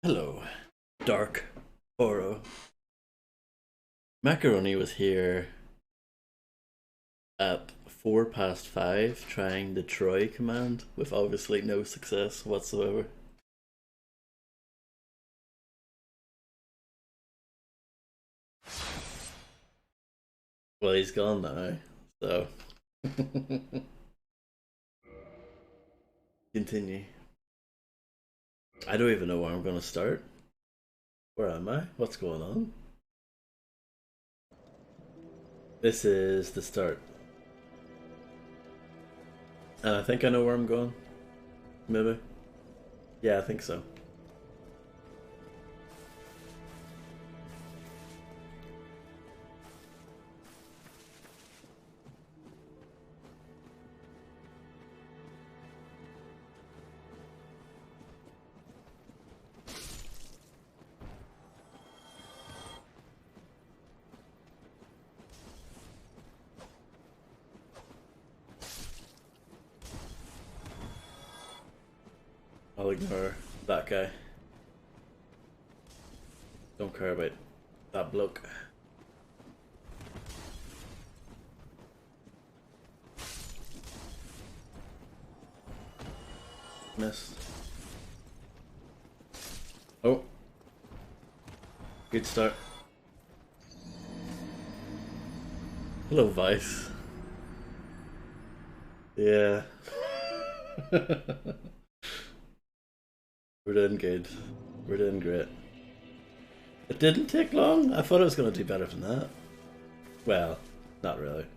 Hello, Dark Porro. Macaroni was here at 5:04 trying the Troy command with obviously no success whatsoever. Well, he's gone now, so continue. I don't even know where I'm gonna start. Where am I? What's going on? This is the start. And I think I know where I'm going. Maybe. Yeah, I think so. I'll ignore that guy. Don't care about that bloke. Missed. Oh. Good start. Hello, Vice. Yeah. We're doing good. We're doing great. It didn't take long. I thought I was going to do better than that. Well, not really.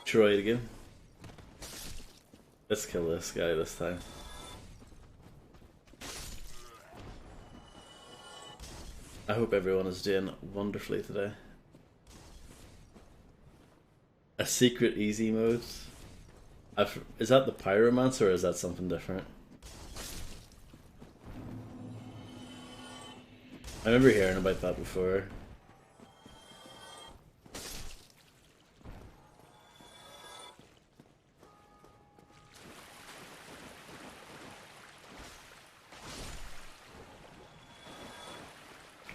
Try it again. Let's kill this guy this time. I hope everyone is doing wonderfully today. A secret easy mode? Is that the pyromancer or is that something different? I remember hearing about that before.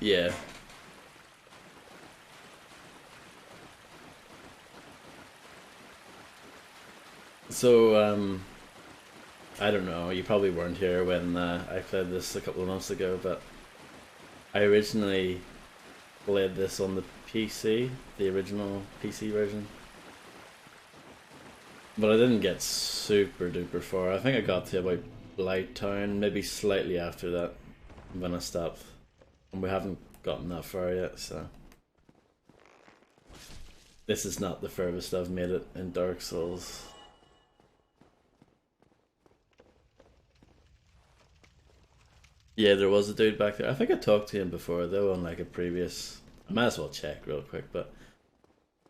Yeah. So, I don't know, you probably weren't here when I played this a couple of months ago, but I originally played this on the PC, the original PC version. But I didn't get super duper far. I think I got to about Blight Town, maybe slightly after that, when I stopped. And we haven't gotten that far yet, so. This is not the furthest I've made it in Dark Souls. Yeah, there was a dude back there. I think I talked to him before though on like a previous. I might as well check real quick, but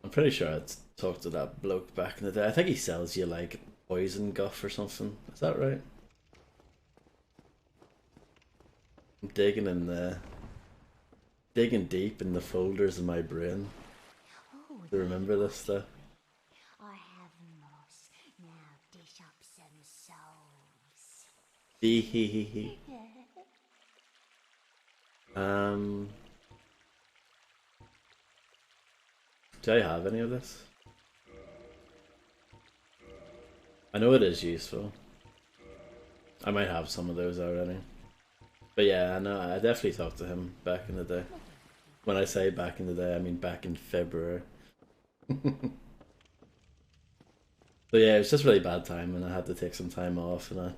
I'm pretty sure I talked to that bloke back in the day. I think he sells you like poison guff or something. Is that right? I'm digging in the digging deep in the folders of my brain to remember this stuff. I have moss. Now dish up some souls. Hee hee hee hee. Um, do I have any of this? I know it is useful. I might have some of those already. But yeah, I know, I definitely talked to him back in the day. When I say back in the day, I mean back in February. So yeah, it was just really bad time and I had to take some time off and I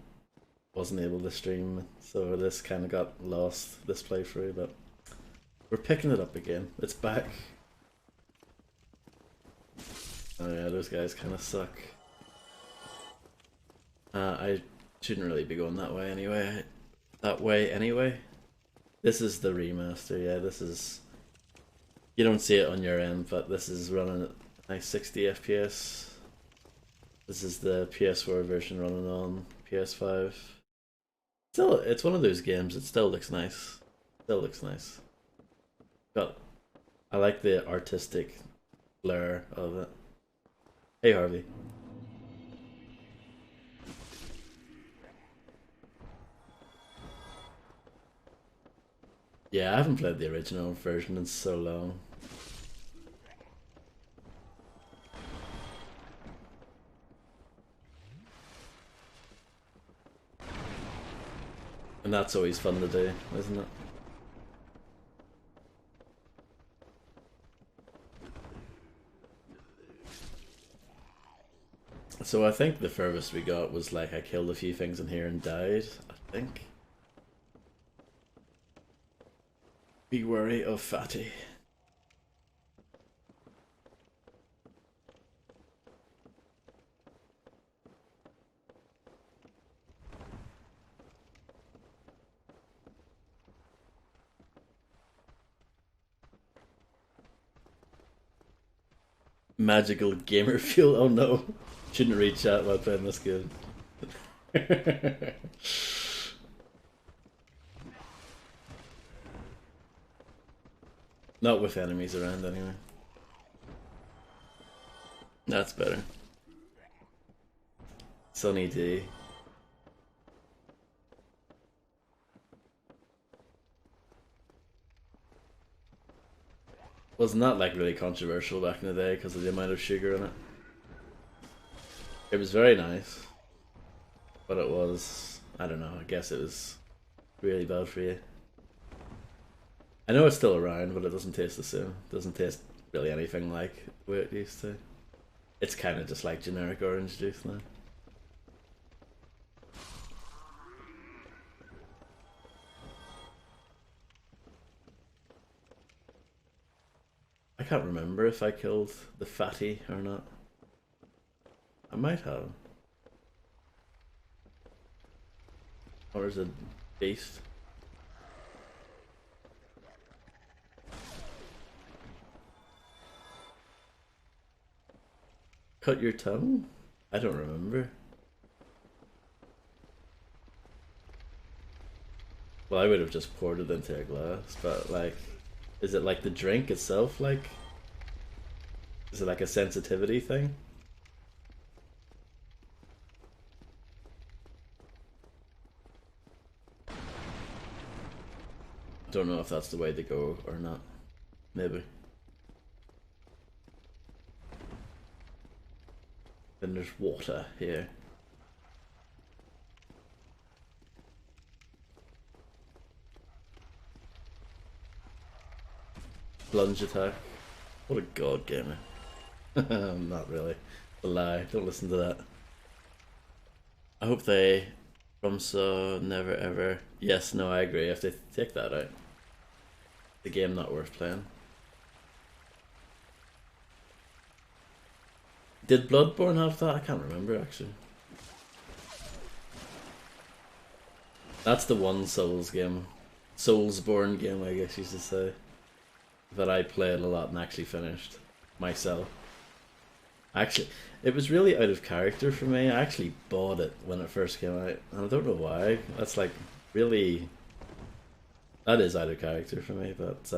wasn't able to stream. So this kind of got lost, this playthrough, but we're picking it up again. It's back. Oh yeah, those guys kind of suck. I shouldn't really be going that way anyway. That way anyway. This is the remaster, yeah, this is... You don't see it on your end, but this is running at nice 60 FPS. This is the PS4 version running on PS5. Still, it's one of those games, it still looks nice. Still looks nice. Got I like the artistic flair of it. Hey Harvey. Yeah, I haven't played the original version in so long. And that's always fun to do, isn't it? So I think the furthest we got was like I killed a few things in here and died, I think. Be wary of Fatty. Magical gamer fuel. Oh no. Shouldn't read chat while playing this game. Not with enemies around anyway. That's better. Sunny D. Wasn't that like really controversial back in the day because of the amount of sugar in it? It was very nice. But it was, I don't know, I guess it was really bad for you. I know it's still around, but it doesn't taste the same. It doesn't taste really anything like the way it used to. It's kind of just like generic orange juice now. I can't remember if I killed the fatty or not. I might have. Or is it beast? Cut your tongue? I don't remember. Well, I would have just poured it into a glass, but like, is it like the drink itself? Like, is it like a sensitivity thing? Don't know if that's the way to go or not. Maybe. Then there's water here. Plunge attack. What a god gamer. Not really. A lie. Don't listen to that. I hope they from so never ever. Yes, no, I agree. If they take that out, the game not worth playing. Did Bloodborne have that? I can't remember actually. That's the one Souls game. Soulsborne game, I guess you should say. That I played a lot and actually finished myself. Actually, it was really out of character for me. I actually bought it when it first came out, and I don't know why. That's like really. That is out of character for me, but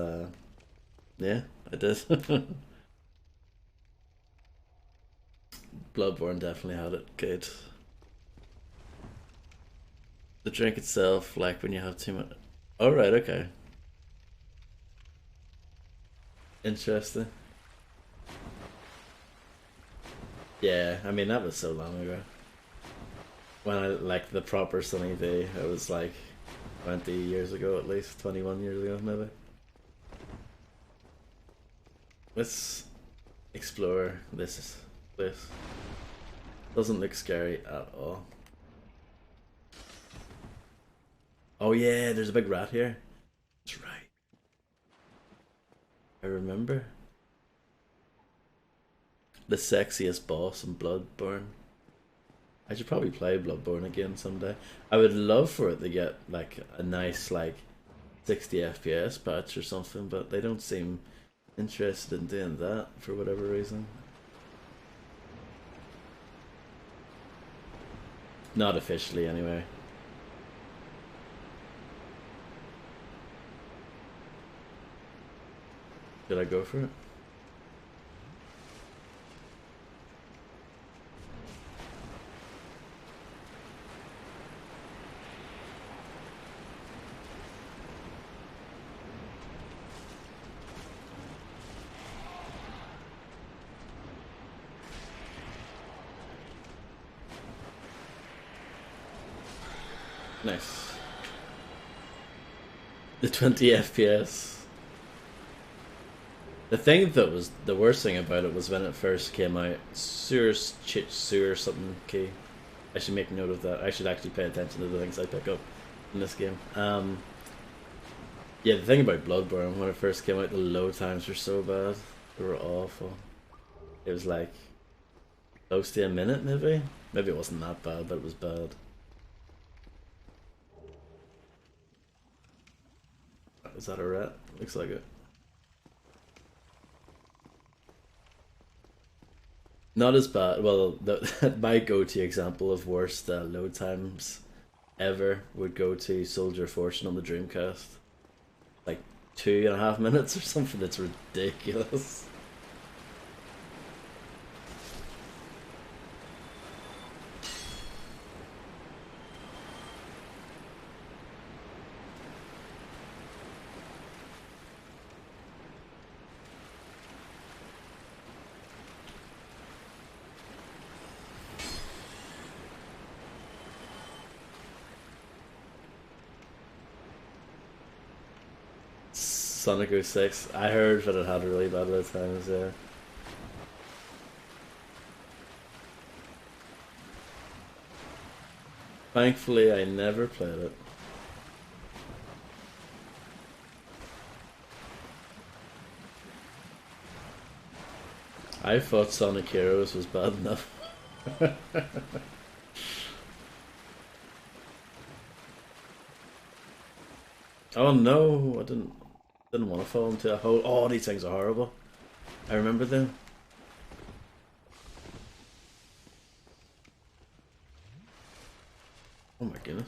yeah, I did. Bloodborne definitely had it good. The drink itself, like when you have too much. Oh, right, okay. Interesting. Yeah, I mean, that was so long ago. When I, like, the proper Sunny Day, it was like 20 years ago at least, 21 years ago maybe. Let's explore this place. Doesn't look scary at all. Oh yeah, there's a big rat here. That's right. I remember. The sexiest boss in Bloodborne. I should probably play Bloodborne again someday. I would love for it to get like a nice like 60 FPS patch or something, but they don't seem interested in doing that for whatever reason. Not officially anyway. Did I go for it? Nice. The 20 FPS. The thing that was the worst thing about it was when it first came out, sewer something key. I should make note of that. I should actually pay attention to the things I pick up in this game. Yeah, the thing about Bloodborne, when it first came out, the load times were so bad. They were awful. It was like close to a minute, maybe? Maybe it wasn't that bad, but it was bad. Is that a rat? Looks like it. Not as bad. Well, my go-to example of worst load times ever would go to Soldier of Fortune on the Dreamcast. Like 2.5 minutes or something. That's ridiculous. Sonic 06. I heard that it had really bad load times, yeah. Thankfully, I never played it. I thought Sonic Heroes was bad enough. Oh no, I didn't want to fall into a hole. Oh, these things are horrible. I remember them. Oh my goodness.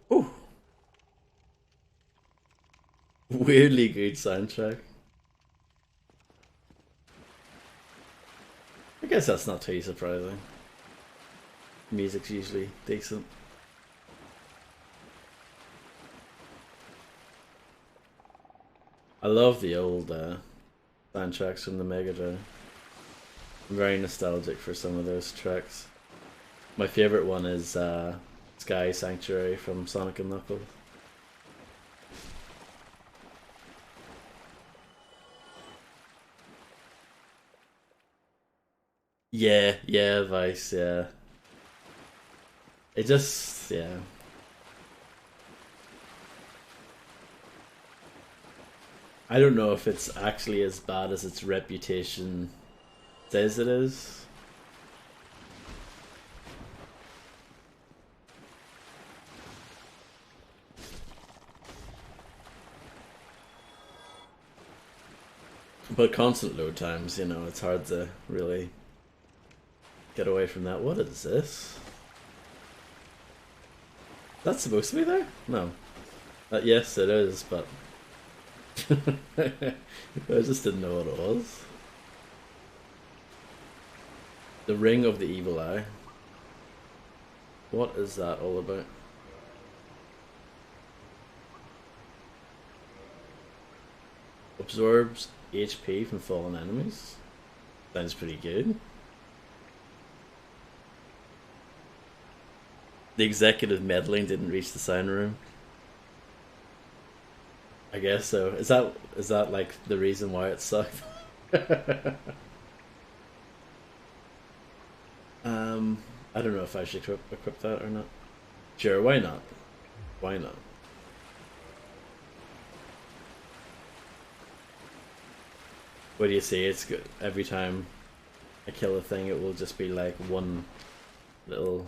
Oh, weirdly good soundtrack. I guess that's not too surprising. Music's usually decent. I love the old soundtracks from the Mega Drive. I'm very nostalgic for some of those tracks. My favorite one is Sky Sanctuary from Sonic and Knuckles. Yeah, yeah, Vice, yeah. It just, yeah. I don't know if it's actually as bad as its reputation says it is. But constant load times, you know, it's hard to really get away from that. What is this? That's supposed to be there? No. Yes, it is, but I just didn't know what it was. The Ring of the Evil Eye. What is that all about? Absorbs HP from fallen enemies. Sounds pretty good. The executive meddling didn't reach the sound room. I guess so. Is that like the reason why it sucked? I don't know if I should equip that or not. Sure, why not? Why not? What do you say? It's good. Every time I kill a thing, it will just be like one little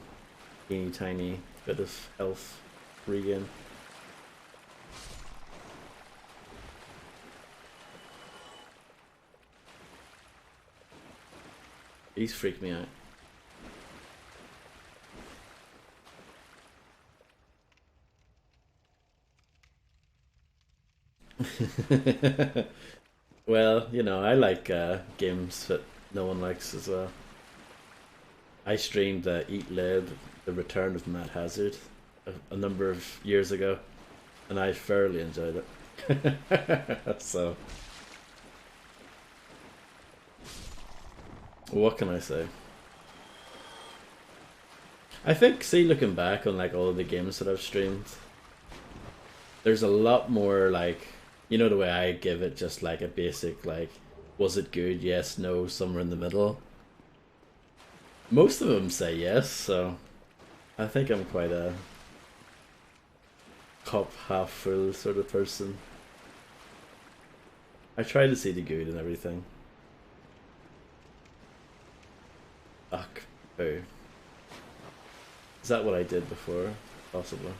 teeny tiny bit of health regain. He's freaked me out. Well, you know, I like games that no one likes as well. I streamed Eat Lead, The Return of Matt Hazard, a number of years ago, and I thoroughly enjoyed it. So, what can I say? I think, see, looking back on like all of the games that I've streamed, there's a lot more like, you know, the way I give it just like a basic like, was it good? Yes, no, somewhere in the middle. Most of them say yes, so I think I'm quite a cup half full sort of person. I try to see the good in everything. Ugh, boo. Is that what I did before? Possibly.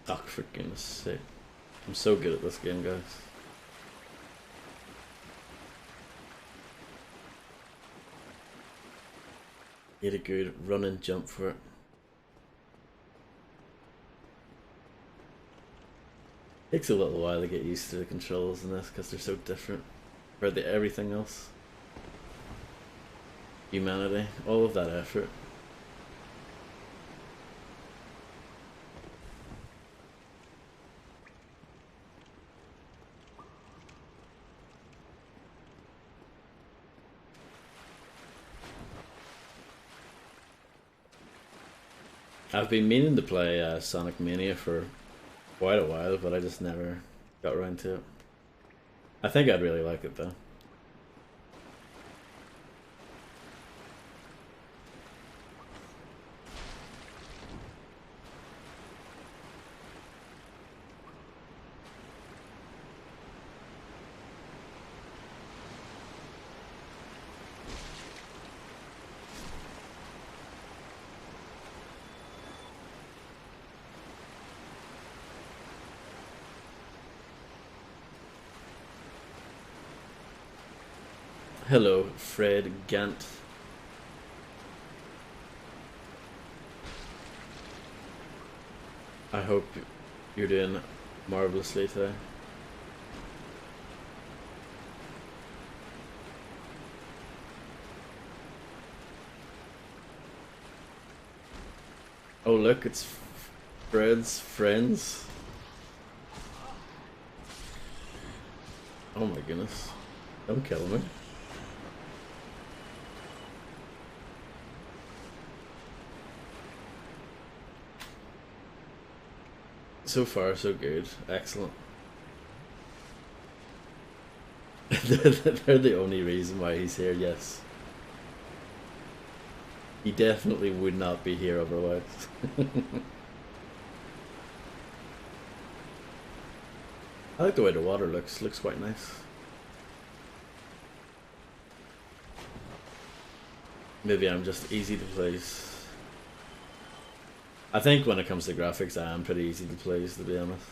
Oh, for goodness sake. I'm so good at this game, guys. Need a good run and jump for it. Takes a little while to get used to the controls in this because they're so different compared to everything else. Humanity, all of that effort. I've been meaning to play Sonic Mania for quite a while, but I just never got around to it. I think I'd really like it though. Hello, Fred Gant. I hope you're doing marvelously today. Oh look, it's Fred's friends. Oh my goodness. Don't kill me. So far, so good. Excellent. They're the only reason why he's here, yes. He definitely would not be here otherwise. I like the way the water looks. Looks quite nice. Maybe I'm just easy to please. I think when it comes to graphics, I am pretty easy to please, to be honest.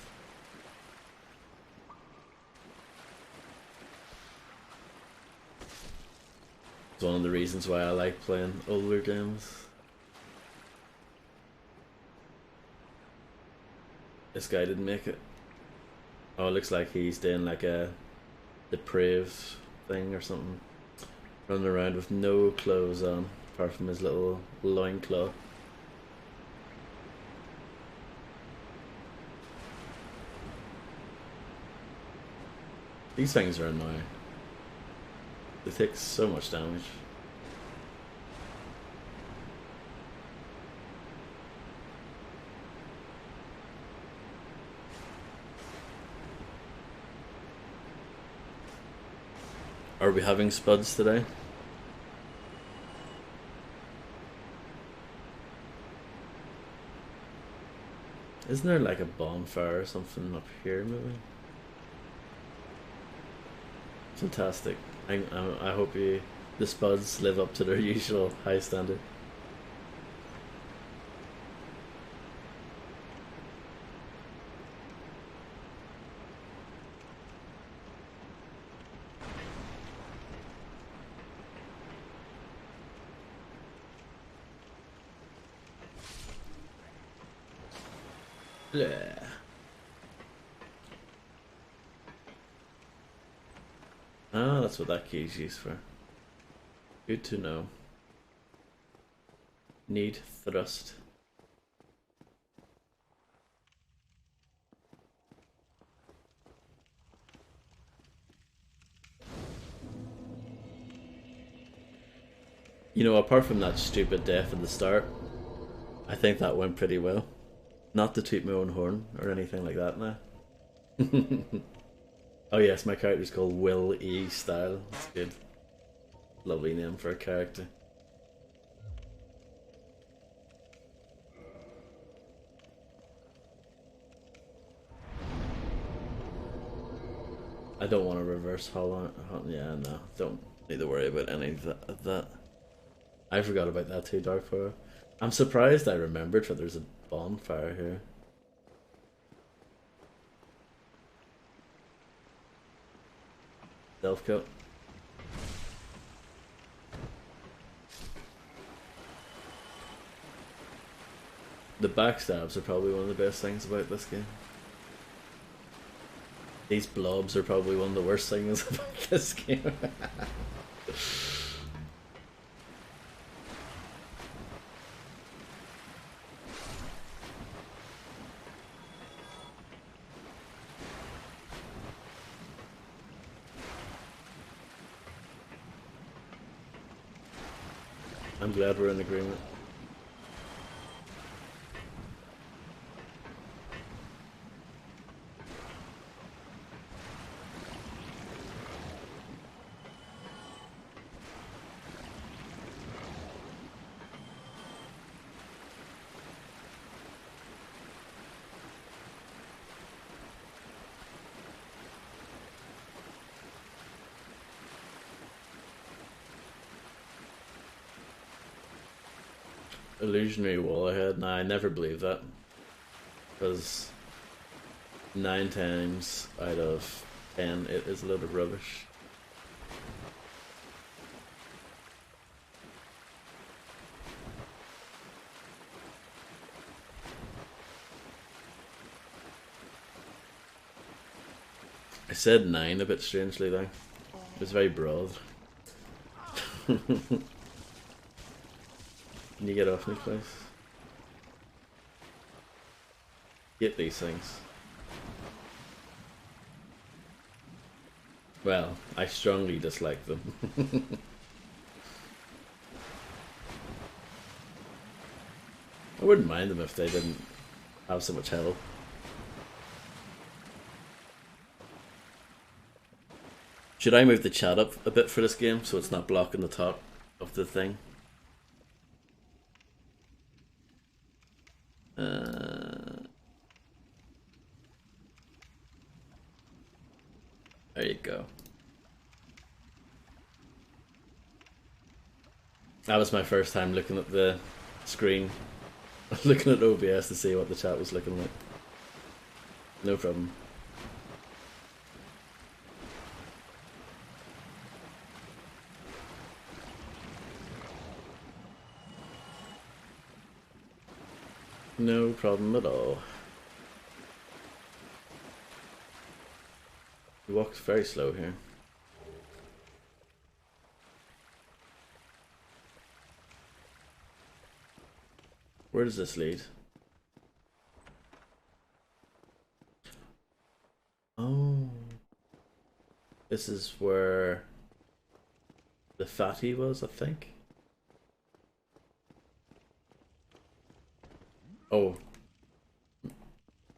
It's one of the reasons why I like playing older games. This guy didn't make it. Oh, it looks like he's doing like a depraved thing or something. Running around with no clothes on, apart from his little loincloth. These things are annoying. They take so much damage. Are we having spuds today? Isn't there like a bonfire or something up here maybe? Fantastic. I hope the spuds live up to their usual high standard. Yeah. Ah, that's what that key is used for. Good to know. Need thrust. You know, apart from that stupid death at the start, I think that went pretty well. Not to toot my own horn or anything like that now. Oh yes, my character's called Will E. Style. That's good. Lovely name for a character. I don't want to reverse hollow. Yeah, no, don't need to worry about any of that. I forgot about that too, darkporro. I'm surprised I remembered, but there's a bonfire here. Delf coat. The backstabs are probably one of the best things about this game. These blobs are probably one of the worst things about this game. I'm glad we're in agreement. Illusionary wall ahead. Nah, I never believe that. Because 9 times out of 10 it is a load of rubbish. I said 9 a bit strangely though. It was very broad. Can you get off me, please? Get these things. Well, I strongly dislike them. I wouldn't mind them if they didn't have so much health. Should I move the chat up a bit for this game so it's not blocking the top of the thing? There you go. That was my first time looking at the screen, looking at OBS to see what the chat was looking like. No problem. No problem at all. He walks very slow here. Where does this lead? Oh. This is where the fatty was, I think. Oh.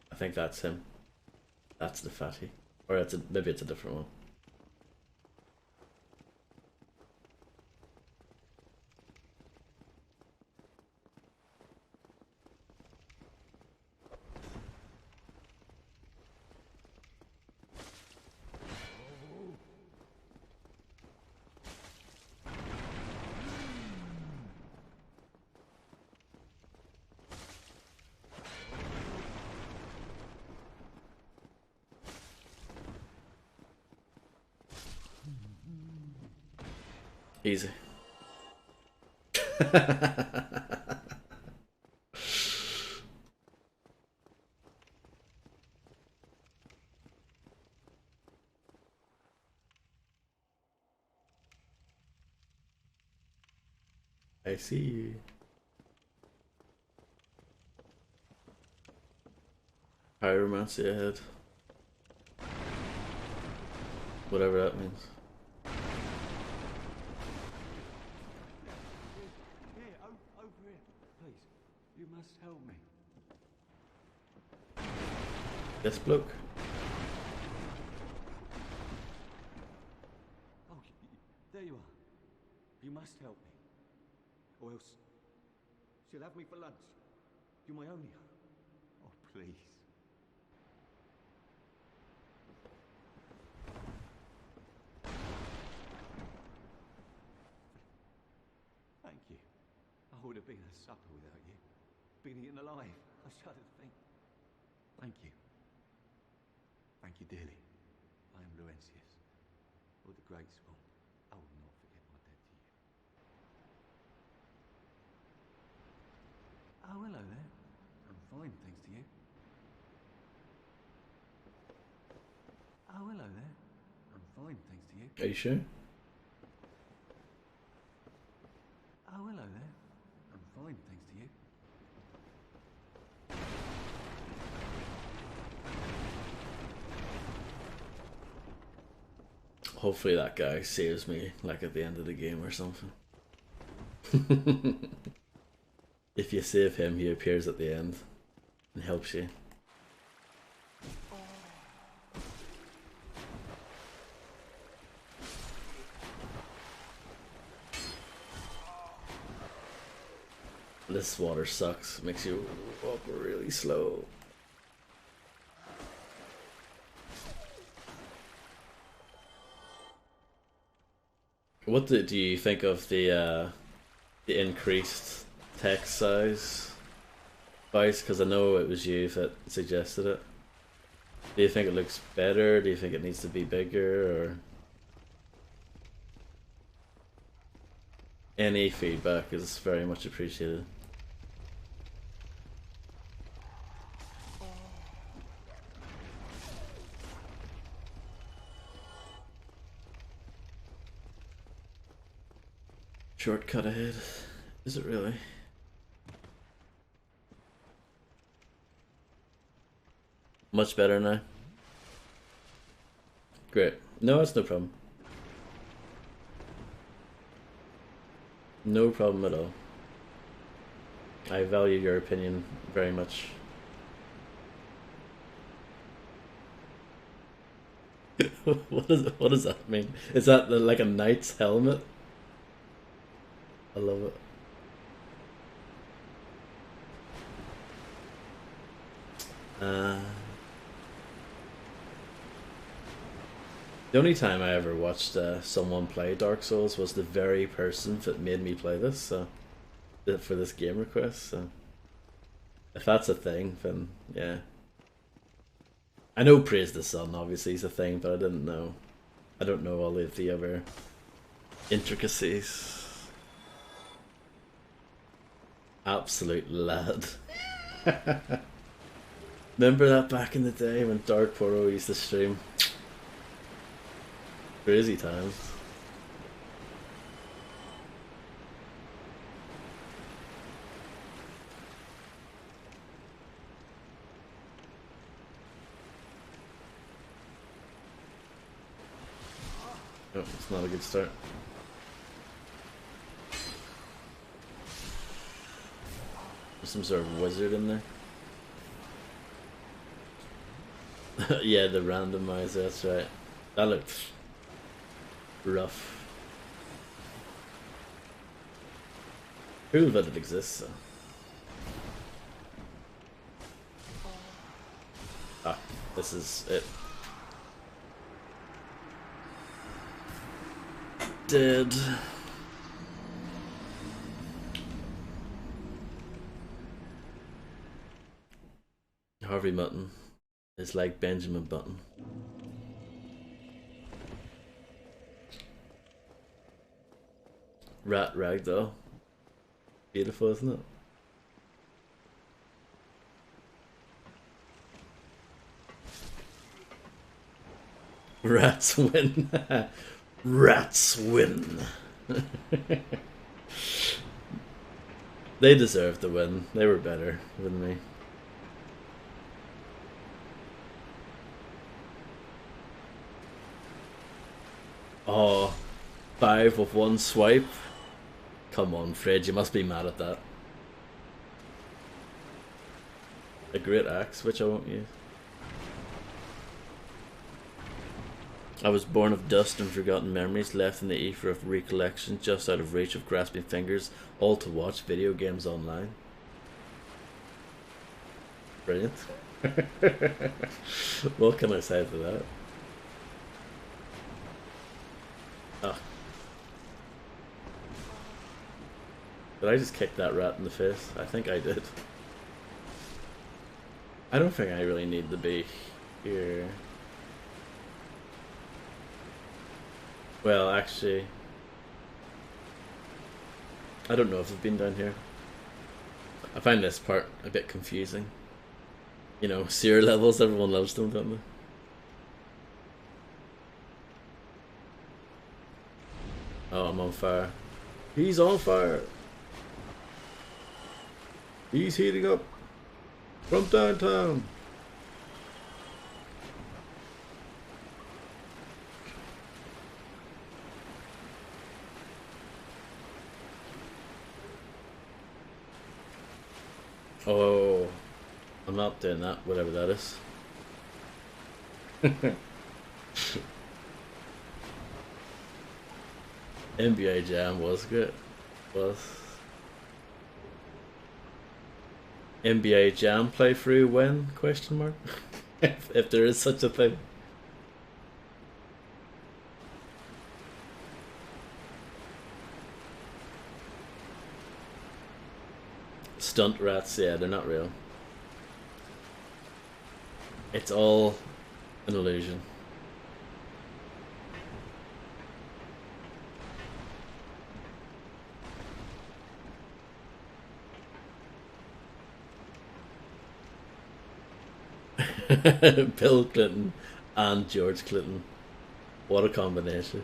I think that's him. That's the fatty. Or maybe it's a different one. Easy. I see you. Pyromancy ahead. Whatever that means. Here, over here. Please, you must help me. Yes, bloke. Oh, there you are. You must help me. Or else she'll have me for lunch. You're my only hope. Oh, please. Thank you. I would have been at supper without you. Been eaten alive. I shudder to think. Thank you. Thank you dearly. I am Laurentius, or the Great Spawn. I will not forget my debt to you. Oh, hello there. I'm fine, thanks to you. Oh, hello there. I'm fine, thanks to you. Are you sure? Oh, hello there. I'm fine, thanks to you. Hopefully that guy saves me, like at the end of the game or something. If you save him, he appears at the end and helps you. This water sucks, makes you walk really slow. What do you think of the increased text size, Vice? Because I know it was you that suggested it. Do you think it looks better? Do you think it needs to be bigger? Or any feedback is very much appreciated. Shortcut ahead. Is it really? Much better now. Great. No, it's no problem. No problem at all. I value your opinion very much. What does that mean? Is that like a knight's helmet? I love it. The only time I ever watched someone play Dark Souls was the very person that made me play this, so for this game request. So if that's a thing, then yeah. I know Praise the Sun obviously is a thing, but I didn't know. I don't know all of the other intricacies. Absolute lad. Remember that back in the day when darkporro used to stream? Crazy times. Oh, it's not a good start. There's some sort of wizard in there. Yeah, the randomizer, that's right. That looked rough. Cool that it exists, though. Ah, this is it. Dead. Harvey Mutton is like Benjamin Button. Rat ragdoll. Beautiful, isn't it? Rats win. Rats win. They deserved the win. They were better than me. Oh, 5 with 1 swipe. Come on, Fred, you must be mad at that. A great axe, which I won't use. I was born of dust and forgotten memories, left in the ether of recollection, just out of reach of grasping fingers, all to watch video games online. Brilliant. What can I say to that? Oh. Did I just kick that rat in the face? I think I did. I don't think I really need to be here. Well, actually, I don't know if I've been down here. I find this part a bit confusing. You know, seer levels, everyone loves them, don't they? Oh, I'm on fire. He's on fire! He's heating up from downtown! Oh, I'm not doing that, whatever that is. NBA Jam was good. Was NBA Jam playthrough when? Question mark. if there is such a thing. Stunt rats, yeah, they're not real. It's all an illusion. Bill Clinton and George Clinton. What a combination.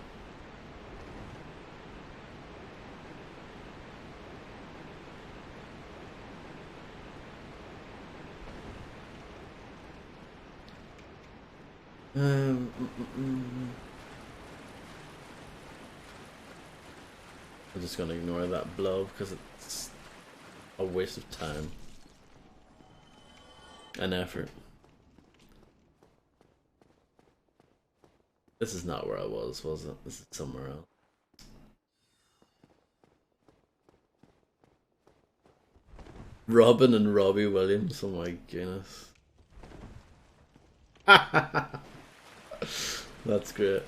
I'm just gonna ignore that blow because it's a waste of time and effort. This is not where I was it? This is somewhere else. Robin and Robbie Williams, oh my goodness. That's great.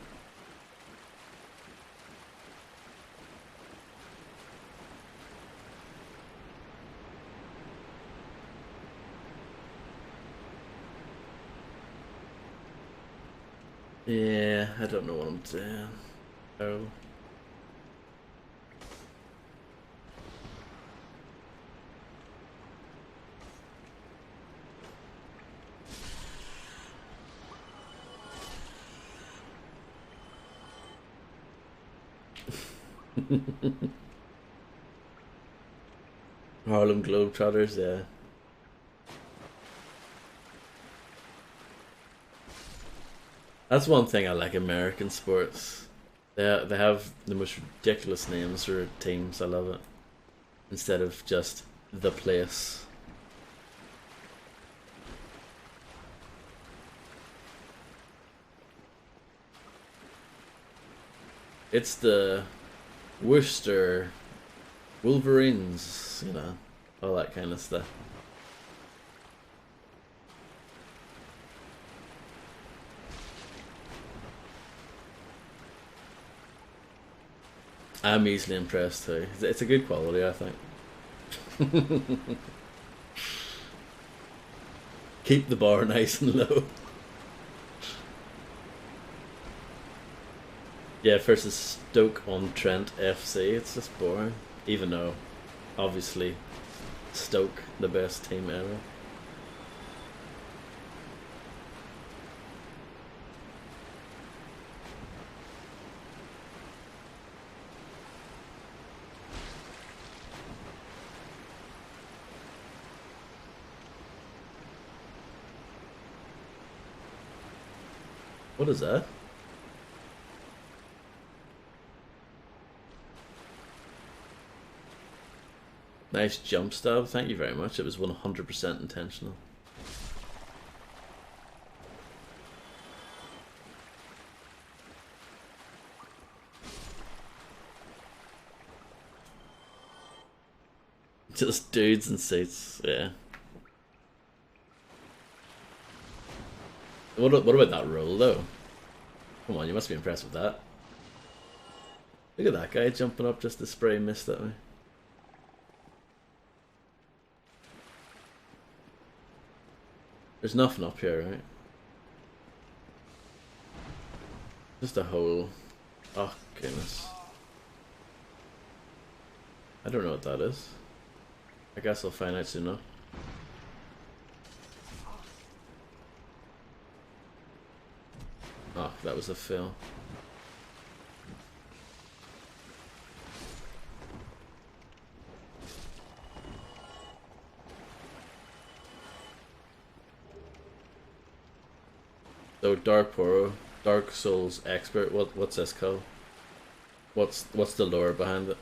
Yeah, I don't know what I'm doing. Oh. Harlem Globetrotters, yeah. That's one thing I like American sports. They have the most ridiculous names for teams. I love it. Instead of just the place. It's the Worcester Wolverines, you know, all that kind of stuff. I'm easily impressed too. It's a good quality, I think. Keep the bar nice and low. Yeah, versus Stoke-on-Trent FC, it's just boring. Even though, obviously, Stoke, the best team ever. What is that? Nice jump stab, thank you very much. It was 100% intentional. Just dudes in suits, yeah. What about that roll though? Come on, you must be impressed with that. Look at that guy jumping up just to spray mist at me. There's nothing up here, right? Just a hole. Oh, goodness. I don't know what that is. I guess I'll find out soon enough. Oh, that was a fail. So darkporro, Dark Souls expert. What's this called? What's the lore behind it?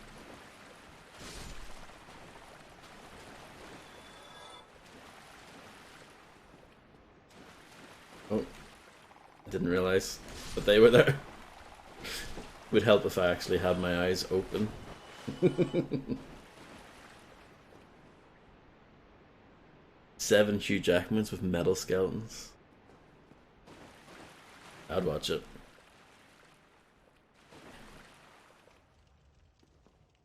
Oh, I didn't realize that they were there. Would help if I actually had my eyes open. 7 Hugh Jackmans with metal skeletons. I'd watch it.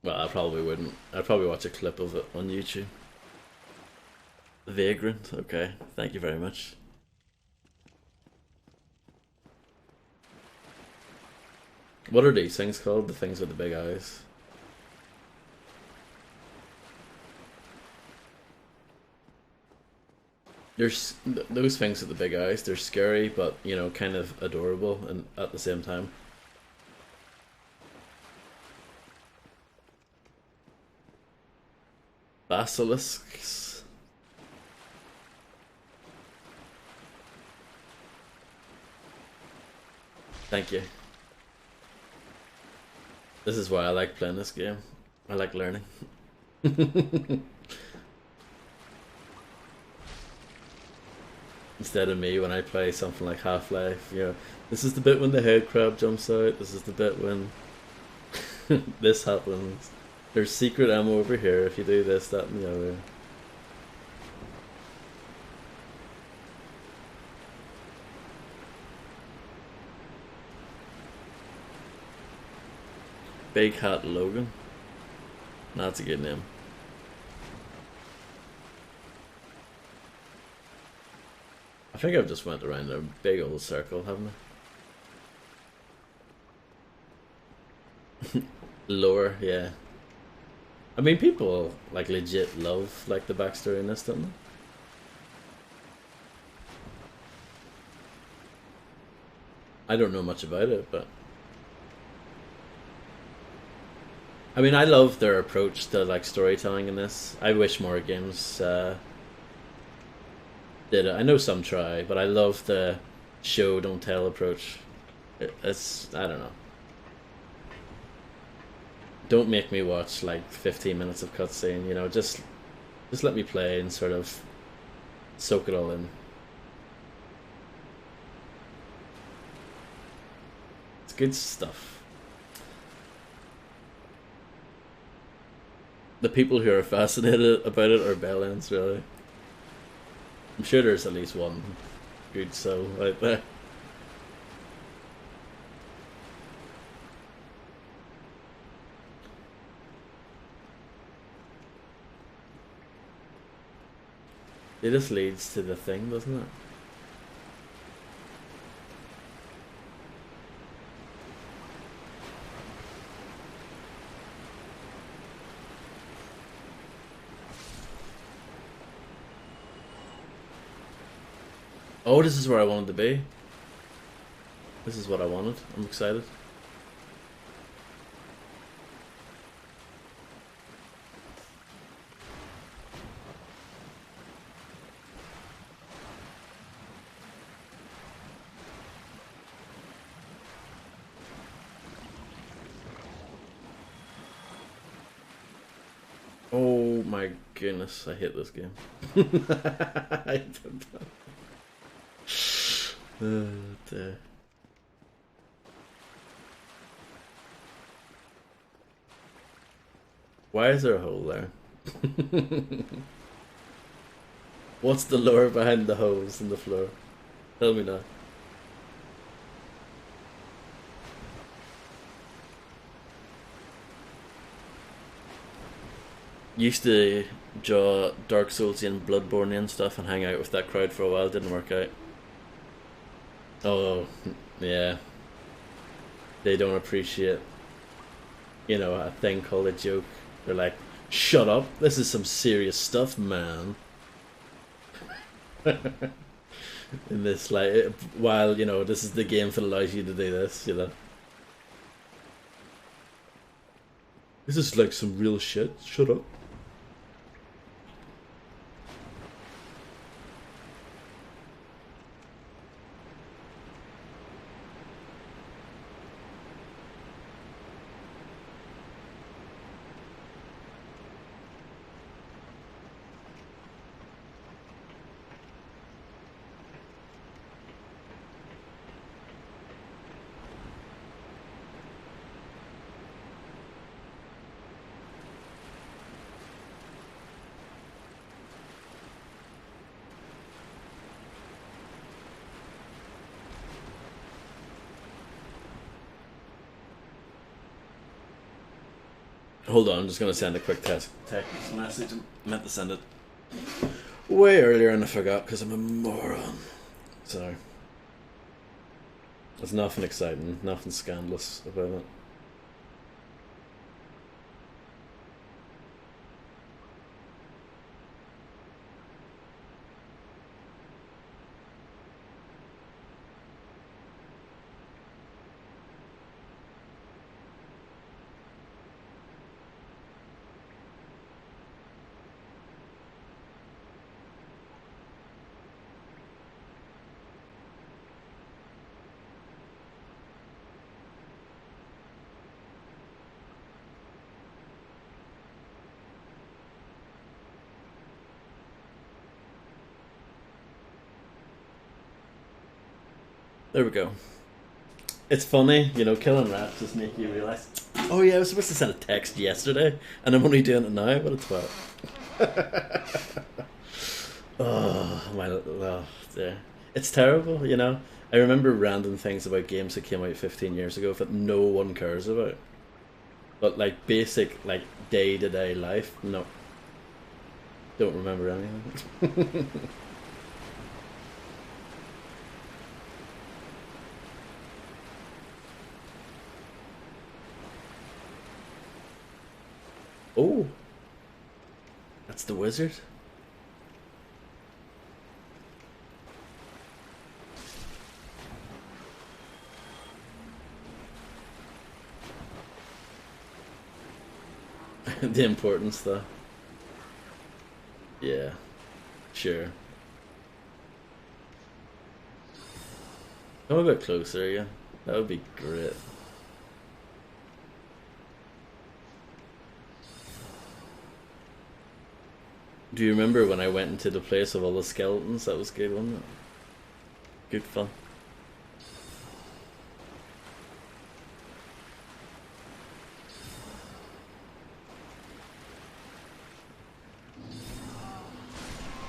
Well, I probably wouldn't. I'd probably watch a clip of it on YouTube. Vagrant, okay. Thank you very much. What are these things called? The things with the big eyes? There's those things with the big eyes. They're scary, but you know, kind of adorable, and at the same time. Basilisks. Thank you. This is why I like playing this game. I like learning. Instead of me when I play something like Half-Life, you know, this is the bit when the head crab jumps out, this is the bit when this happens. There's secret ammo over here if you do this, that, and the other. Big Hat Logan. That's a good name. I think I've just went around a big old circle, haven't I? Lore, yeah. I mean, people like legit love like the backstory in this, don't they? I don't know much about it, but I mean, I love their approach to like storytelling in this. I wish more games did it. I know some try, but I love the show don't tell approach. It's, I don't know. Don't make me watch like 15 minutes of cutscene, you know, just let me play and sort of soak it all in. It's good stuff. The people who are fascinated about it are bellends, really. I'm sure there's at least one good soul out there. It just leads to the thing, doesn't it? Oh, this is where I wanted to be. This is what I wanted. I'm excited. Oh my goodness, I hate this game. I don't know. Dear. Why is there a hole there? What's the lore behind the holes in the floor? Tell me now. Used to draw Dark Souls and Bloodborne and stuff and hang out with that crowd for a while. Didn't work out. Oh, yeah. They don't appreciate, a thing called a joke. They're like, shut up, this is some serious stuff, man. In this, like, while, this is the game that allows you to do this. This is like some real shit, shut up. Hold on, I'm just gonna send a quick text message. I meant to send it way earlier and I forgot because I'm a moron. Sorry. There's nothing exciting, nothing scandalous about it. There we go. It's funny, killing rats just make you realise, oh yeah, I was supposed to send a text yesterday and I'm only doing it now. What a twat. Oh, dear. It's terrible. I remember random things about games that came out 15 years ago that no one cares about. But like basic, like day-to-day life, no. Don't remember anything. Oh, that's the wizard. The importance, though. Yeah, sure. Come a bit closer, yeah. That would be great. Do you remember when I went into the place of all the skeletons? That was good, wasn't it? Good fun.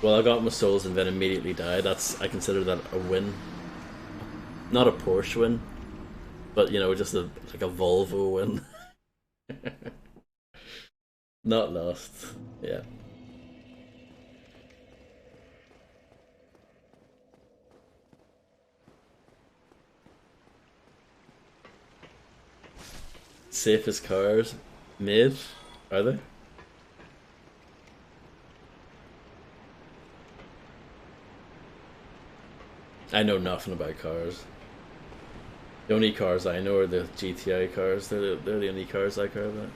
Well, I got my souls and then immediately died. I consider that a win. Not a Porsche win, but just like a Volvo win. Not lost. Yeah. Safest cars made, are they? I know nothing about cars. The only cars I know are the GTA cars. They're the only cars I care about.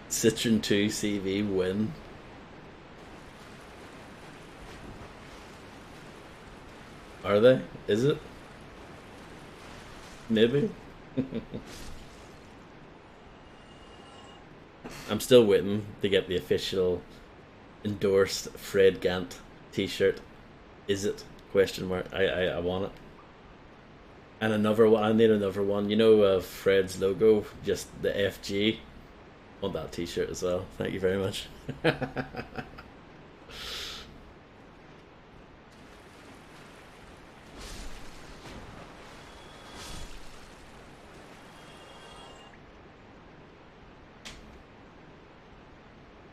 Citroen 2 CV win. Are they? Is it? Maybe. I'm still waiting to get the official endorsed Fred Gant t-shirt. Is it? Question mark. I want it. And another one. I need another one. You know Fred's logo, just the FG. I want that t-shirt as well. Thank you very much.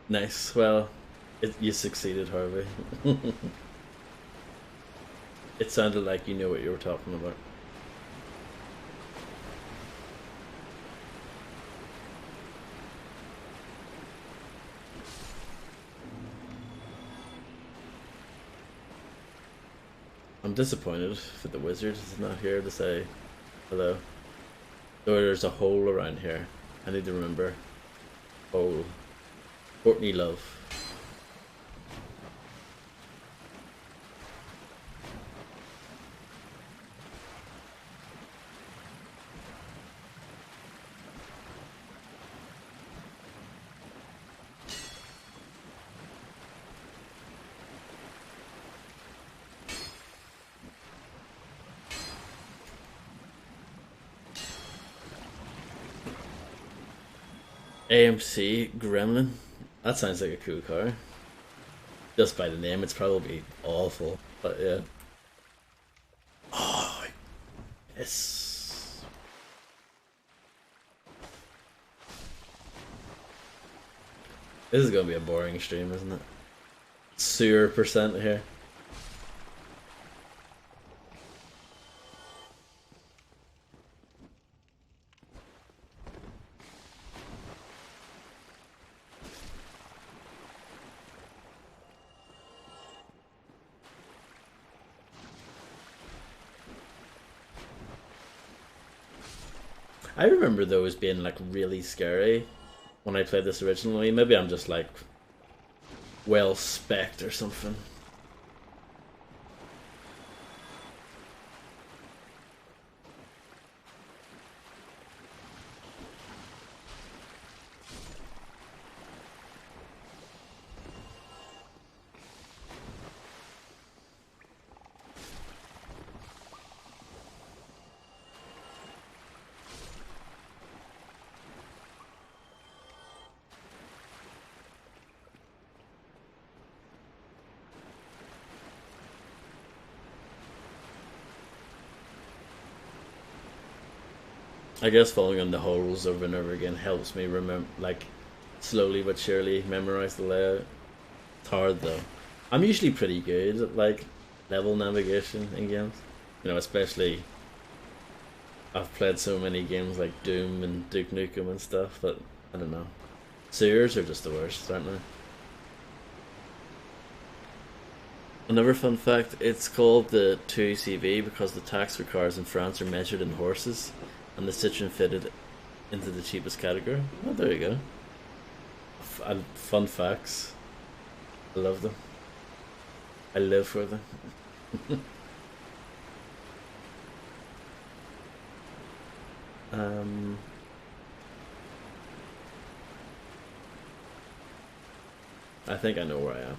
Nice. Well, you succeeded, Harvey. It sounded like you knew what you were talking about. I'm disappointed that the wizard is not here to say hello. Though there's a hole around here. I need to remember. Hole. Courtney Love. AMC Gremlin. That sounds like a cool car. Just by the name, it's probably awful, but yeah. Oh, yes. This is gonna be a boring stream, isn't it? Sewer percent here. I remember those being like really scary when I played this originally. Maybe I'm just like well spec'd or something. I guess following on the holes over and over again helps me remember, like, slowly but surely memorize the layout. It's hard though. I'm usually pretty good at like level navigation in games. You know, especially I've played so many games like Doom and Duke Nukem and stuff, but I don't know. Sewers are just the worst, aren't they? Another fun fact, it's called the 2CV because the tax for cars in France are measured in horses, and the Citroen fitted into the cheapest category. Oh, there you go. Fun facts. I love them. I live for them. I think I know where I am.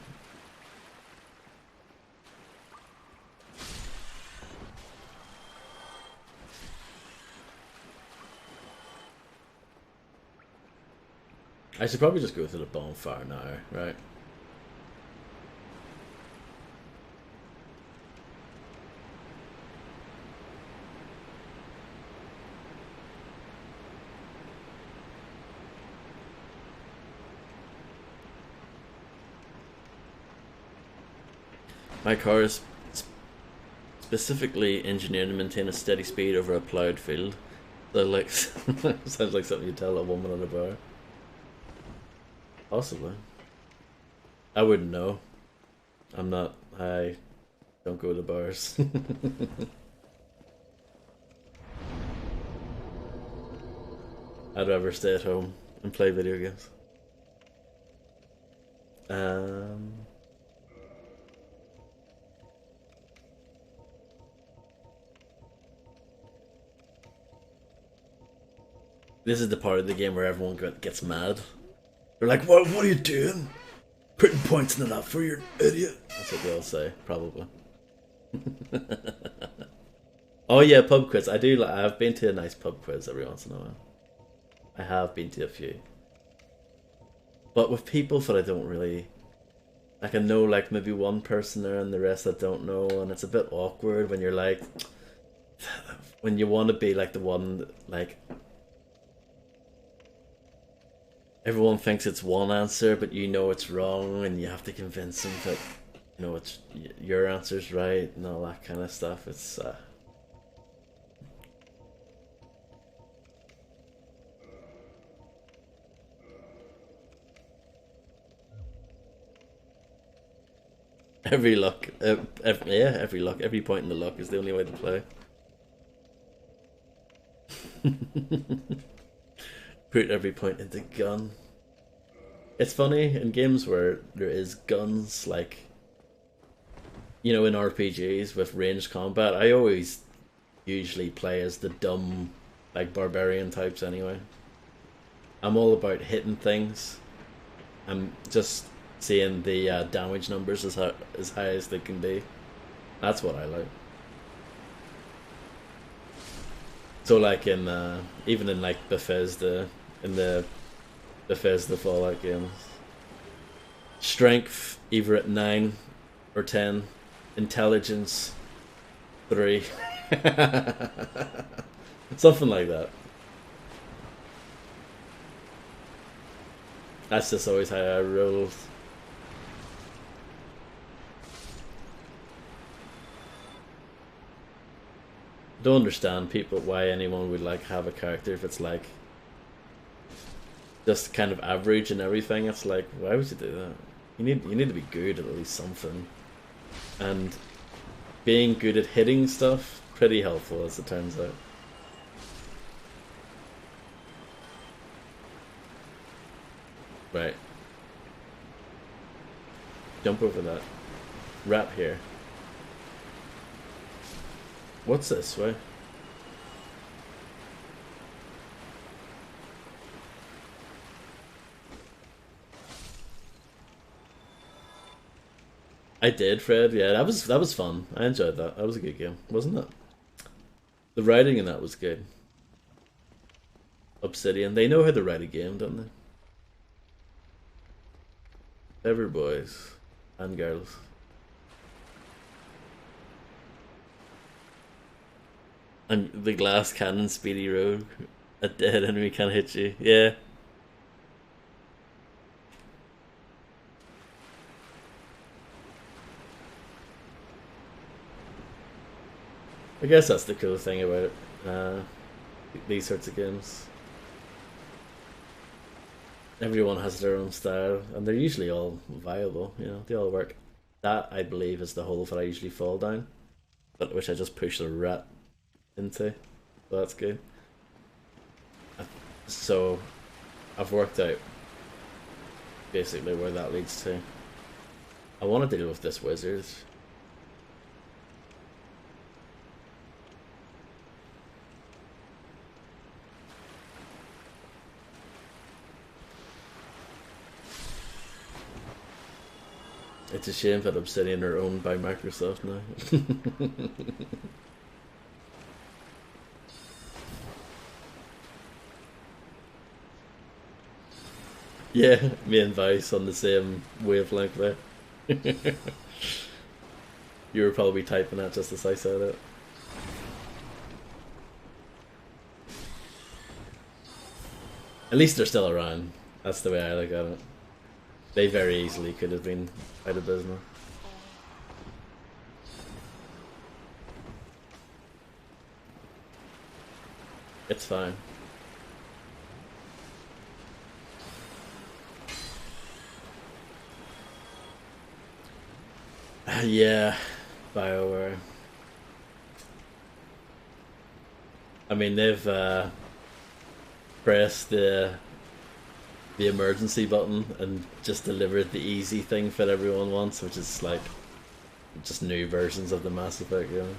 I should probably just go to the bonfire now, right? My car is specifically engineered to maintain a steady speed over a ploughed field. So like, sounds like something you tell a woman at a bar. Possibly. I wouldn't know. I'm not. I don't go to bars. I'd rather stay at home and play video games. Um, this is the part of the game where everyone gets mad. They're like, what are you doing? Putting points in it up for your idiot. That's what they'll say, probably. Oh yeah, pub quiz. I do. I've been to a nice pub quiz every once in a while. I have been to a few, but with people that I don't really like. I know like maybe one person there and the rest I don't know, and it's a bit awkward when you're like, when you want to be like the one like. Everyone thinks it's one answer, but you know it's wrong, and you have to convince them that you know it's your answer's right and all that kind of stuff. It's every luck, every luck, every point in the luck is the only way to play. Put every point into gun. It's funny in games where there is guns, like you know, in RPGs with ranged combat. I always usually play as the dumb, like barbarian types. Anyway, I'm all about hitting things. I'm just seeing the damage numbers as high as they can be. That's what I like. So like in even in like Bethesda, in the Bethesda Fallout games, strength either at 9 or 10, intelligence 3, something like that. That's just always how I roll. Don't understand people why anyone would like have a character if it's like just kind of average and everything. It's like, why would you do that? You need to be good at least something, and being good at hitting stuff pretty helpful as it turns out. Right. Jump over that. Rat here. What's this way? I did, Fred. Yeah, that was fun. I enjoyed that. That was a good game, wasn't it? The writing in that was good. Obsidian, they know how to write a game, don't they? Clever boys and girls. And the glass cannon speedy road. A dead enemy can't hit you. Yeah. I guess that's the cool thing about these sorts of games. Everyone has their own style, and they're usually all viable. You know, they all work. That I believe is the hole that I usually fall down, but which I just push the rat into. So that's good. So I've worked out basically where that leads to. I want to deal with this wizard. It's a shame that Obsidian are owned by Microsoft now. Yeah, me and Vice on the same wavelength there. You were probably typing that just as I said it. At least they're still around. That's the way I look at it. They very easily could have been out of business. It's fine. Yeah, BioWare. I mean, they've pressed the emergency button and just delivered the easy thing that everyone wants, which is like just new versions of the Mass Effect game.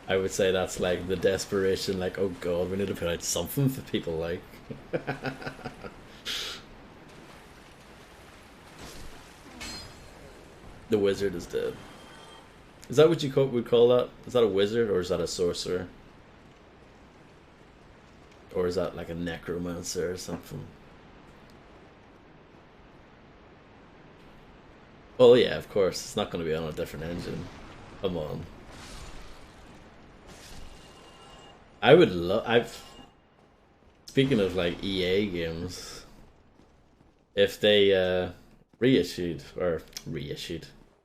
I would say that's like the desperation, like, oh god, we need to put out something that people like. The wizard is dead. Is that what you would call that? Is that a wizard or is that a sorcerer? Or is that like a necromancer or something? Well, yeah, of course. It's not going to be on a different engine. Come on. I would love. I've. Speaking of like EA games, if they reissued,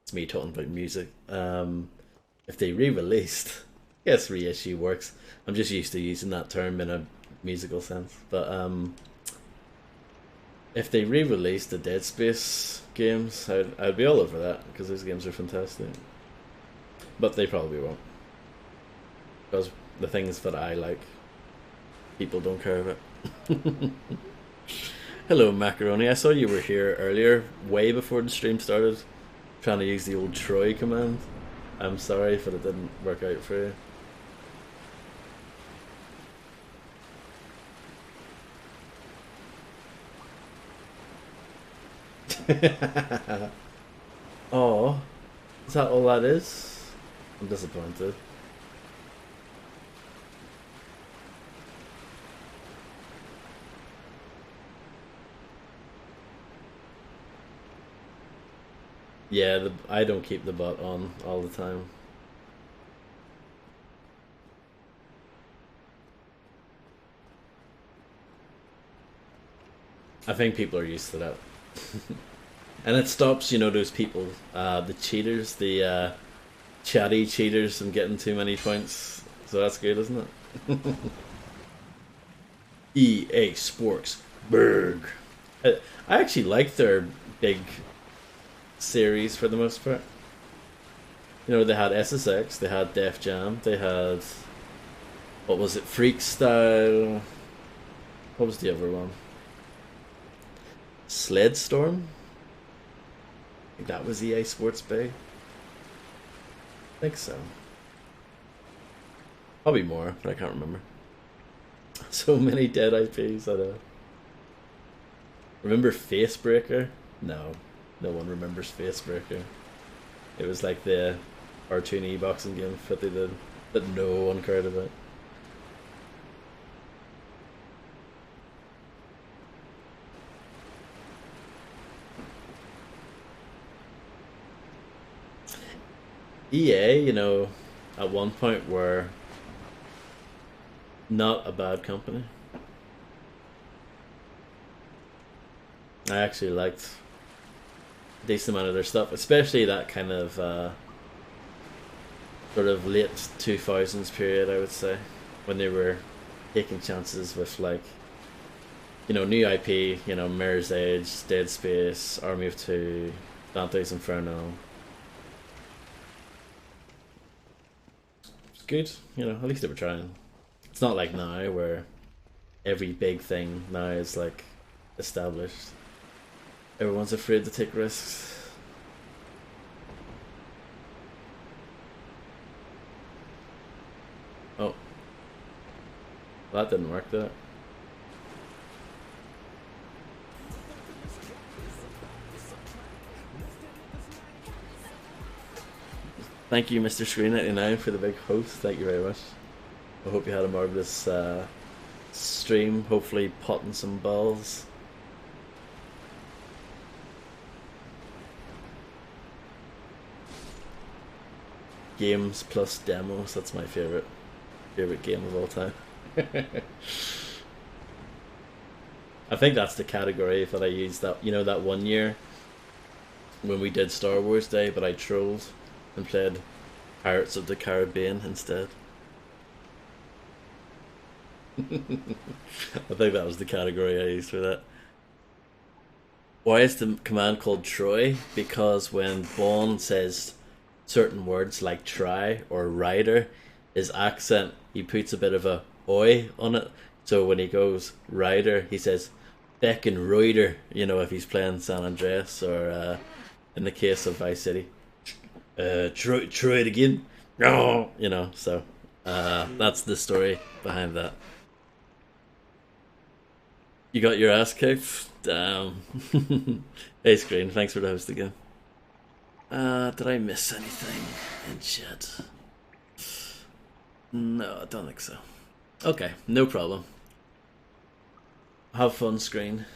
it's me talking about music. If they re-released, yes, reissue works. I'm just used to using that term in a musical sense, but if they re-released the Dead Space games, I'd be all over that because those games are fantastic. But they probably won't, because the things that I like, people don't care about. Hello, Macaroni. I saw you were here earlier, way before the stream started, trying to use the old Troy command. I'm sorry if it didn't work out for you. Oh, is that all that is? I'm disappointed. Yeah, I don't keep the bot on all the time. I think people are used to that. And it stops, those people, the cheaters, the chatty cheaters from getting too many points. So that's good, isn't it? EA Sports Berg. I actually like their big series for the most part. They had SSX, they had Def Jam, they had, what was it, Freak Style. What was the other one? Sled Storm? I think that was EA Sports Bay. I think so. Probably more, but I can't remember. So many dead IPs, I know. Remember Facebreaker? No. No one remembers Facebreaker. It was like the cartoony boxing game that they did that no one cared about. EA, at one point were not a bad company. I actually liked a decent amount of their stuff, especially that kind of sort of late 2000s period, I would say, when they were taking chances with like, new IP, Mirror's Edge, Dead Space, Army of Two, Dante's Inferno. It's good, at least they were trying. It's not like now where every big thing now is like established. Everyone's afraid to take risks. Oh. Well, that didn't work, did it? Thank you, Mr. Screen99, for the big host. Thank you very much. I hope you had a marvelous stream. Hopefully potting some balls. Games plus demos, that's my favorite game of all time. I think that's the category that I used, that that one year when we did Star Wars Day, but I trolled and played Pirates of the Caribbean instead. I think that was the category I used for that. Why is the command called Troy? Because when Bond says certain words like try or rider, his accent, he puts a bit of a oi on it. So when he goes rider, he says Beck and Rider, you know, if he's playing San Andreas or in the case of Vice City. Try it again. No, you know, so that's the story behind that. You got your ass kicked? Damn. Hey Screen, thanks for the host again. Did I miss anything in chat? No, I don't think so. Okay, no problem. Have fun, Screen.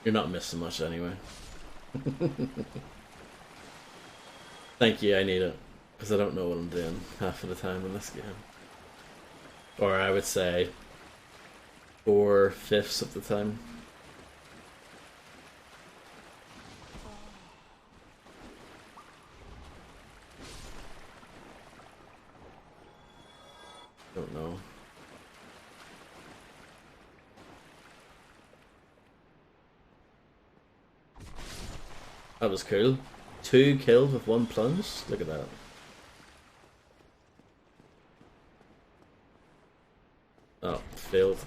You're not missing much anyway. Thank you, I need it. Because I don't know what I'm doing half of the time in this game. Or I would say 4/5 of the time. Don't know. That was cool. 2 kills with 1 plunge. Look at that. Oh, failed.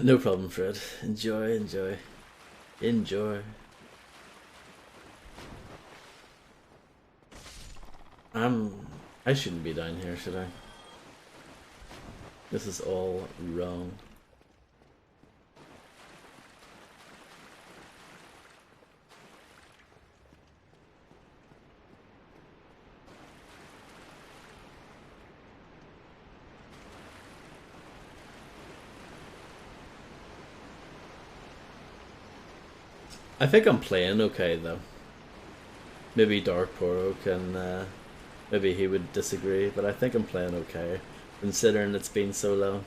No problem, Fred. Enjoy, enjoy. Enjoy. I shouldn't be down here, should I? This is all wrong. I think I'm playing okay though. Maybe darkporro can, maybe he would disagree, but I think I'm playing okay, considering it's been so long.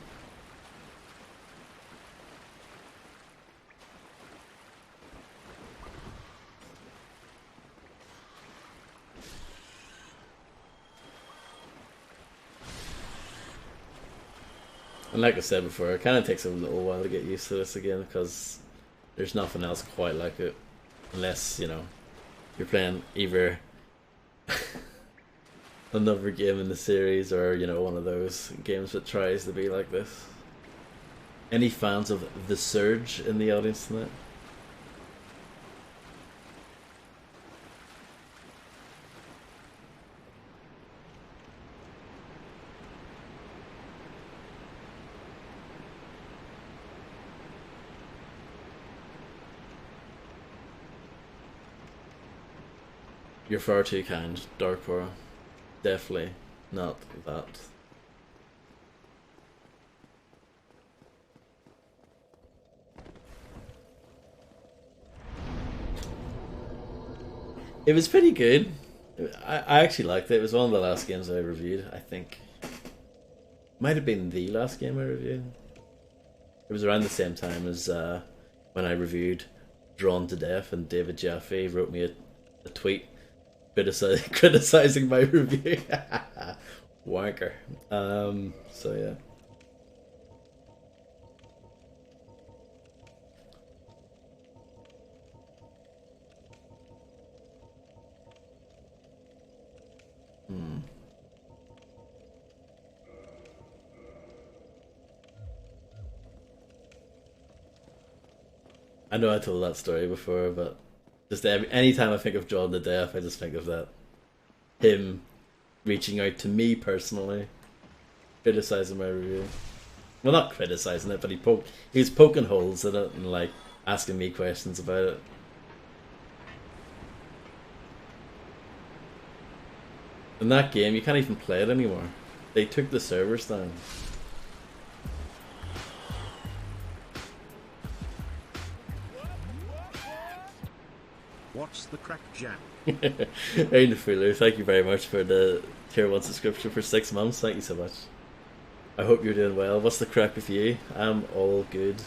And like I said before, it kind of takes a little while to get used to this again, because there's nothing else quite like it. Unless, you know, you're playing either another game in the series or, you know, one of those games that tries to be like this. Any fans of The Surge in the audience tonight? You're far too kind, darkporro. Definitely not that. It was pretty good. I actually liked it. It was one of the last games I reviewed, I think. Might have been the last game I reviewed. It was around the same time as when I reviewed Drawn to Death, and David Jaffe wrote me a tweet criticizing my review. Wanker. So yeah. I know I told that story before, but just any time I think of Drawn to Death, I just think of that. Him reaching out to me personally, criticizing my review. Well, not criticizing it, but he was poking holes in it and like asking me questions about it. In that game, you can't even play it anymore. They took the servers down. What's the crack, Jack? Hey, Nafulu, thank you very much for the tier 1 subscription for 6 months. Thank you so much. I hope you're doing well. What's the crack with you? I'm all good.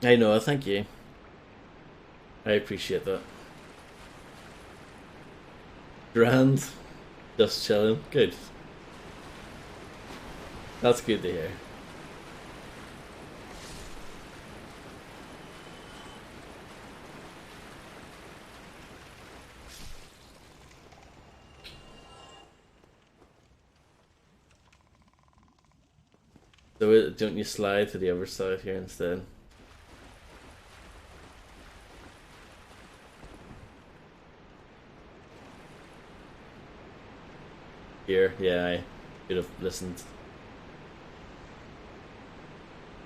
I know, thank you. I appreciate that. Grand. Just chilling. Good. That's good to hear. So don't you slide to the other side here instead? Here, yeah, I should have listened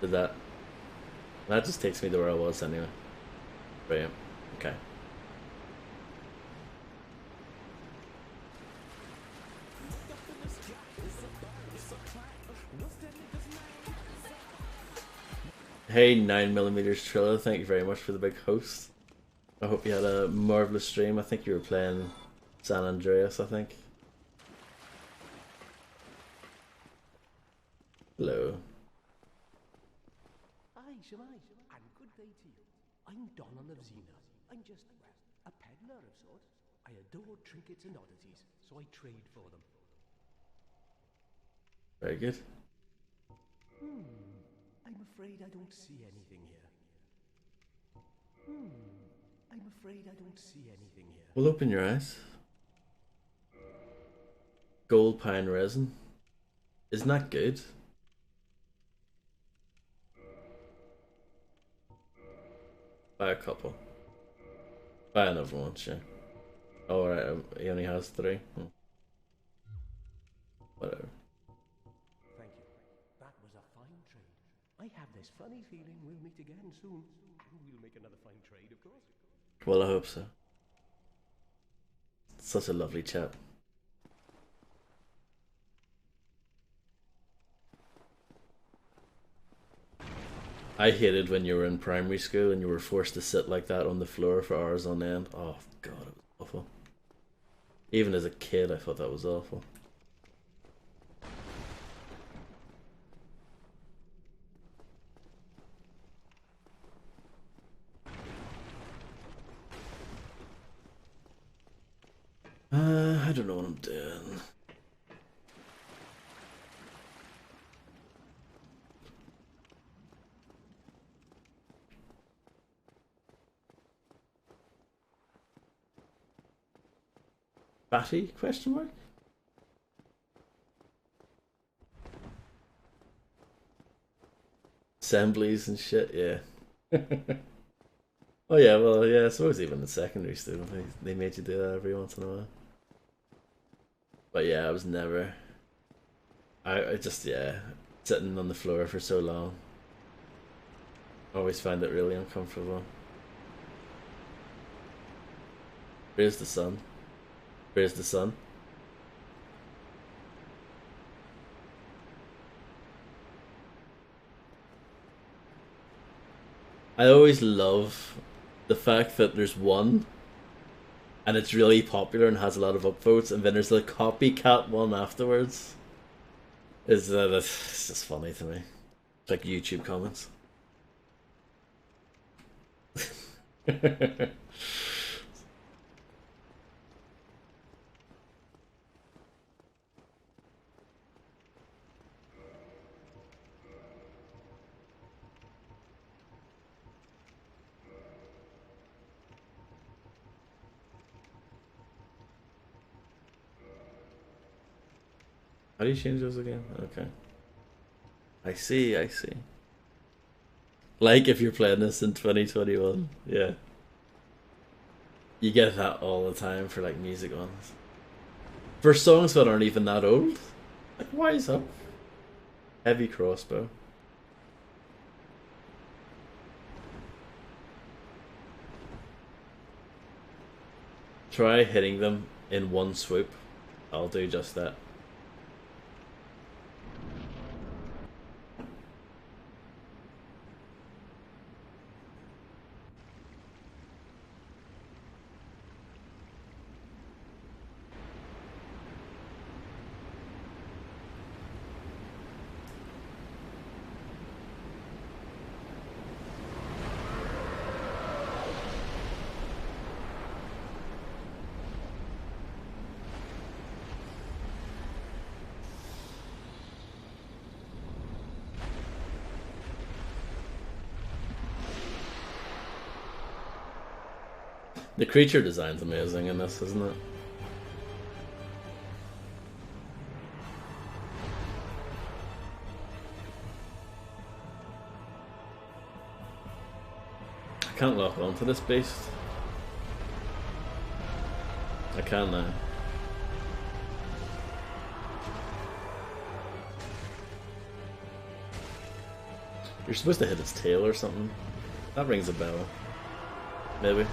to that. That just takes me to where I was anyway. Brilliant. Okay. Hey, 9mm Triller, thank you very much for the big host. I hope you had a marvelous stream. I think you were playing San Andreas, I think. Hello. Aye, Shemai, and good day to you. I'm Donald of Xena. I'm just, well, a peddler of sorts. I adore trinkets and oddities, so I trade for them. Very good. I'm afraid I don't see anything here. I'm afraid I don't see anything here. Well, open your eyes. Gold pine resin. Isn't that good? Buy a couple. Buy another one, sure. Oh, alright, he only has 3. Whatever. Thank you. That was a fine trade. I have this funny feeling we'll meet again soon, and we'll make another fine trade, of course. Well, I hope so. Such a lovely chap. I hated when you were in primary school and you were forced to sit like that on the floor for hours on end. Oh god, it was awful. Even as a kid, I thought that was awful. I don't know what I'm doing. Batty? Question mark? Assemblies and shit, yeah. Oh yeah, well yeah, I suppose even in secondary school they made you do that every once in a while. But yeah, I was never. I just, yeah, sitting on the floor for so long. I always find it really uncomfortable. Where's the sun? Where's the sun? I always love the fact that there's one and it's really popular and has a lot of upvotes, and then there's a copycat one afterwards. It's just funny to me. It's like YouTube comments. How do you change those again? Okay. I see, I see. Like if you're playing this in 2021, yeah. You get that all the time for like music ones. For songs that aren't even that old. Like, wise up. Heavy crossbow. Try hitting them in one swoop. I'll do just that. The creature design's amazing in this, isn't it? I can't lock onto this beast. I can now. You're supposed to hit its tail or something. That rings a bell. Maybe.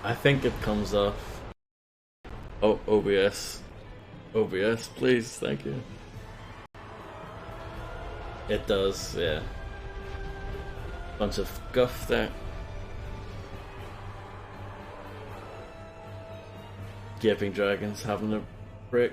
I think it comes off. Oh, OBS. OBS, please, thank you. It does, yeah. Bunch of guff there. Gaping dragons having a break.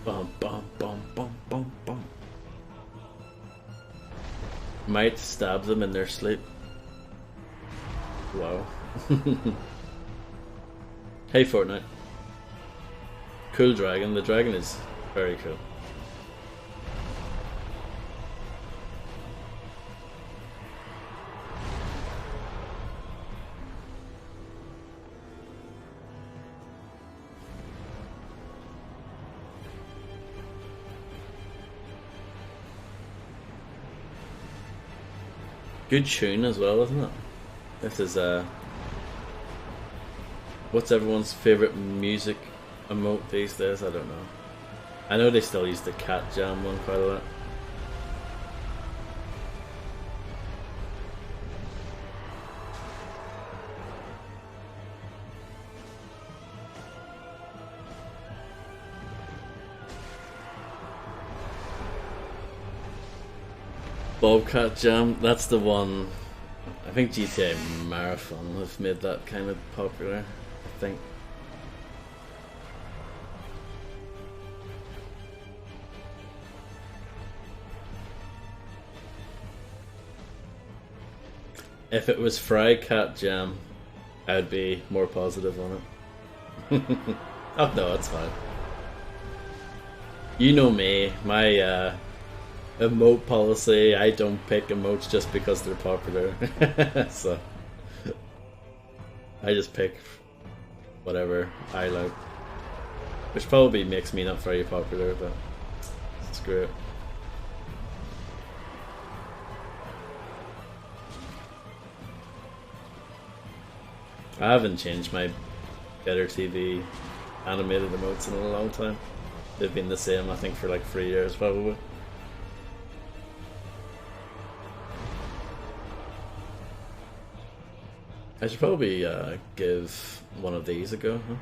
Bum bum bum bum bum bum. Might stab them in their sleep. Wow. Hey Fortnite. Cool dragon. The dragon is very cool. Good tune as well, isn't it? This is what's everyone's favourite music emote these days? I don't know. I know they still use the cat jam one quite a lot. Bobcat Jam, that's the one. I think GTA Marathon have made that kind of popular, I think. If it was Fry Cat Jam, I'd be more positive on it. Oh no, it's fine. You know me, my emote policy, I don't pick emotes just because they're popular. So I just pick whatever I like. Which probably makes me not very popular, but screw it. I haven't changed my Better TV animated emotes in a long time. They've been the same, I think, for like 3 years probably. I should probably give one of these a go, huh?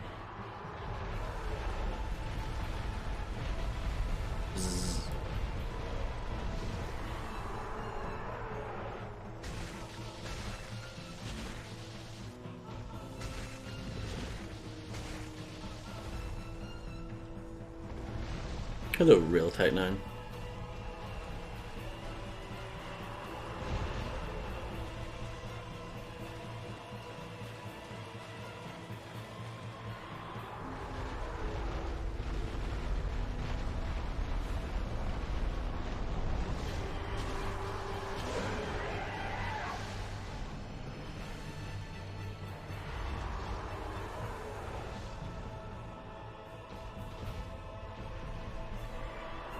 Zzz. Hello, Real Tight 9.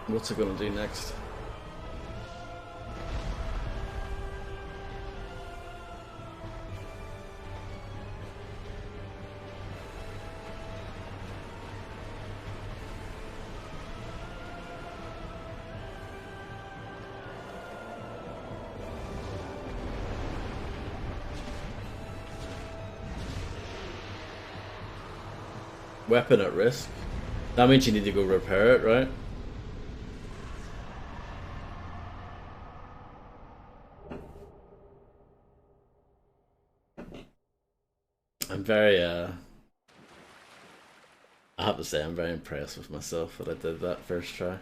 What's it gonna do next? Weapon at risk. That means you need to go repair it, right? I'm very, I have to say, I'm very impressed with myself that I did that first try.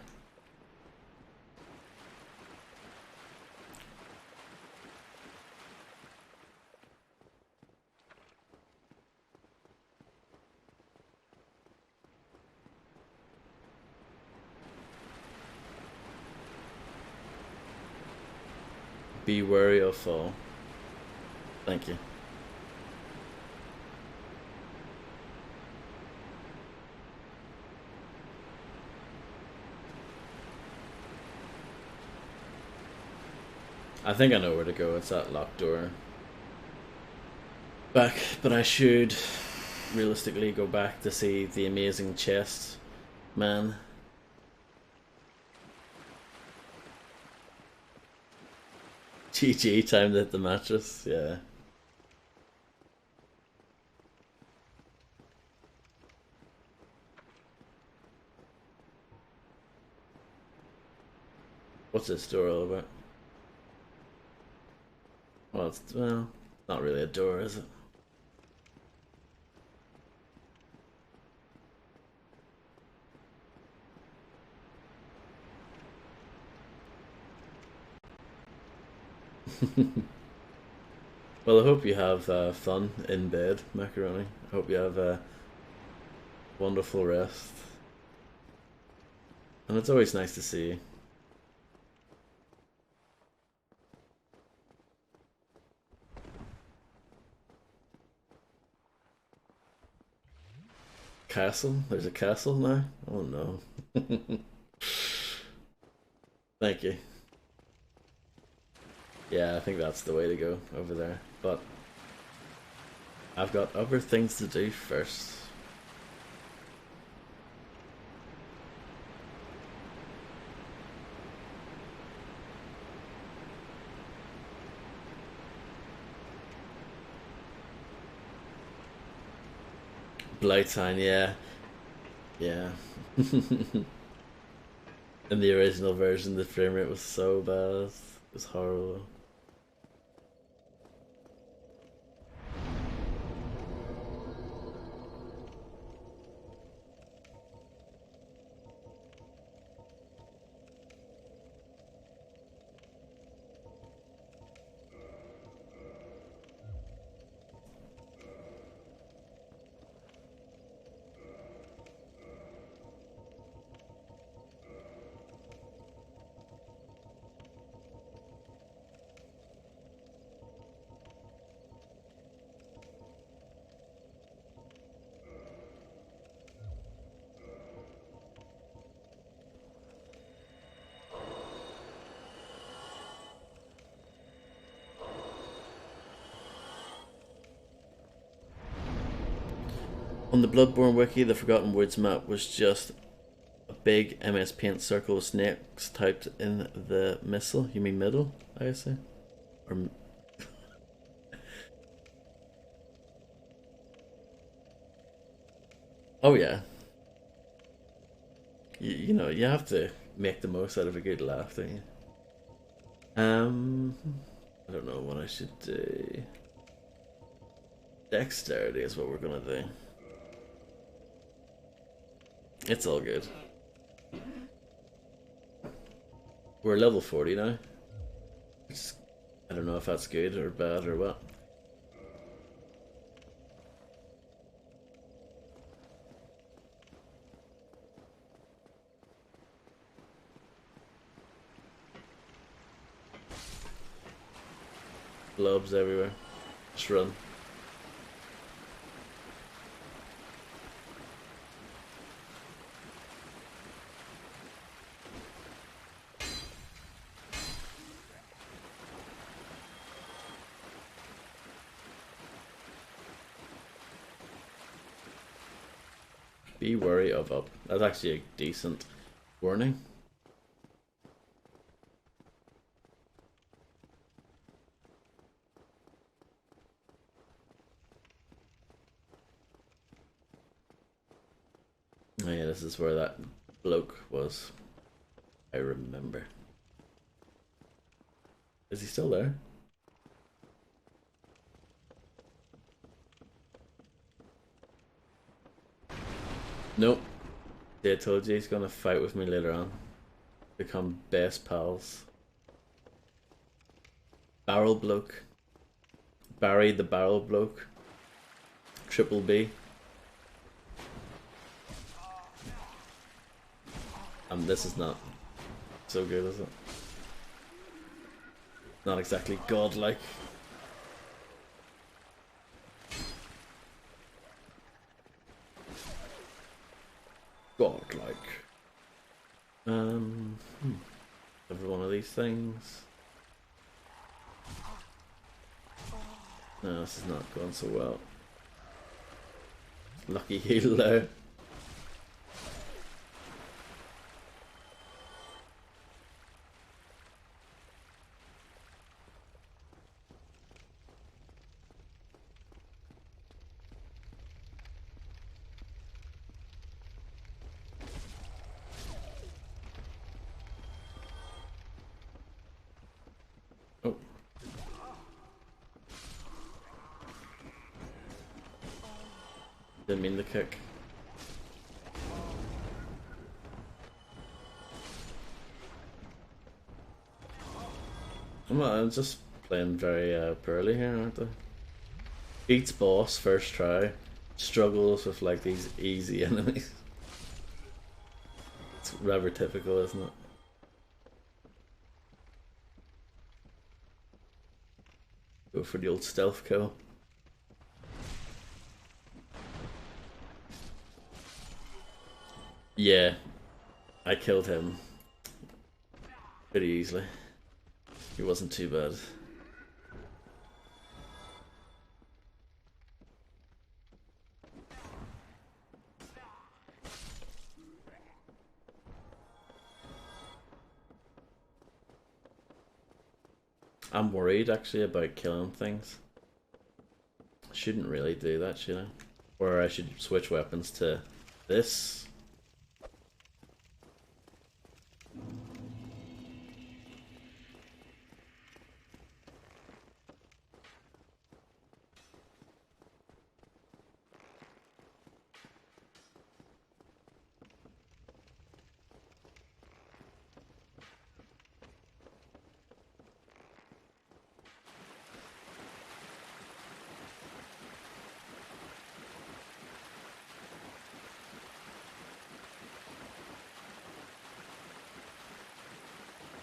Be wary of fall. Thank you. I think I know where to go. It's that locked door. Back, but I should realistically go back to see the amazing chest man. GG, time to hit the mattress, yeah. What's this door all about? Well, it's, well, not really a door, is it? Well, I hope you have fun in bed, Macaroni. I hope you have a wonderful rest. And it's always nice to see you. Castle? There's a castle now? Oh no. Thank you. Yeah, I think that's the way to go over there. But I've got other things to do first. Blighttown, yeah. Yeah. In the original version, the frame rate was so bad. It was horrible. On the Bloodborne wiki, the Forgotten Woods map was just a big MS Paint circle with snakes typed in the missile. You mean middle, I assume? Or... Oh yeah. You know, you have to make the most out of a good laugh, don't you? I don't know what I should do. Dexterity is what we're gonna do. It's all good. We're level 40 now. I don't know if that's good or bad or what. Blobs everywhere. Just run. Be wary of up. That's actually a decent warning. This is where that bloke was. I remember. Is he still there? Nope. Yeah, I told you he's gonna fight with me later on. Become best pals. Barrel bloke. Barry the barrel bloke. Triple B. This is not so good, is it? Not exactly godlike. Godlike. Every one of these things. No, this is not going so well. Lucky heal there. Oh. Didn't mean to kick. I'm just playing very poorly here, aren't I? Beats boss first try. Struggles with like these easy enemies. It's rather typical, isn't it? Go for the old stealth kill. Yeah, I killed him pretty easily. He wasn't too bad. I'm worried actually about killing things. I shouldn't really do that, should I? Or I should switch weapons to this.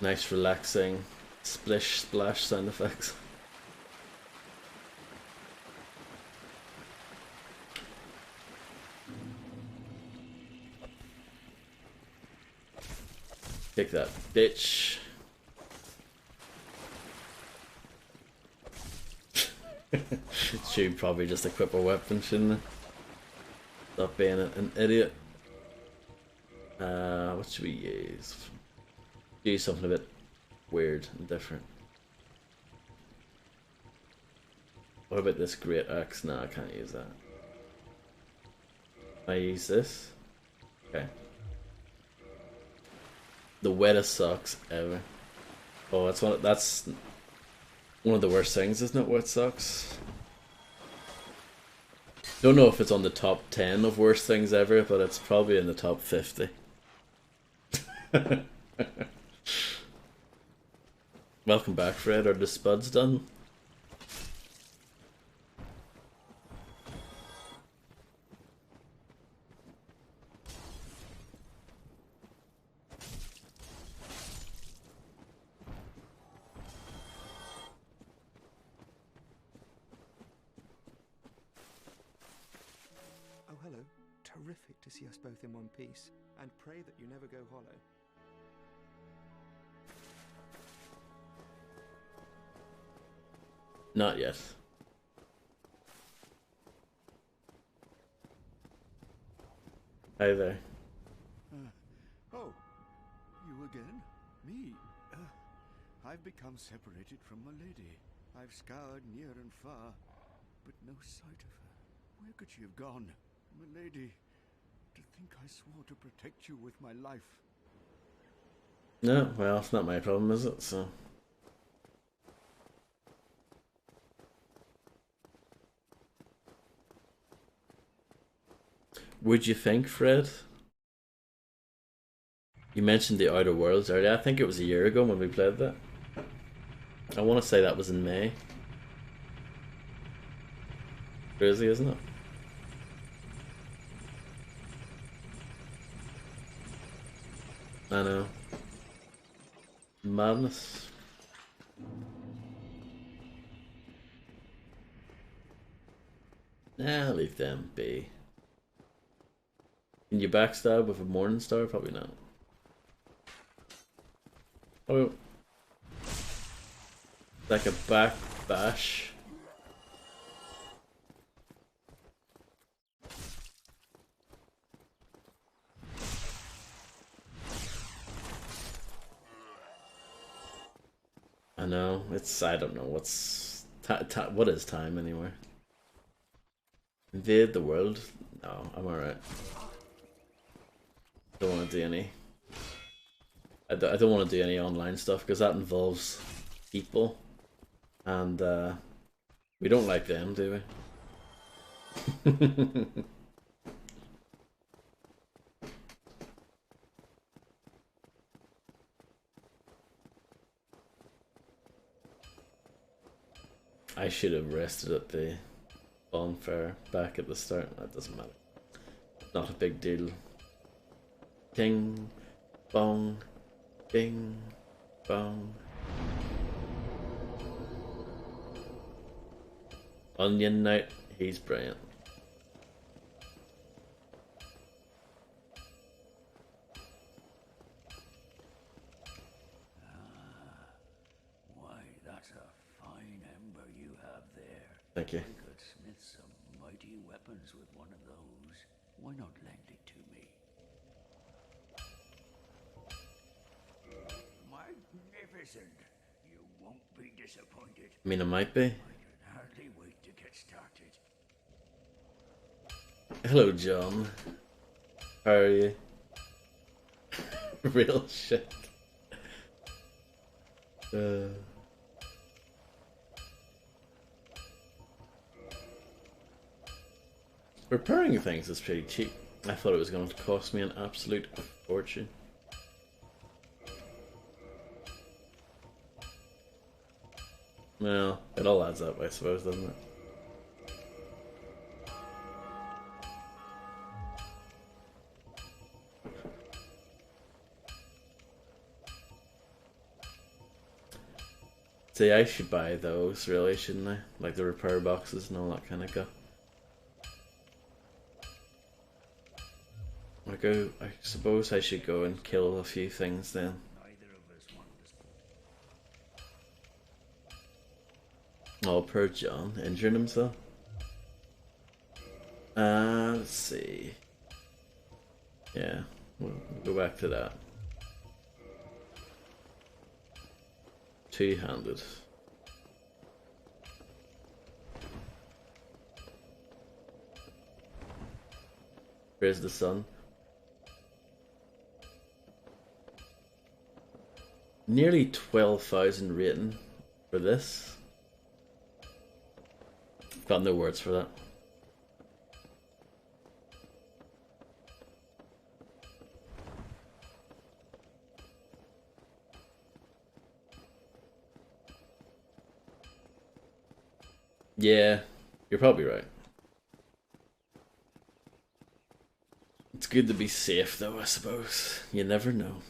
Nice relaxing splish splash sound effects. Kick that bitch. Should probably just equip a weapon, shouldn't I? Stop being an idiot. What should we use? Do something a bit weird and different. What about this great axe? No, I can't use that. I use this. Okay. The wettest socks ever. Oh, that's one of the worst things, isn't it? Wet socks. Don't know if it's on the top 10 of worst things ever, but it's probably in the top 50. Welcome back, Fred. Are the spuds done? Oh, hello. Terrific to see us both in one piece, and pray that you never go hollow. Not yet. Hi there. Oh, you again? Me? I've become separated from my lady. I've scoured near and far, but no sight of her. Where could she have gone? My lady. To think I swore to protect you with my life. No, well, it's not my problem, is it? So. Would you think, Fred? You mentioned the Outer Worlds earlier. I think it was a year ago when we played that. I want to say that was in May. Crazy, isn't it? I know. Madness. Nah, leave them be. Can you backstab with a Morning Star? Probably not. Oh. Like a back bash. I know, it's, I don't know, what's, what is time anyway? Invade the world? No, I'm alright. Don't want to do any. I don't want to do any online stuff because that involves people. And we don't like them, do we? I should have rested at the bonfire back at the start. That doesn't matter. Not a big deal. Ding, bong, bing, bong. Onion Knight, he's brilliant. Why, that's a fine ember you have there. Thank you. I could smith some mighty weapons with one of those. Why not lend it to me? Magnificent! You won't be disappointed. I mean, it might be. I can hardly wait to get started. Hello, John. How are you? Real shit. Repairing things is pretty cheap. I thought it was going to cost me an absolute fortune. Well, it all adds up, I suppose, doesn't it? See, I should buy those, really, shouldn't I? Like the repair boxes and all that kind of stuff. I suppose I should go and kill a few things then. Oh, poor John, injuring himself. Let's see. Yeah, we'll go back to that. Two-handed. Praise the sun. Nearly 12,000 rating for this. Got no words for that. Yeah, you're probably right. It's good to be safe though, I suppose. You never know.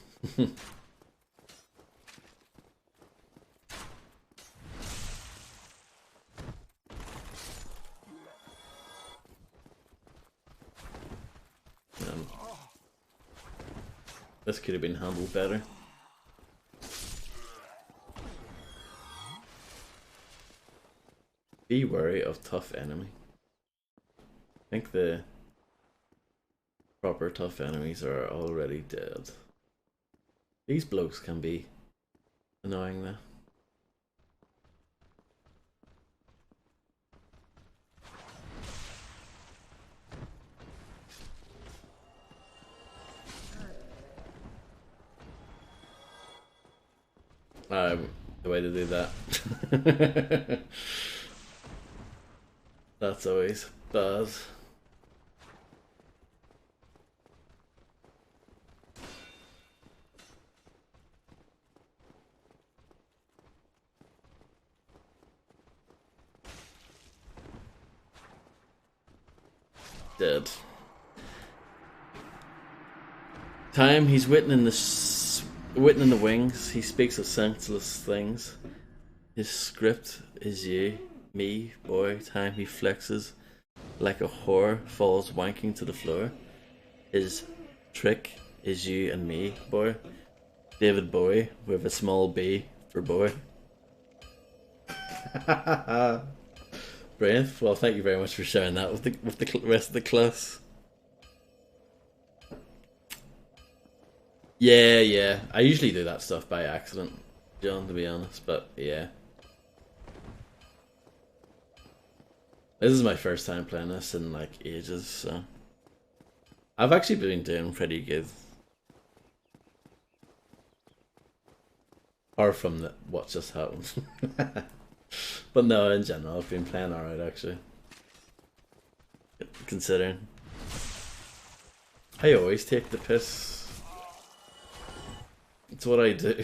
This could have been handled better. Be wary of tough enemy. I think the proper tough enemies are already dead. These blokes can be annoying though. The way to do that. That's always bad. Dead. Time he's written in the wings. He speaks of senseless things. His script is you, me, boy. Time he flexes like a whore, falls wanking to the floor. His trick is you and me, boy. David Bowie with a small B for boy. Brilliant. Well, thank you very much for sharing that with the rest of the class. Yeah. I usually do that stuff by accident, John, to be honest, but yeah. This is my first time playing this in like ages, so I've actually been doing pretty good. Apart from what just happened. But no, in general, I've been playing alright actually. Considering. I always take the piss. It's what I do.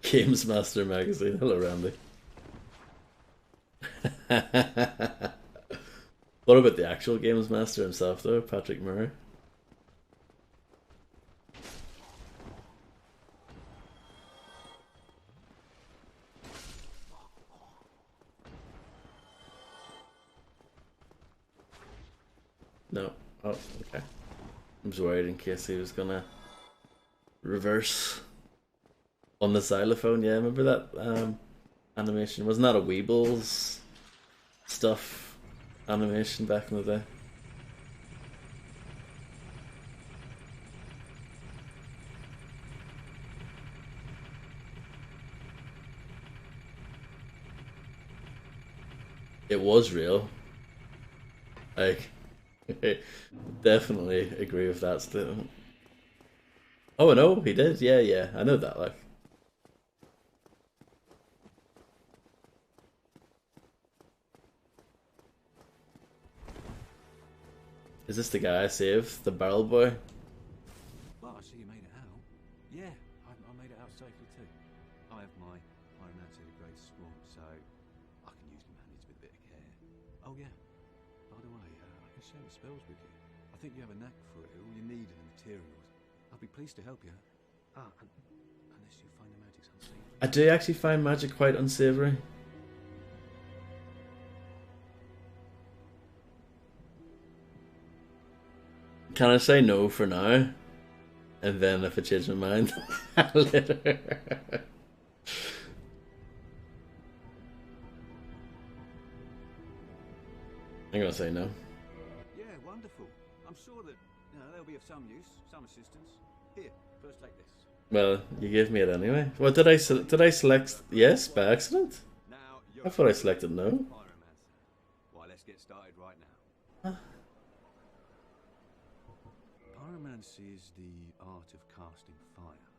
Games Master magazine. Hello, Randy. What about the actual Games Master himself, though, Patrick Murray? No. Oh, okay. I was worried in case he was gonna reverse on the xylophone. Yeah, remember that animation? Wasn't that a Weebles stuff animation back in the day? It was real. Like, definitely agree with that statement. Oh, no, he did. Yeah, I know that. Like, is this the guy I saved? The barrel boy? Well, I see you made it out. Yeah, I made it out safely too. I have my pyromancer the Great Swarm, so I can usually manage with a bit of care. Oh yeah, by the way, I can share the spells with you. I think you have a knack for it. All you need are the materials. I'll be pleased to help you. Unless you find the magic's unsavory. I do actually find magic quite unsavory. Can I say no for now? And then if I change my mind later. I'm gonna say no. Yeah, wonderful. I'm sure that they'll be of some use, some assistance. Here, first take this. Well, you gave me it anyway. What did I select yes by accident? Now I thought I selected no. pyromancer. Why, let's get started right now. Huh? Pyromancy is the art of casting fire.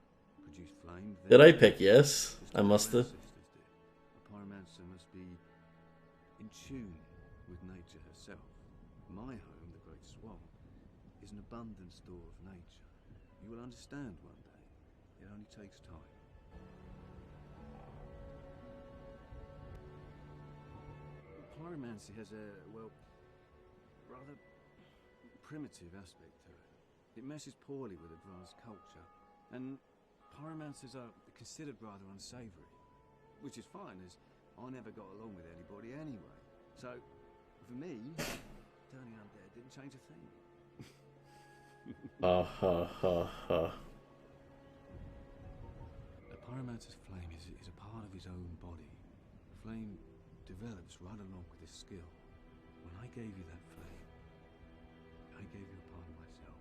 Produce flame. Did I pick yes? I must have. A pyromancer must be in tune with nature herself. My home, the Great Swamp, is an abundant store of nature. You will understand one day. It only takes time. Pyromancy has a, well, rather primitive aspect to it. It meshes poorly with advanced culture, and pyromancers are considered rather unsavory, which is fine, as I never got along with anybody anyway. So, for me, turning undead didn't change a thing. Ha ha ha ha. A pyromancer's flame is a part of his own body. The flame develops right along with his skill. When I gave you that flame, I gave you a part of myself.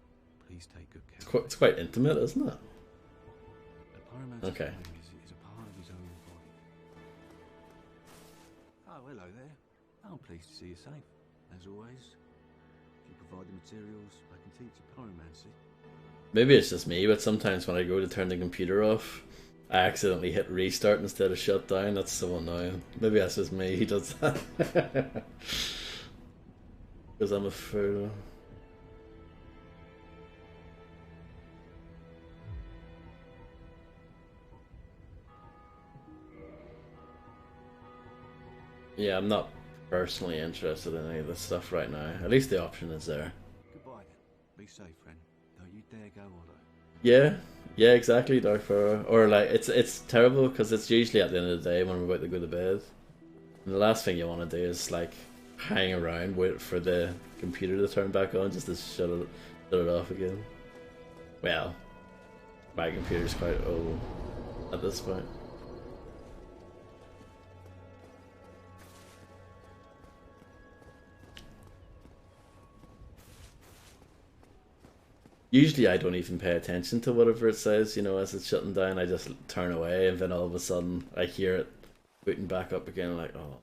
Please take good care. It's quite intimate, isn't it? The pyromancer's Okay. mind is a part of his own body. Oh, hello there. I'm pleased to see you safe. As always, if you provide the materials, I can teach you pyromancy. Maybe it's just me, but sometimes when I go to turn the computer off, I accidentally hit restart instead of shut down. That's so annoying. Maybe that's just me. He does that. Because I'm a fool. Yeah, I'm not personally interested in any of this stuff right now. At least the option is there. Goodbye then. Be safe, friend. Don't you dare go hollow. Yeah, yeah, exactly, darkporro. Or like, it's terrible because it's usually at the end of the day when we're about to go to bed. And the last thing you want to do is like hang around, wait for the computer to turn back on just to shut it off again. Well, my computer's quite old at this point. Usually I don't even pay attention to whatever it says, you know, as it's shutting down. I just turn away and then all of a sudden I hear it booting back up again, like, oh.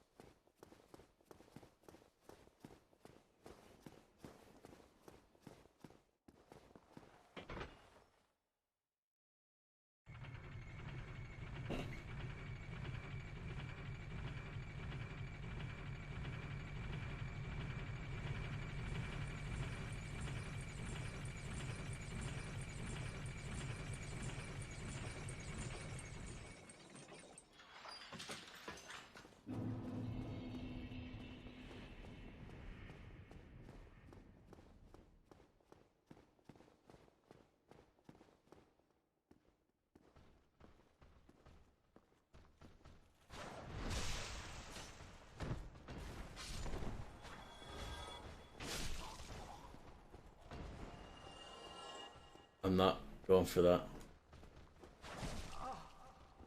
I'm not going for that.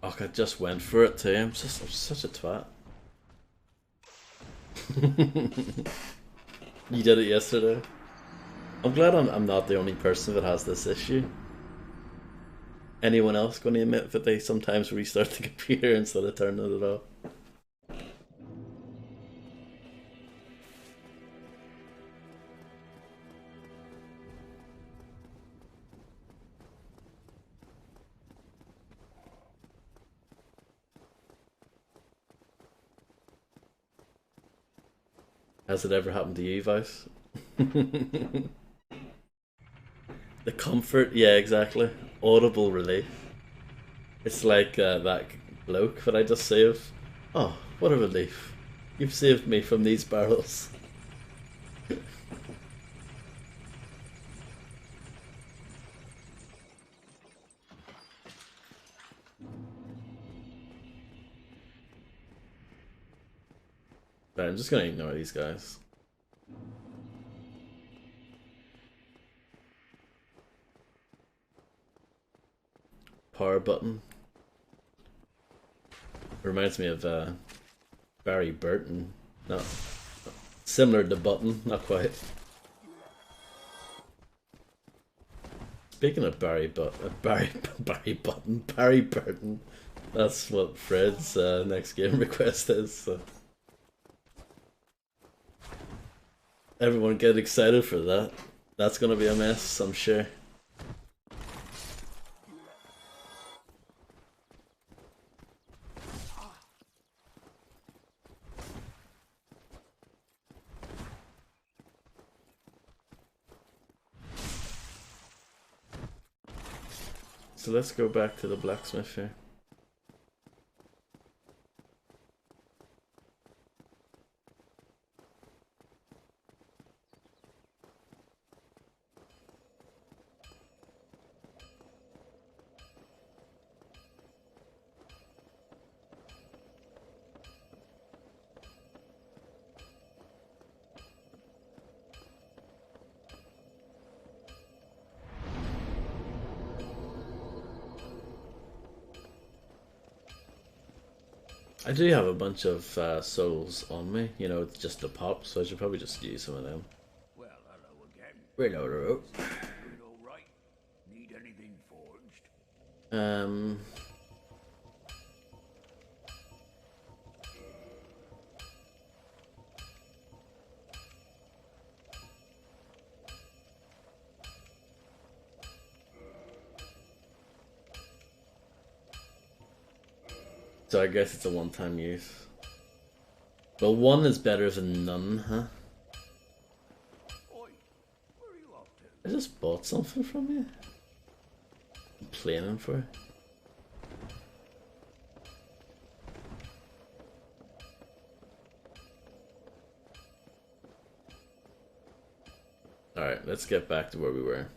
Oh, I just went for it too. I'm such a twat. You did it yesterday. I'm glad I'm not the only person that has this issue. Anyone else going to admit that they sometimes restart the computer instead of turning it off? Has it ever happened to you, Vice? The comfort, yeah, exactly. Audible relief. It's like that bloke that I just saved. Oh, what a relief. You've saved me from these barrels. Right, I'm just gonna ignore these guys. Power button. Reminds me of Barry Burton. No, similar to button, not quite. Speaking of Barry Burton. That's what Fred's next game request is. So. Everyone get excited for that. That's gonna be a mess, I'm sure. So let's go back to the blacksmith here. I do have a bunch of souls on me, you know, it's just a pop, so I should probably just use some of them. Well, hello again. Reload. Doing all right? Um. So I guess it's a one-time use. Well, one is better than none, huh? Oi, where are you off to? I just bought something from you. I'm planning for it. Alright, let's get back to where we were.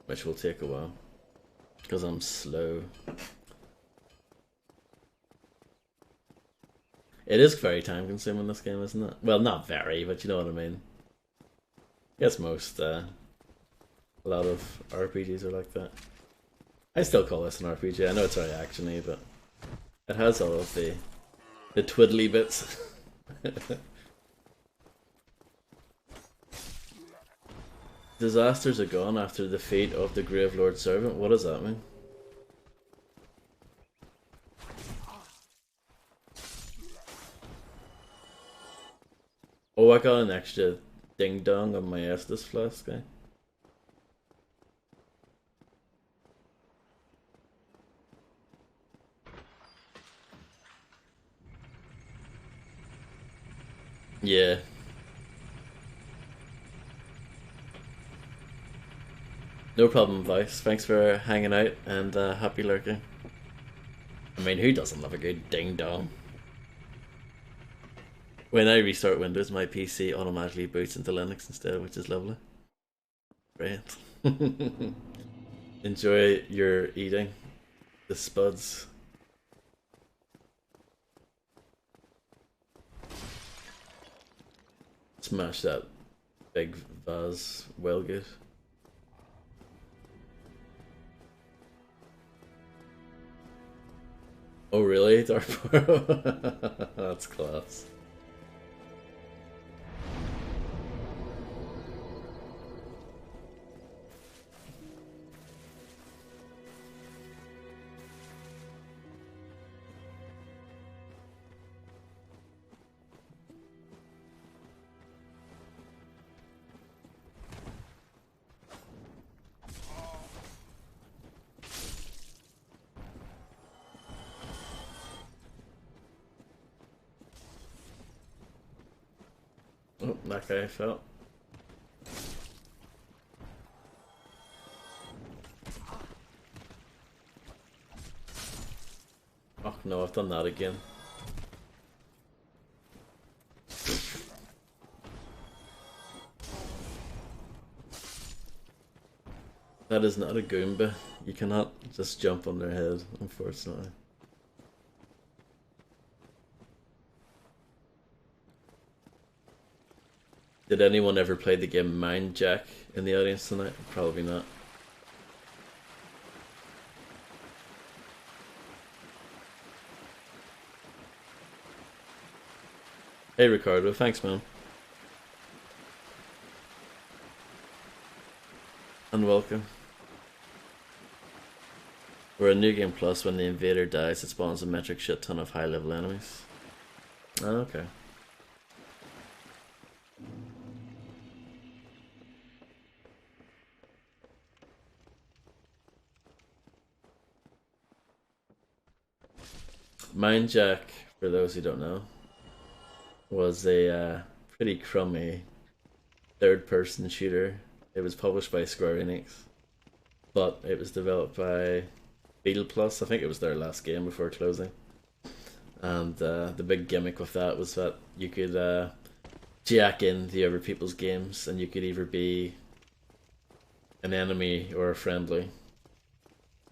Which will take a while. Because I'm slow. It is very time consuming, this game, isn't it? Well, not very, but you know what I mean. I guess most, a lot of RPGs are like that. I still call this an RPG. I know it's very actiony, but it has all of the twiddly bits. Disasters are gone after the fate of the Gravelord Servant. What does that mean? Oh, I got an extra ding dong on my Estus flask, eh? Yeah. No problem, Vice. Thanks for hanging out and happy lurking. I mean, who doesn't love a good ding dong? When I restart Windows, my PC automatically boots into Linux instead, which is lovely. Great. Enjoy your eating. The spuds. Smash that big vase well good. Oh really, darkporro? That's class. Oh, that guy fell. Oh no, I've done that again. That is not a Goomba. You cannot just jump on their head, unfortunately. Did anyone ever play the game Mind Jack in the audience tonight? Probably not. Hey Ricardo, thanks man. And welcome. We're a New Game Plus. When the invader dies, it spawns a metric shit ton of high level enemies. Oh, okay. Mind Jack, for those who don't know, was a pretty crummy third-person shooter. It was published by Square Enix, but it was developed by Beetle Plus. I think it was their last game before closing. And the big gimmick with that was that you could jack in the other people's games, and you could either be an enemy or a friendly.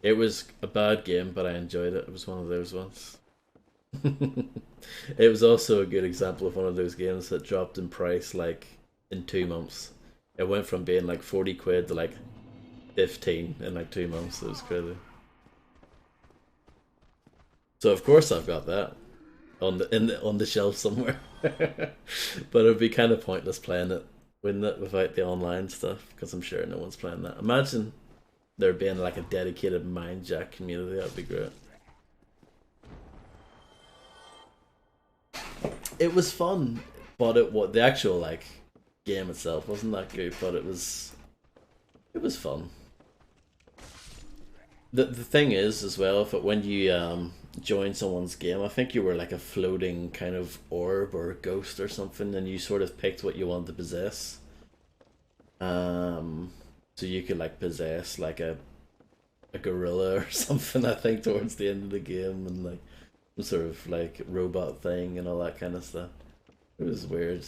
It was a bad game, but I enjoyed it. It was one of those ones. It was also a good example of one of those games that dropped in price like in 2 months. It went from being like 40 quid to like 15 in like 2 months. It was crazy. So of course I've got that on the shelf somewhere. But it'd be kind of pointless playing it wouldn't it, without the online stuff? Because I'm sure no one's playing that. Imagine there being like a dedicated Mind Jack community. That'd be great. It was fun, but the actual like game itself wasn't that good. But it was fun. The thing is as well, if when you join someone's game, I think you were like a floating kind of orb or a ghost or something, and you sort of picked what you wanted to possess. So you could like possess like a gorilla or something. I think towards the end of the game, and like some sort of like robot thing and all that kind of stuff. It was weird.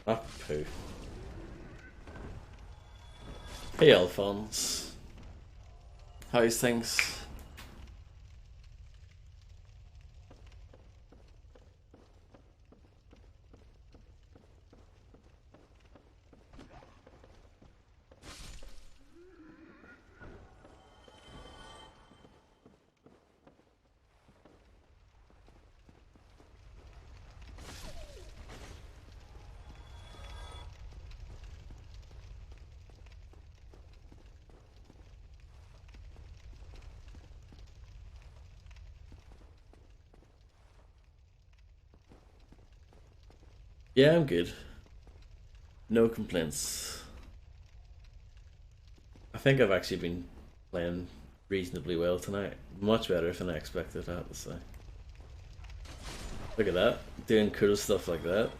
Ah, poo. Hey, Alphonse. How's things? Yeah, I'm good. No complaints. I think I've actually been playing reasonably well tonight. Much better than I expected, I have to say. Look at that. Doing cool stuff like that.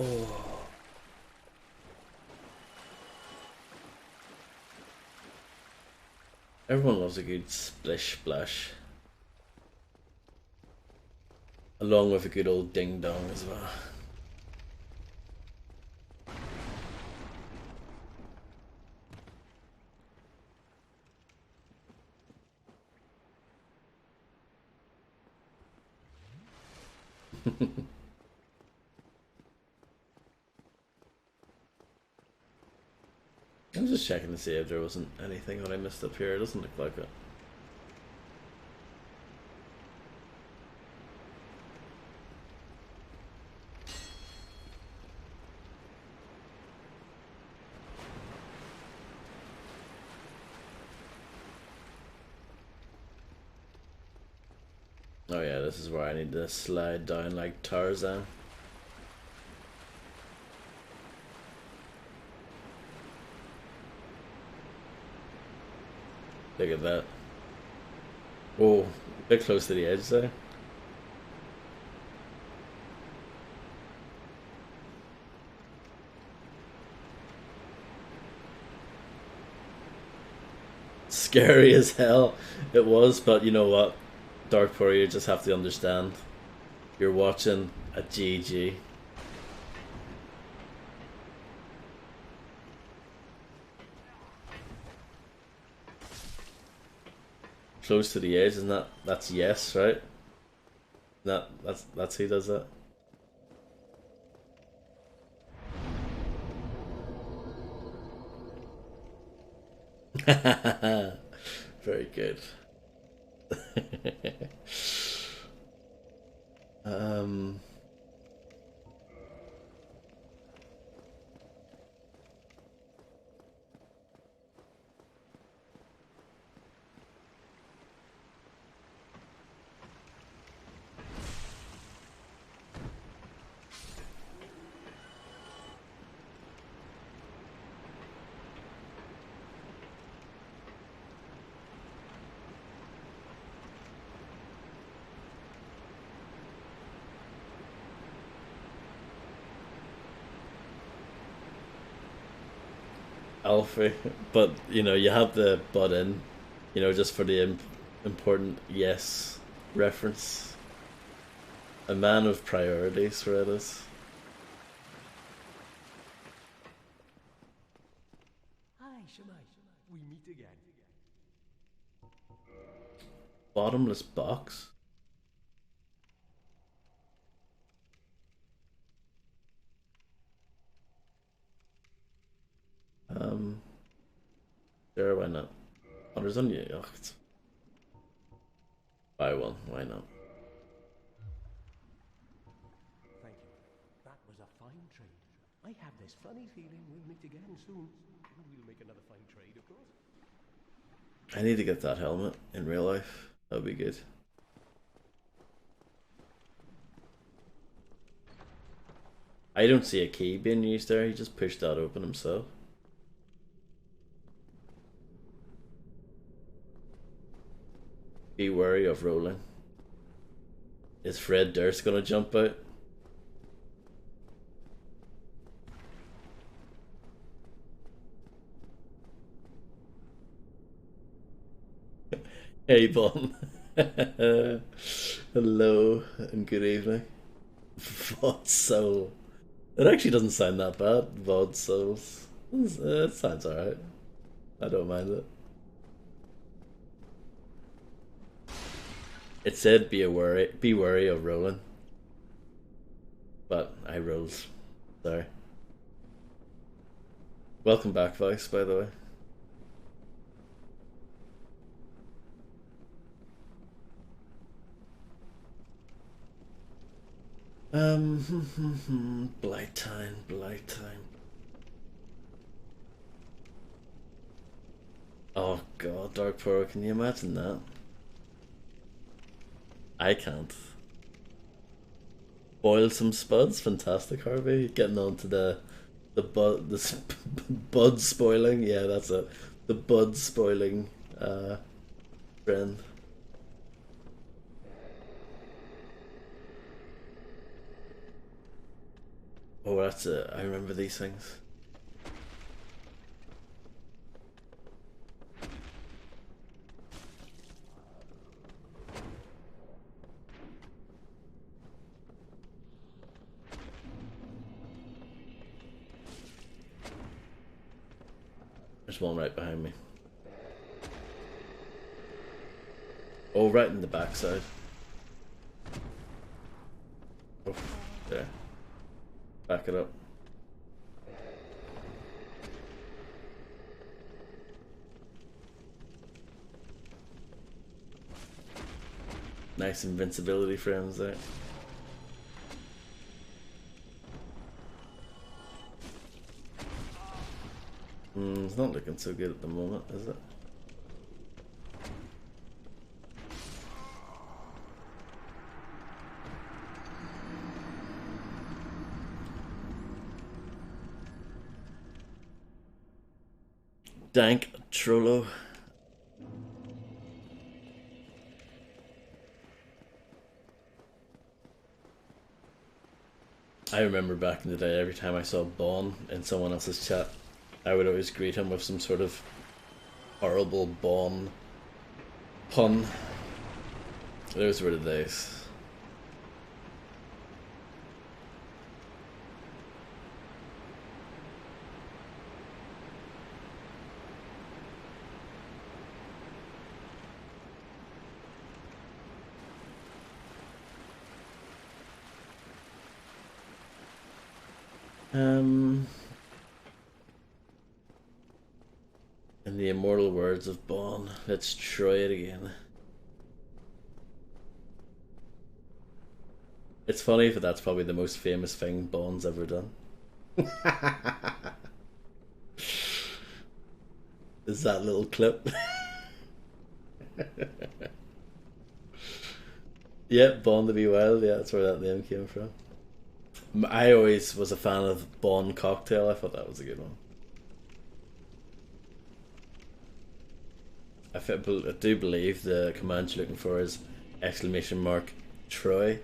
Oh. Everyone loves a good splish splash. Along with a good old ding dong as well. I'm just checking to see if there wasn't anything that I missed up here. It doesn't look like it. Oh yeah, this is where I need to slide down like Tarzan. Look at that. Whoa, a bit close to the edge there. Scary as hell it was, but you know what? Darkporro, you just have to understand. You're watching a GG. Close to the edge, isn't that's yes, right? That's who does that. Very good. um Alfie, but you know you have the butt in, you know, just for the important yes reference. A man of priorities, for it is. Aye, Shemai, we meet again. Bottomless box. Um, sure, why not? Oh, there's only buy one. Why not? Thank you. That was a fine trade. I have this funny feeling we'll meet again soon. And we'll make another fine trade, of course. I need to get that helmet in real life. That'd be good. I don't see a key being used there. He just pushed that open himself. Be wary of rolling. Is Fred Durst gonna jump out? Hey, Bon. Hello and good evening. Vod Soul. It actually doesn't sound that bad. Vod Souls. It sounds alright. I don't mind it. It said be wary of rolling. But I rolled. Sorry. Welcome back, Vice, by the way. Blight time, blight time. Oh god, darkporro, can you imagine that? I can't. Boil some spuds, fantastic, Harvey. Getting on to the bud spoiling. Yeah, that's it. The bud spoiling trend. Oh, that's it. I remember these things. There's one right behind me. Oh, right in the backside. Oh, there. Back it up. Nice invincibility frames there. It's not looking so good at the moment, is it? Dank Trollo. I remember back in the day, every time I saw Bon in someone else's chat, I would always greet him with some sort of horrible Bon pun. Those were the days. In the immortal words of Bon, let's try it again. It's funny, but that's probably the most famous thing Bon's ever done. Is that little clip? Yeah, Bon to be Wild, yeah, that's where that name came from. I always was a fan of Bon Cocktail, I thought that was a good one. I do believe the command you're looking for is exclamation mark Troy.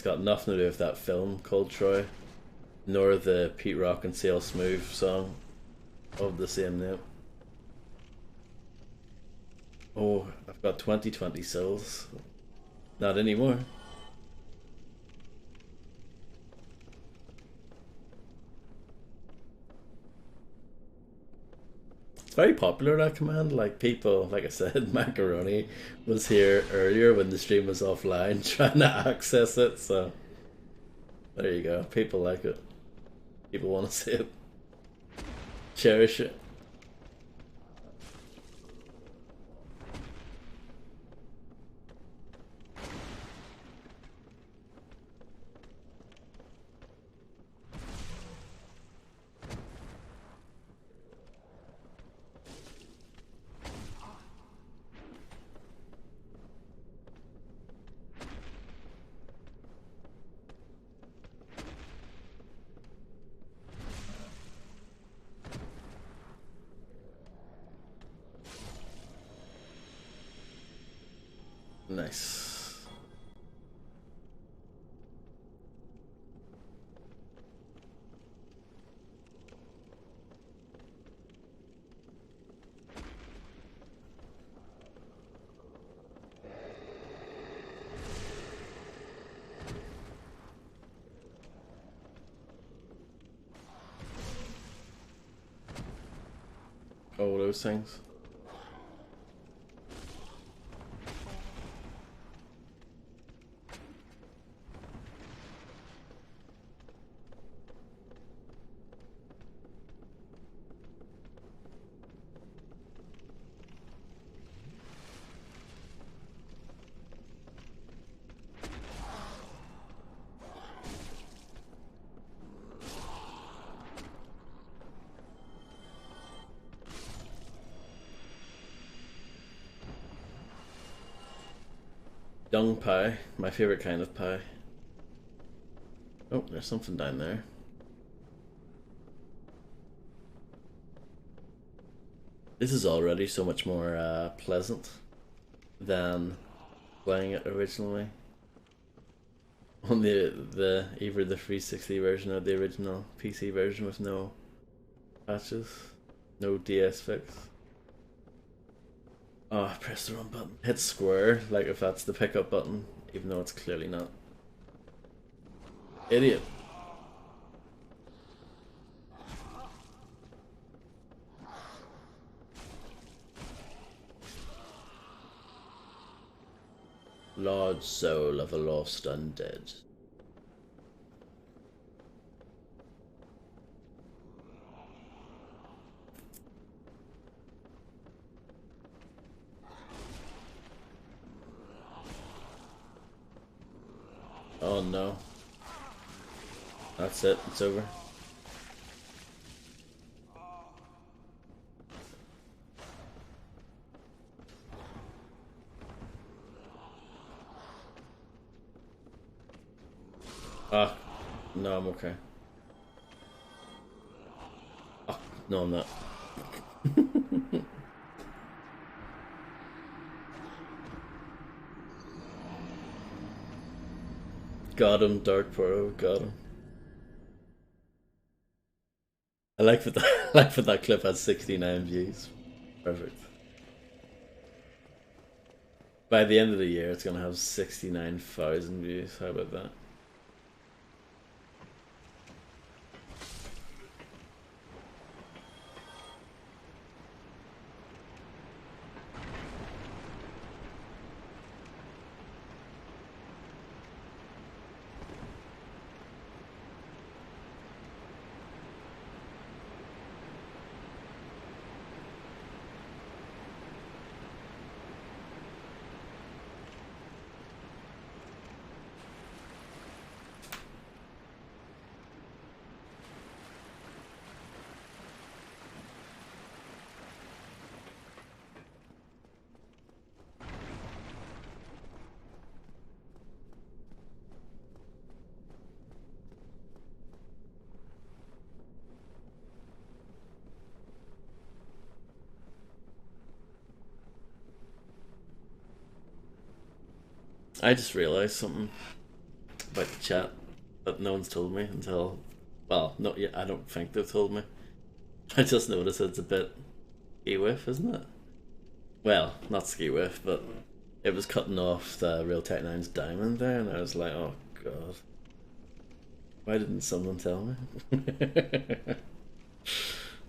got nothing to do with that film called Troy, nor the Pete Rock and Sail Smooth song of the same name. Oh, I've got 2020 souls. Not anymore. It's very popular, that command. Like people, like I said, Macaroni was here earlier when the stream was offline trying to access it, so there you go. People like it. People want to see it. Cherish it. Nice. Oh, those things. Dung pie, my favorite kind of pie. Oh, there's something down there. This is already so much more pleasant than playing it originally on the either the 360 version or the original PC version with no patches, no DS fix. Oh, I pressed the wrong button. Hit square, like if that's the pickup button, even though it's clearly not. Idiot. Large soul of a lost undead. Oh no. That's it, it's over. Ah, no, I'm okay. Ah, no, I'm not. Got him, darkporro, got him. I like that. I like that that clip has 69 views. Perfect. By the end of the year, it's gonna have 69,000 views. How about that? I just realized something. about the chat that no one's told me until, well, no, yeah, I don't think they've told me. I just noticed it's a bit ski whiff, isn't it? Well, not ski whiff, but it was cutting off the Real Tech 9's diamond there, and I was like, oh god, why didn't someone tell me?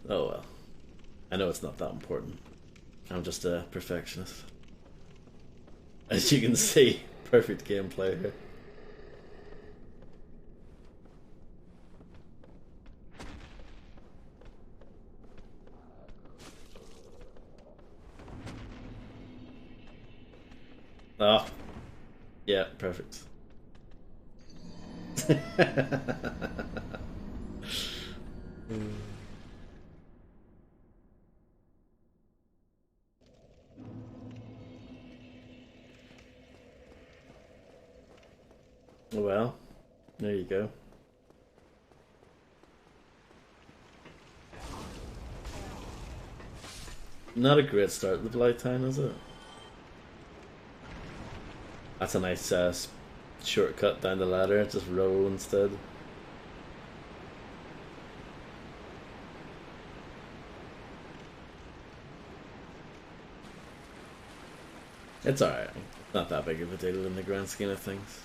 Oh well, I know it's not that important. I'm just a perfectionist. As you can see, perfect gameplay here. Oh, yeah, perfect. Well, there you go. Not a great start to the Blight Town, is it? That's a nice shortcut down the ladder, just roll instead. It's alright. Not that big of a deal in the grand scheme of things.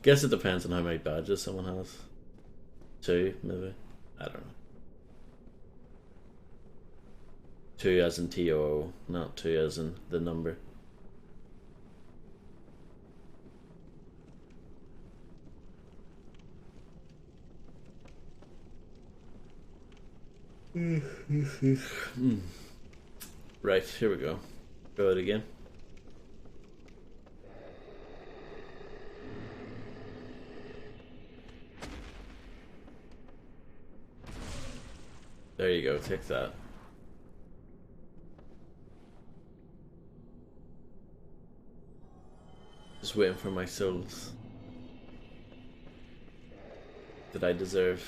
Guess it depends on how many badges someone has. 2, maybe? I don't know. 2 as in TOO, not 2 as in the number. Right, here we go. Go it again. There you go, take that. Just waiting for my souls that I deserve.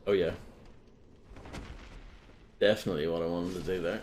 Oh yeah. Definitely what I wanted to do there.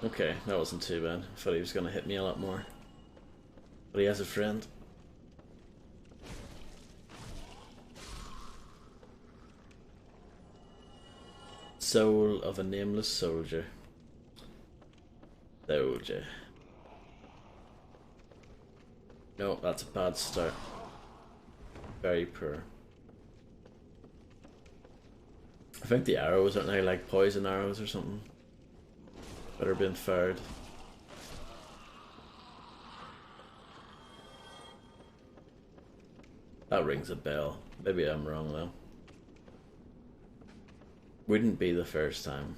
Okay, that wasn't too bad. I thought he was gonna hit me a lot more. But he has a friend. Soul of a nameless soldier. Soldier. No, that's a bad start. Very poor. I think the arrows aren't they like poison arrows or something that are being fired. That rings a bell. Maybe I'm wrong though. Wouldn't be the first time.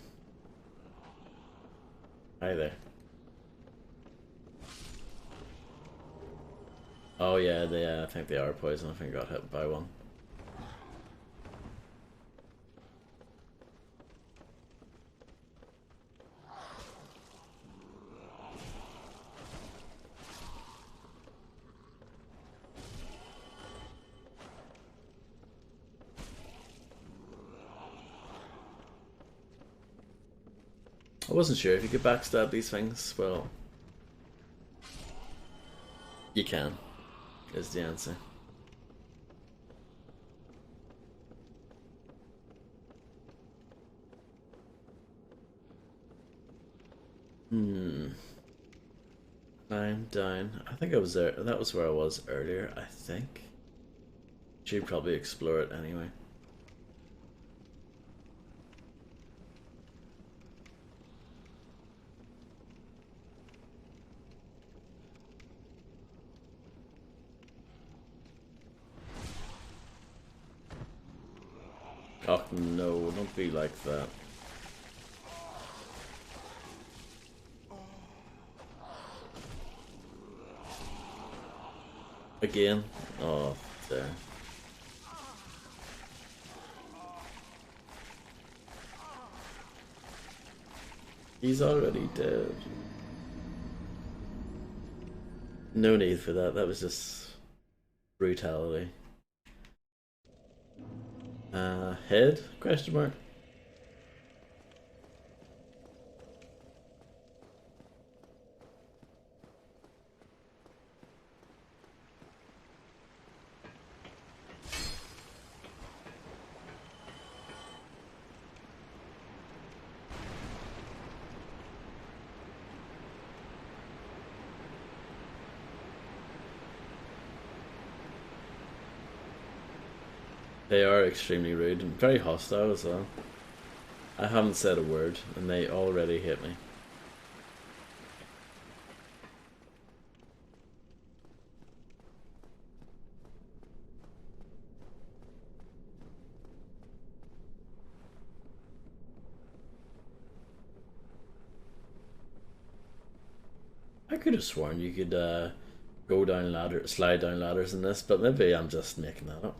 Hi there. Oh yeah, I think they are poison. I think I got hit by one. I wasn't sure if you could backstab these things. Well, you can, is the answer. Climb down. I think I was there. That was where I was earlier, I think. Should probably explore it anyway. Oh no, don't be like that. Again? Oh, there. He's already dead. No need for that, that was just brutality. Head? Question mark? They are extremely rude and very hostile as well. I haven't said a word and they already hit me. I could have sworn you could go down ladders, slide down ladders in this, but maybe I'm just making that up.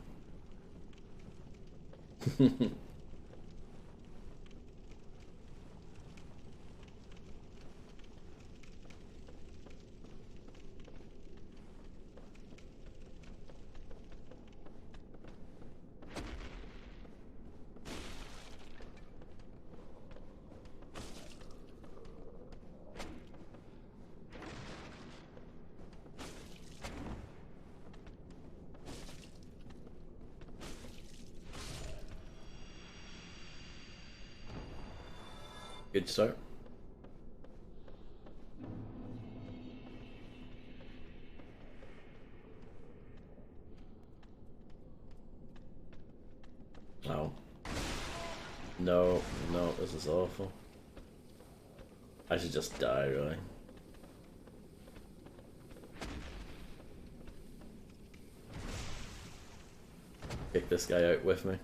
Good start. Oh. No, no, this is awful. I should just die, really. Kick this guy out with me.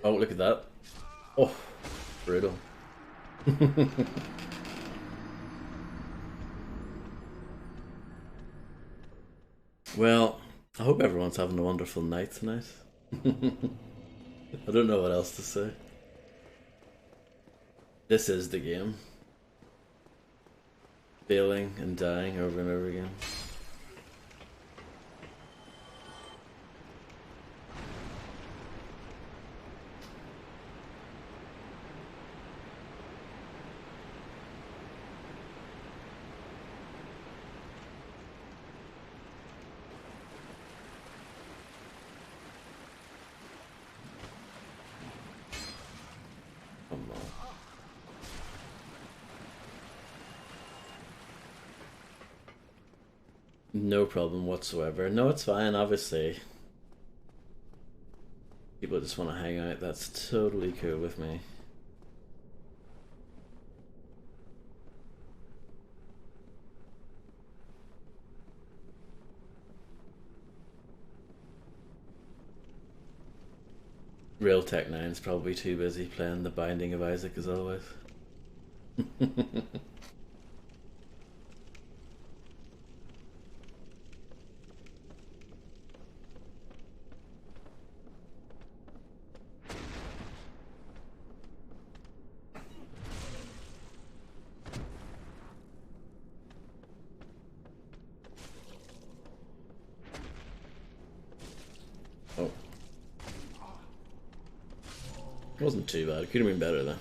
Oh, look at that. Oh, brutal. Well, I hope everyone's having a wonderful night tonight. I don't know what else to say. This is the game. Failing and dying over and over again. No problem whatsoever. No, it's fine, obviously. People just want to hang out, that's totally cool with me. Real Tech 9's probably too busy playing The Binding of Isaac as always. Oh. It wasn't too bad. It could have been better though.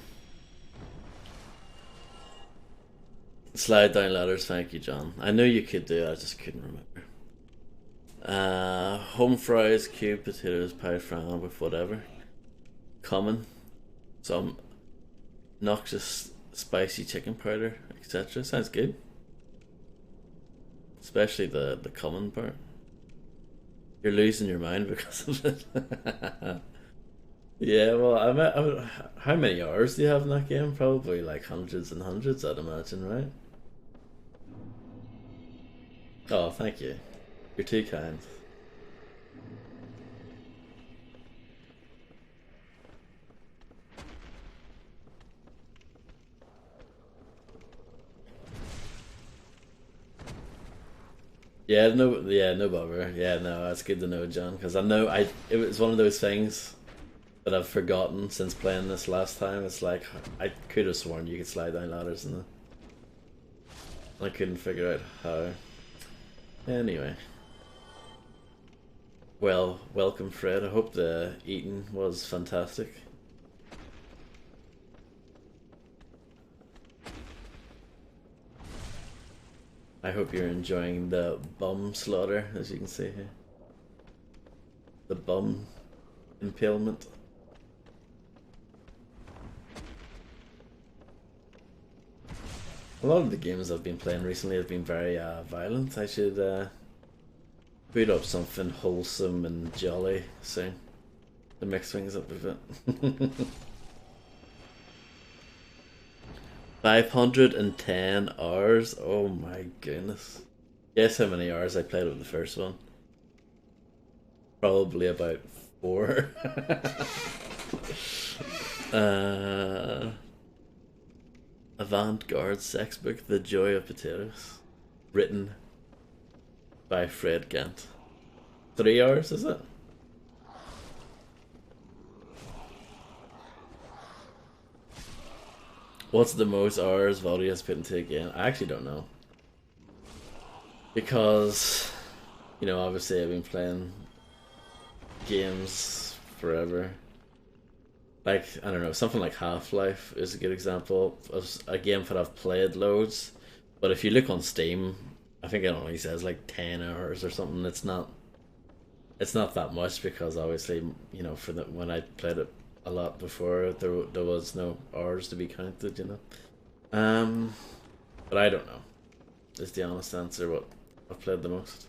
Slide down ladders, thank you, John. I knew you could do it, I just couldn't remember. Home fries, cube potatoes, pie fran with whatever. Common. Some noxious spicy chicken powder, etc. Sounds good. Especially the common part. You're losing your mind because of it. Yeah, well, how many hours do you have in that game? Probably like hundreds and hundreds, I'd imagine, right? Oh, thank you. You're too kind. Yeah, no bother. Yeah, no, that's good to know, John, because I know it was one of those things that I've forgotten since playing this last time. It's like I could have sworn you could slide down ladders and I couldn't figure out how. Anyway. Well, welcome Fred. I hope the eating was fantastic. I hope you're enjoying the bum slaughter, as you can see here. The bum impalement. A lot of the games I've been playing recently have been very violent. I should boot up something wholesome and jolly soon to mix things up a bit. 510 hours? Oh my goodness. Guess how many hours I played with the first one? Probably about 4. Avant-garde sex book, The Joy of Potatoes. Written by Fred Gant. 3 hours, is it? What's the most hours Voldy has put into a game? I actually don't know. Because, you know, obviously I've been playing games forever. Like, I don't know, something like Half-Life is a good example of a game that I've played loads. But if you look on Steam, I think it only says like 10 hours or something. It's not that much because obviously, you know, when I played it a lot before, there was no hours to be counted, you know. But I don't know. Is the honest answer what I've played the most.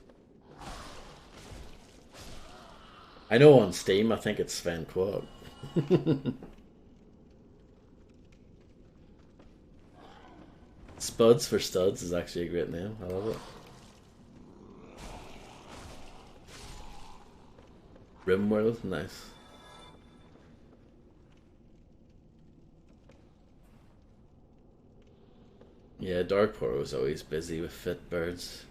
I know on Steam, I think it's Sven Quad. Spuds for Studs is actually a great name. I love it. Rimworld, nice. Yeah, darkporro was always busy with fit birds.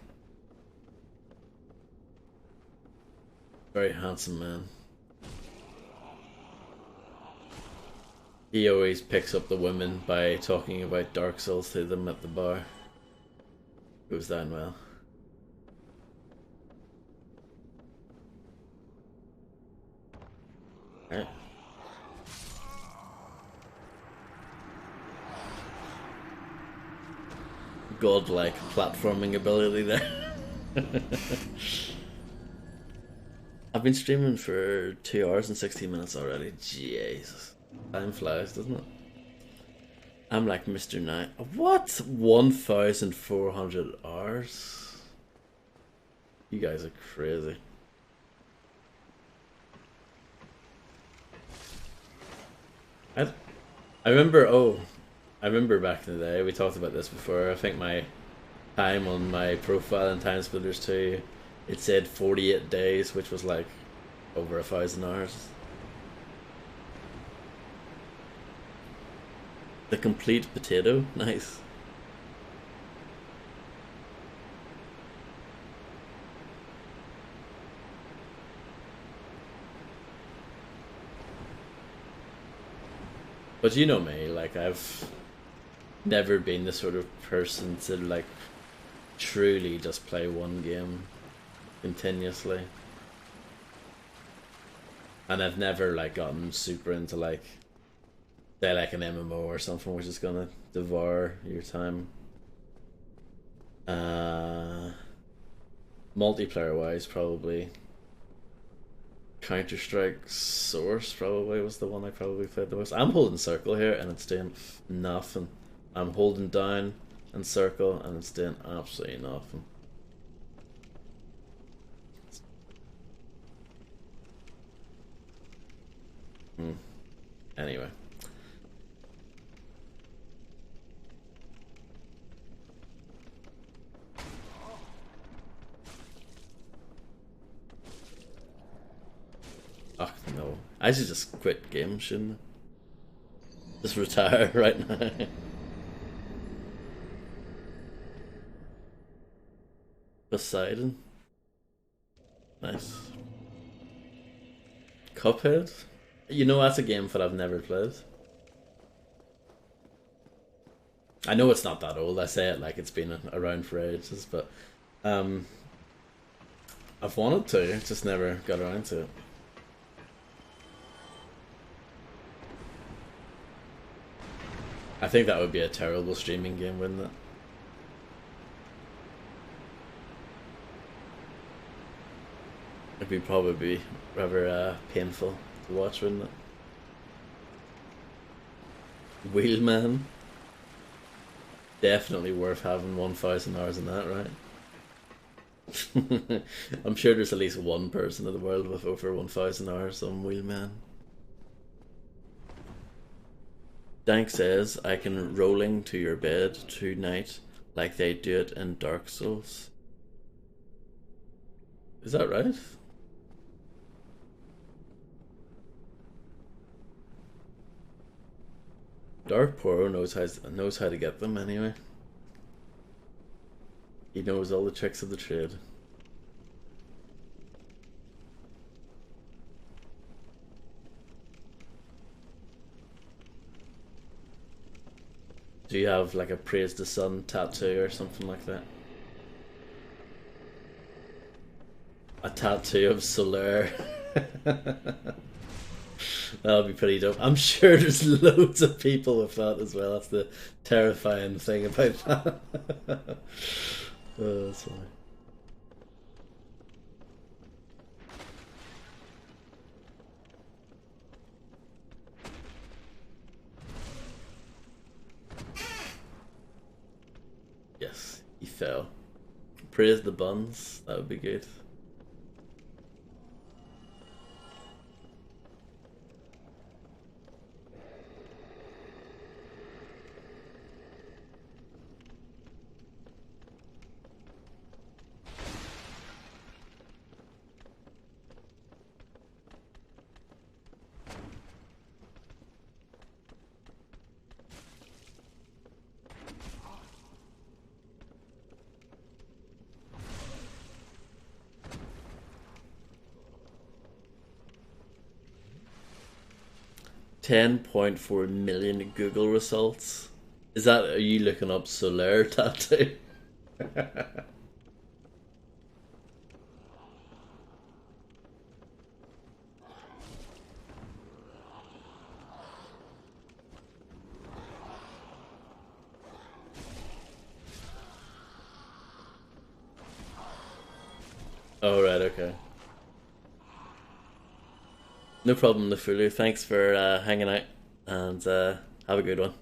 Very handsome man. He always picks up the women by talking about Dark Souls to them at the bar. Goes down well. Right. Godlike platforming ability there. I've been streaming for 2 hours and 16 minutes already. Jesus. Time flies, doesn't it? I'm like Mr. Knight. What? 1,400 hours? You guys are crazy. I remember back in the day, we talked about this before. I think my time on my profile in Time Splitters 2, it said 48 days, which was like over 1,000 hours. The complete potato, nice. But you know me, like I've never been the sort of person to like truly just play one game continuously. And I've never like gotten super into like say like an MMO or something which is gonna devour your time. Multiplayer wise, probably Counter-Strike Source probably was the one I probably played the most. I'm holding circle here and it's doing nothing. I'm holding down and circle and it's doing absolutely nothing. Anyway. Oh no. I should just quit games, shouldn't I? Just retire right now. Poseidon. Nice. Cuphead? You know, that's a game that I've never played. I know it's not that old, I say it like it's been around for ages, but I've wanted to, just never got around to it. I think that would be a terrible streaming game, wouldn't it? It'd be probably rather painful to watch, wouldn't it? Wheelman. Definitely worth having 1,000 hours in that, right? I'm sure there's at least one person in the world with over 1,000 hours on Wheelman. Dank says, I can rolling to your bed tonight like they do it in Dark Souls. Is that right? darkporro knows how to get them anyway. He knows all the tricks of the trade. Do you have like a praise the sun tattoo or something like that? A tattoo of Soler. That'll be pretty dope. I'm sure there's loads of people with that as well. That's the terrifying thing about that. Oh, that's funny. Yes, he fell. Praise the buns. That would be good. $10.4 million Google results. Is that, are you looking up Soler tattoo? Oh, right, okay. No problem, Lefulu. Thanks for hanging out and have a good one.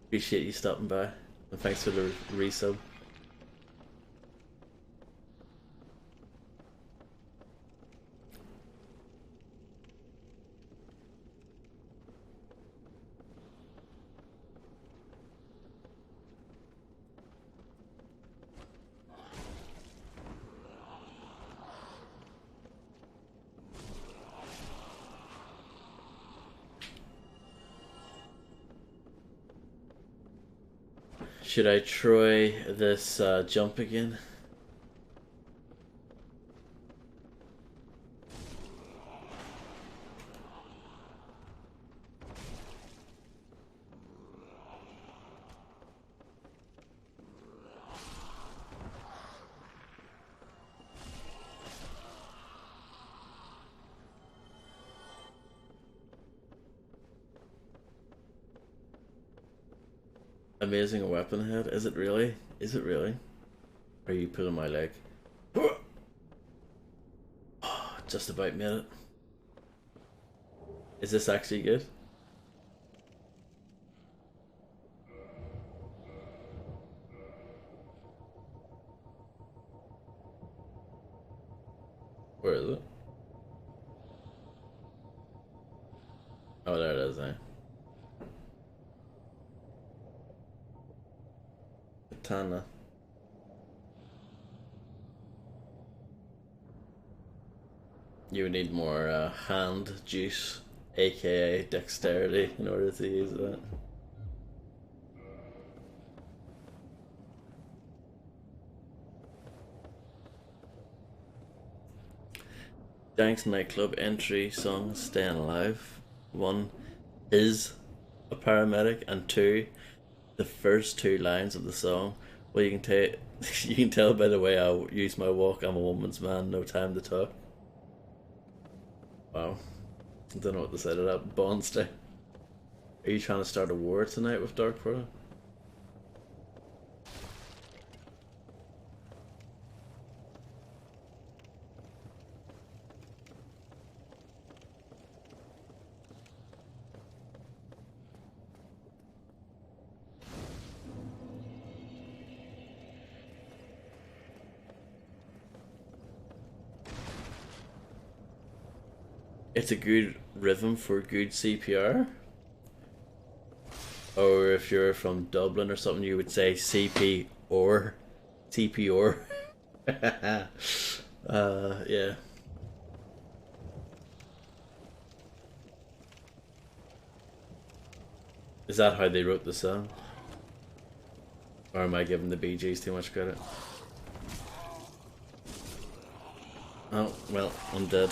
Appreciate you stopping by. And thanks for the resub. Should I try this jump again? Amazing weapon head. Is it really? Is it really? Are you pulling my leg? Just about made it. Is this actually good? Where is it? Oh, there it is, eh? Katana. You would need more hand juice, aka dexterity, in order to use that. Danks nightclub entry song "Staying Alive." One is a paramedic, and two, the first two lines of the song. Well, you can tell you can tell by the way I use my walk. I'm a woman's man. No time to talk. Wow, I don't know what to say to that. Bonster, are you trying to start a war tonight with darkporro? It's a good rhythm for good CPR. Or if you're from Dublin or something, you would say CP or TP or. Yeah. Is that how they wrote the song? Or am I giving the Bee Gees too much credit? Oh, well, I'm dead.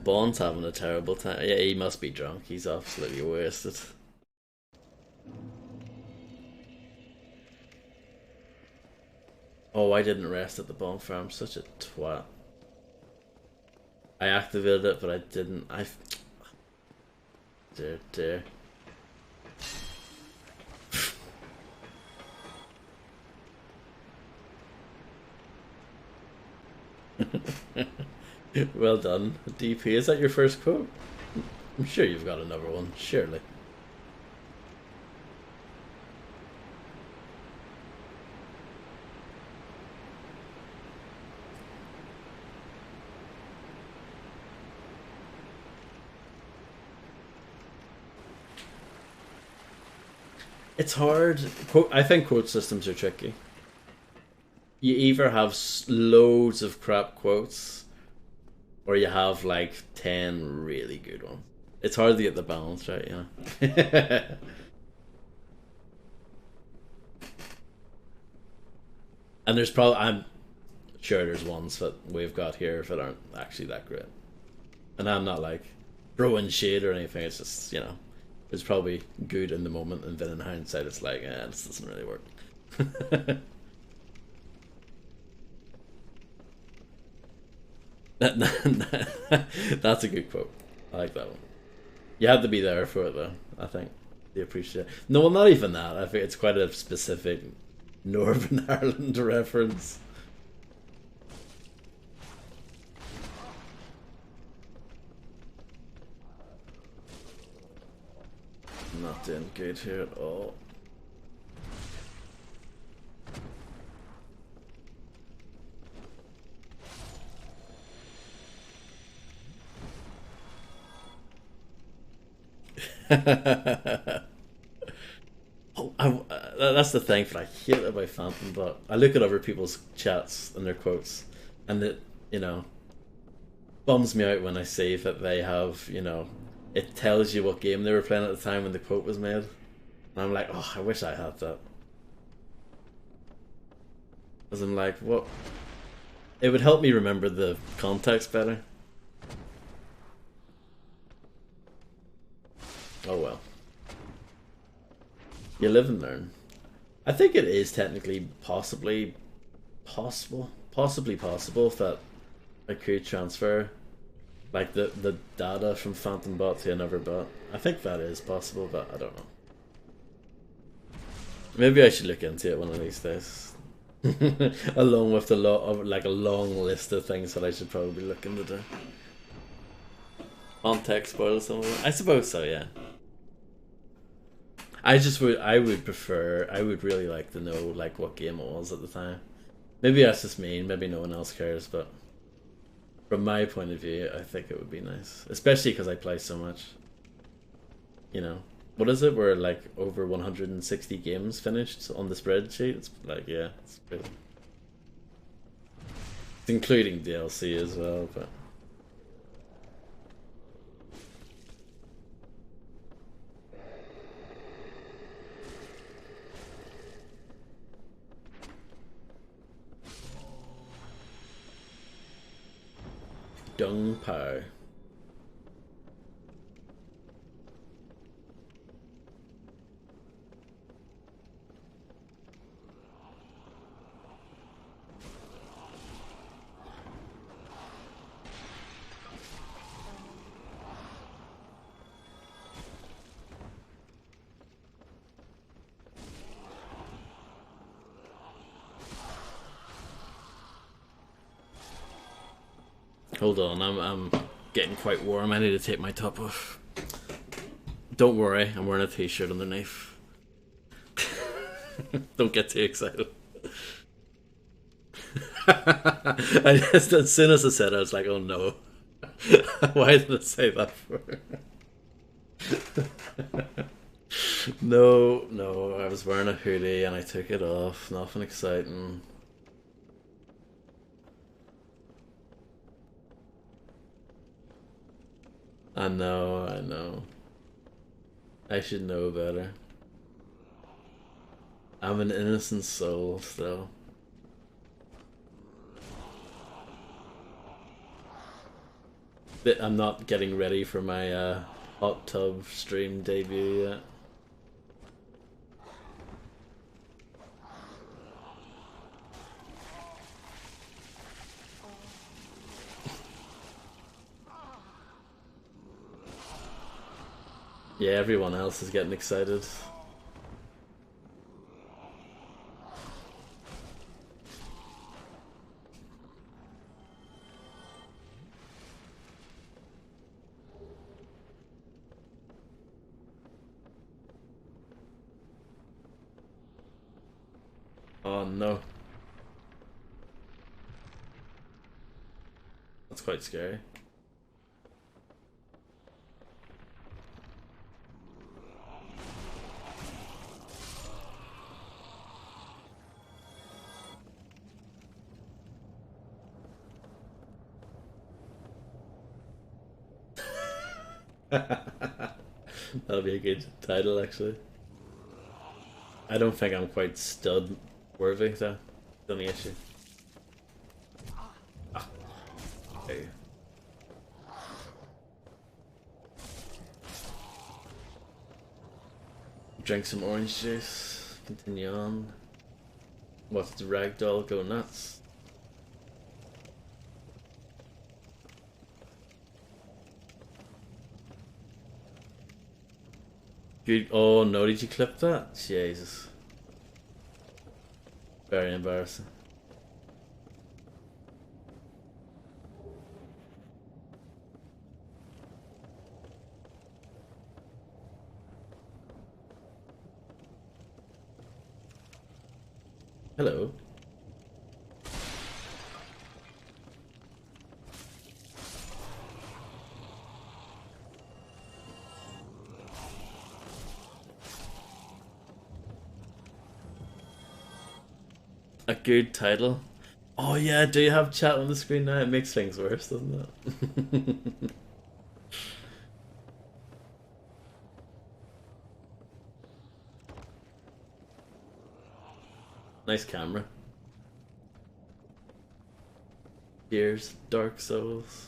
Bond's having a terrible time. Yeah, he must be drunk. He's absolutely wasted. Oh, I didn't rest at the bonfire. I'm such a twat. I activated it, but I didn't. Dear, dear. Well done, DP. Is that your first quote? I'm sure you've got another one, surely. It's hard. I think quote systems are tricky. You either have loads of crap quotes, or you have like 10 really good ones. It's hard to get the balance right, yeah. And there's probably, I'm sure there's ones that we've got here that aren't actually that great. And I'm not like throwing shade or anything, it's just, it's probably good in the moment, and then in hindsight it's like, this doesn't really work. That's a good quote. I like that one. You had to be there for it though, I think. They appreciate it. No, well, not even that. I think it's quite a specific Northern Ireland reference. Not doing good here at all. That's the thing that I hate about Phantom, but I look at other people's chats and their quotes, and it bums me out when I see that they have, it tells you what game they were playing at the time when the quote was made. And I'm like, oh, I wish I had that. Because I'm like, what? It would help me remember the context better. Oh well. You live and learn. I think it is technically possible possibly possible if that I could transfer like the data from Phantom Bot to another bot. I think that is possible, but I don't know. Maybe I should look into it one of these days. Along with the lot of like a long list of things that I should probably look into do. On tech spoil something? I suppose so, yeah. I would really like to know like what game it was at the time. Maybe that's just me, maybe no one else cares, but from my point of view, I think it would be nice. Especially because I play so much. You know. What is it? We're like over 160 games finished on the spreadsheet. It's like, yeah, it's good. It's including DLC as well, but Dung Pao. Hold on, I'm getting quite warm. I need to take my top off. Don't worry, I'm wearing a t-shirt underneath. Don't get too excited. I just, as soon as I said it, I was like, oh no. Why did I say that for? No, I was wearing a hoodie and I took it off. Nothing exciting. I know. I should know better. I'm an innocent soul still. I'm not getting ready for my hot tub stream debut yet. Yeah, everyone else is getting excited. Oh no. That's quite scary. That'll be a good title, actually. I don't think I'm quite stud worthy, though. The only issue. Ah. Okay. Drink some orange juice. Continue on. Watch the ragdoll go nuts. Good. Oh no, did you clip that? Jesus. Very embarrassing. Hello. A good title. Oh yeah, do you have chat on the screen now? It makes things worse, doesn't it? Nice camera. Here's Dark Souls.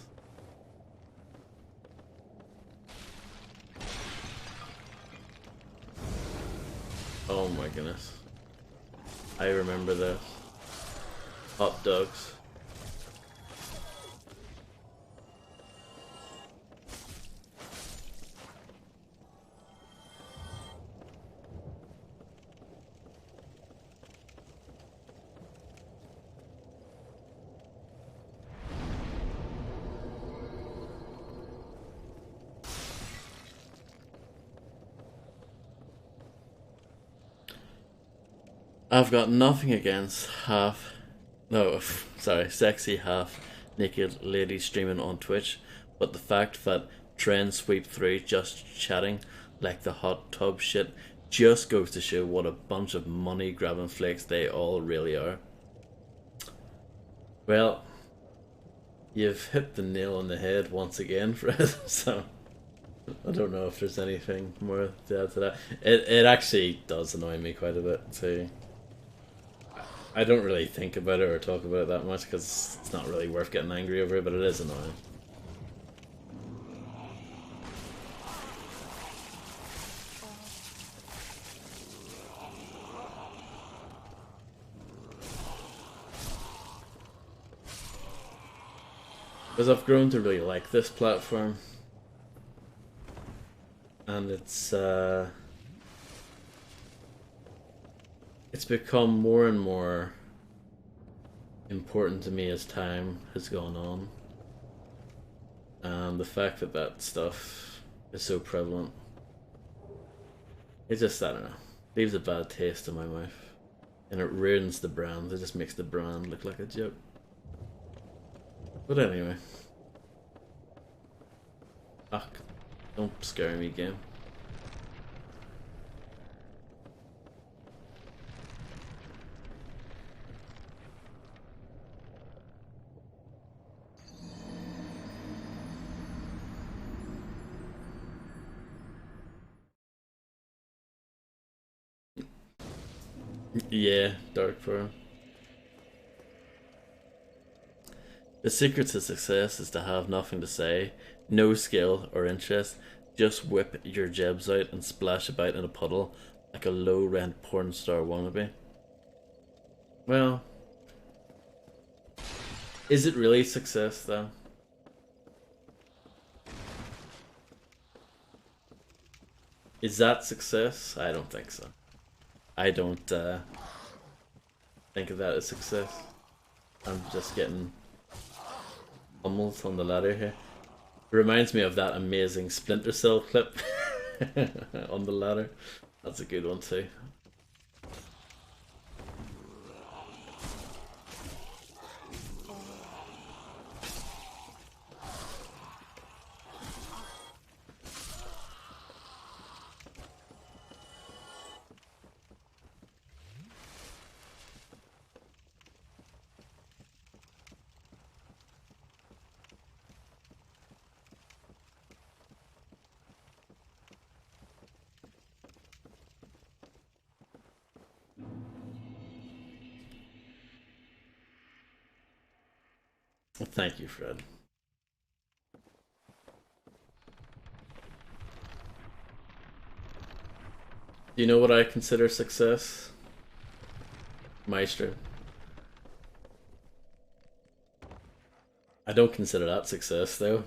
Oh my goodness. I remember this. Hot dogs. I've got nothing against sexy half naked ladies streaming on Twitch, but the fact that trends sweep through just chatting like the hot tub shit just goes to show what a bunch of money grabbing flakes they all really are. Well, you've hit the nail on the head once again, Fred, so I don't know if there's anything more to add to that. It actually does annoy me quite a bit too. I don't really think about it or talk about it that much because it's not really worth getting angry over it, but it is annoying. Because I've grown to really like this platform, and it's become more and more important to me as time has gone on, and the fact that that stuff is so prevalent, it just, I don't know, leaves a bad taste in my mouth, and it ruins the brand. It just makes the brand look like a joke. But anyway, fuck, don't scare me, game. Yeah, darkporro. The secret to success is to have nothing to say, no skill or interest, just whip your jebs out and splash about in a puddle like a low-rent porn star wannabe. Well, is it really success though? Is that success? I don't think so. I don't think of that as success. I'm just getting pummeled on the ladder here. It reminds me of that amazing Splinter Cell clip on the ladder. That's a good one too. Thank you, Fred. Do you know what I consider success? Maestro. I don't consider that success, though.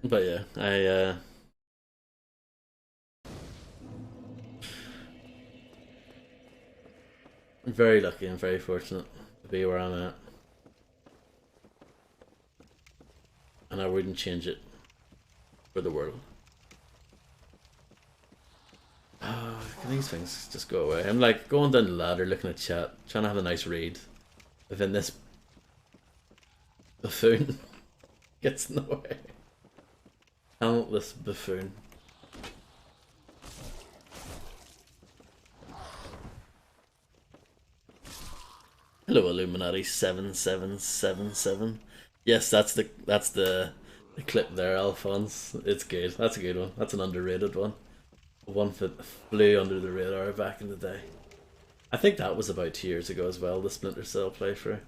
But yeah, I'm very lucky and very fortunate to be where I'm at. And I wouldn't change it for the world. Oh, can these things just go away? I'm like going down the ladder, looking at chat, trying to have a nice read. But then this buffoon gets in the way. Talentless buffoon. Hello, Illuminati 7777. Yes, that's the clip there, Alphonse. It's good. That's a good one. That's an underrated one. One that flew under the radar back in the day. I think that was about 2 years ago as well, the Splinter Cell playthrough.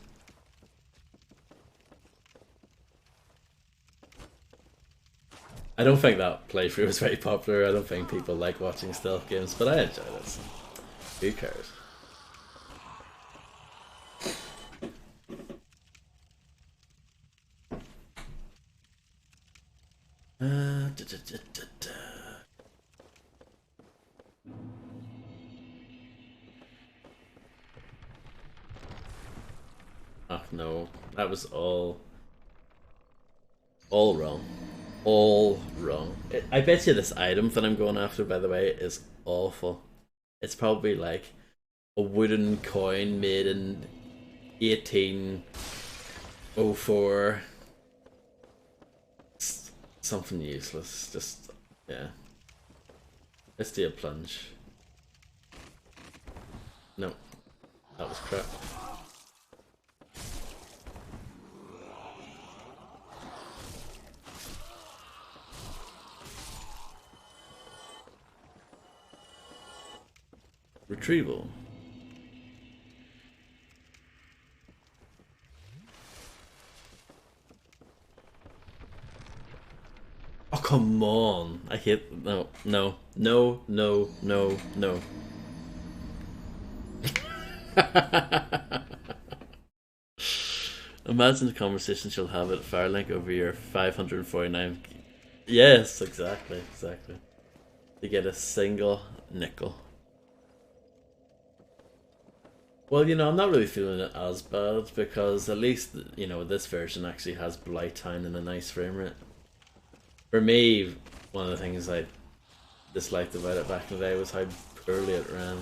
I don't think that playthrough was very popular. I don't think people like watching stealth games, but I enjoyed it. So who cares? Da, da, da, da, da. Oh no, that was all wrong. All wrong. I bet you this item that I'm going after, by the way, is awful. It's probably like a wooden coin made in 1804. Something useless. Just, yeah. Let's do a plunge. No, that was crap. Retrieval. Oh, come on. I hate... No, no, no, no, no, no. Imagine the conversation you'll have at Firelink over your 549... Yes, exactly, exactly. To get a single nickel. Well, you know, I'm not really feeling it as bad because at least, you know, this version actually has Blighttown and a nice frame rate. For me, one of the things I disliked about it back in the day was how poorly it ran.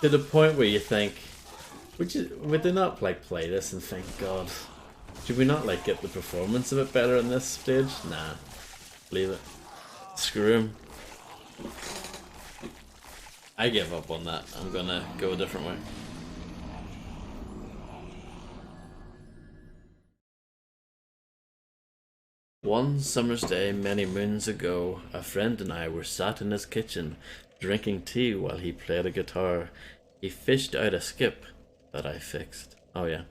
To the point where you think, would they not like play this and think, God, should we not like get the performance a bit better on this stage? Nah, leave it. Screw him. I give up on that. I'm gonna go a different way. One summer's day many moons ago, a friend and I were sat in his kitchen, drinking tea while he played a guitar. He fished out a skip that I fixed. Oh yeah.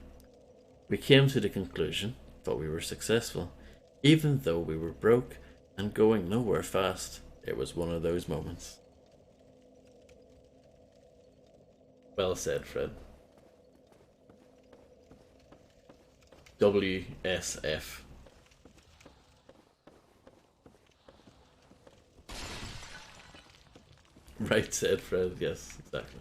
We came to the conclusion that we were successful. Even though we were broke and going nowhere fast, it was one of those moments. Well said, Fred. WSF. Right said, Fred. Yes, exactly.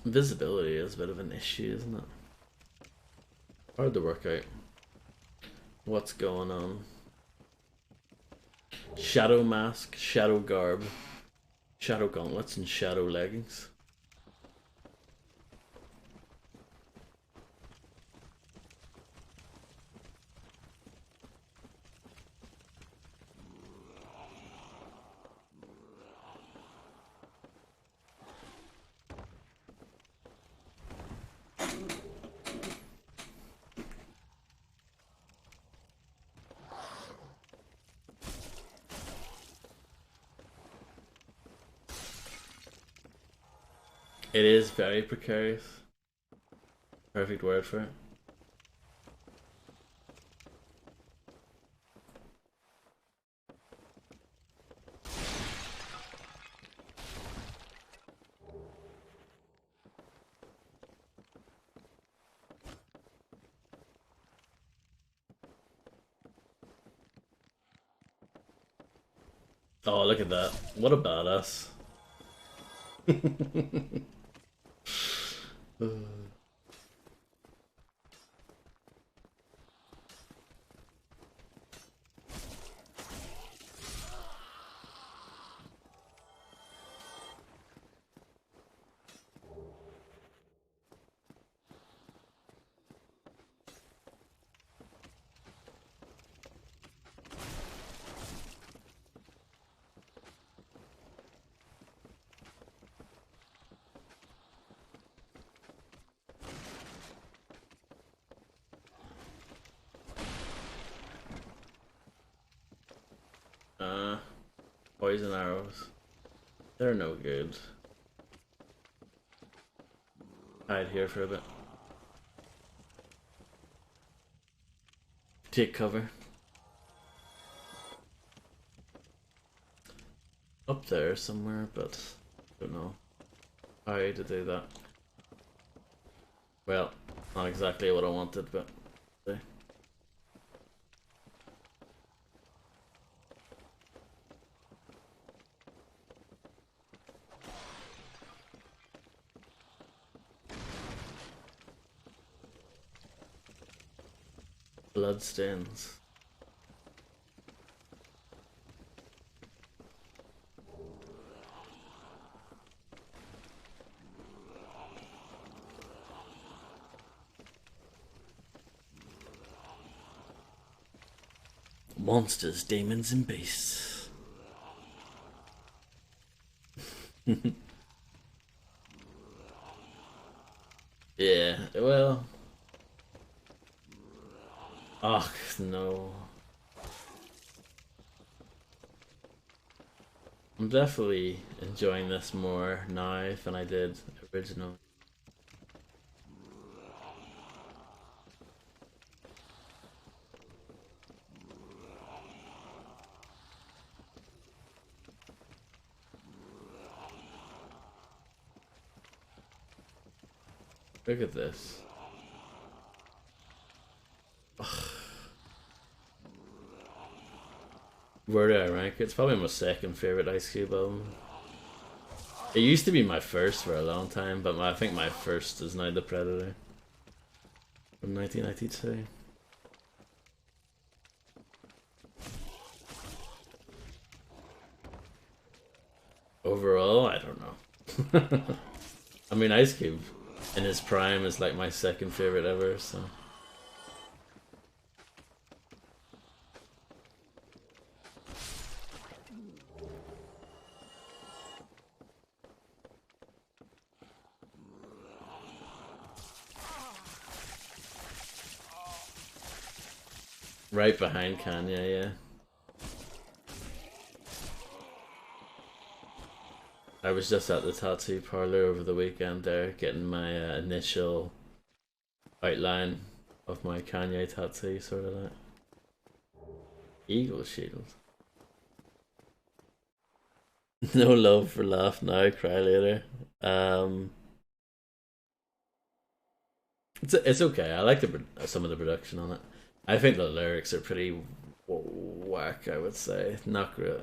Visibility is a bit of an issue, isn't it? Hard to work out what's going on. Shadow mask, shadow garb, shadow gauntlets, and shadow leggings. It is very precarious. Perfect word for it. Oh, look at that. What a badass. Poison arrows. They're no good. Hide here for a bit. Take cover. Up there somewhere, but I don't know how to do that. Well, not exactly what I wanted, but okay. Bloodstains. Monsters, demons, and beasts. Yeah, well. Oh, no. I'm definitely enjoying this more now than I did originally. Look at this. Ugh. Where do I rank it? It's probably my second favorite Ice Cube album. It used to be my first for a long time, but I think my first is now The Predator from 1992. Overall, I don't know. I mean, Ice Cube in his prime is like my second favorite ever, so. Right behind Kanye, yeah. I was just at the tattoo parlor over the weekend there, getting my initial outline of my Kanye tattoo, sort of that. Eagle shield. No love for laugh now, cry later. It's okay. I like some of the production on it. I think the lyrics are pretty whack. I would say not great.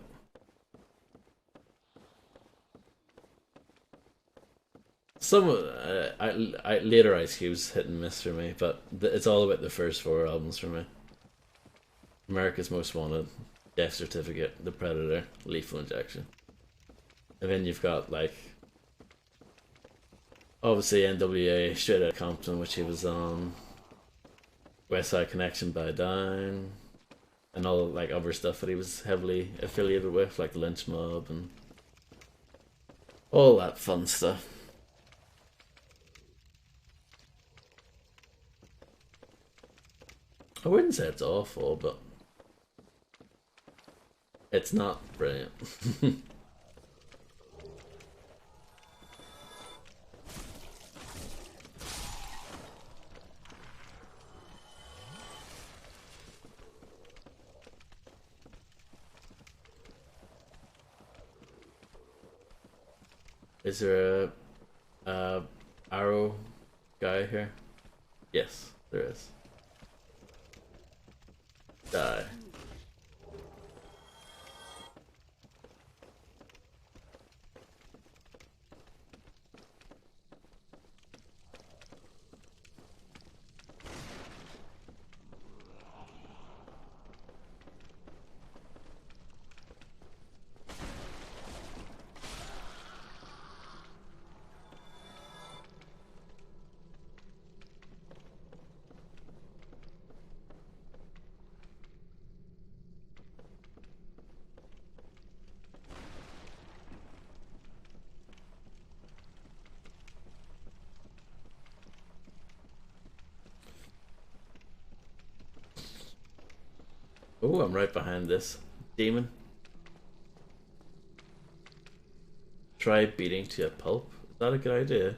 Some later Ice Cube's hit and miss for me, but it's all about the first four albums for me. America's Most Wanted, Death Certificate, The Predator, Lethal Injection, and then you've got like obviously NWA, Straight Outta Compton, which he was on, West Side Connection by Down, and all like other stuff that he was heavily affiliated with, like the Lynch Mob and all that fun stuff. I wouldn't say it's awful, but it's not brilliant. Is there a arrow guy here? Yes, there is. Die. Oh, I'm right behind this demon. Try beating to a pulp. Is that a good idea?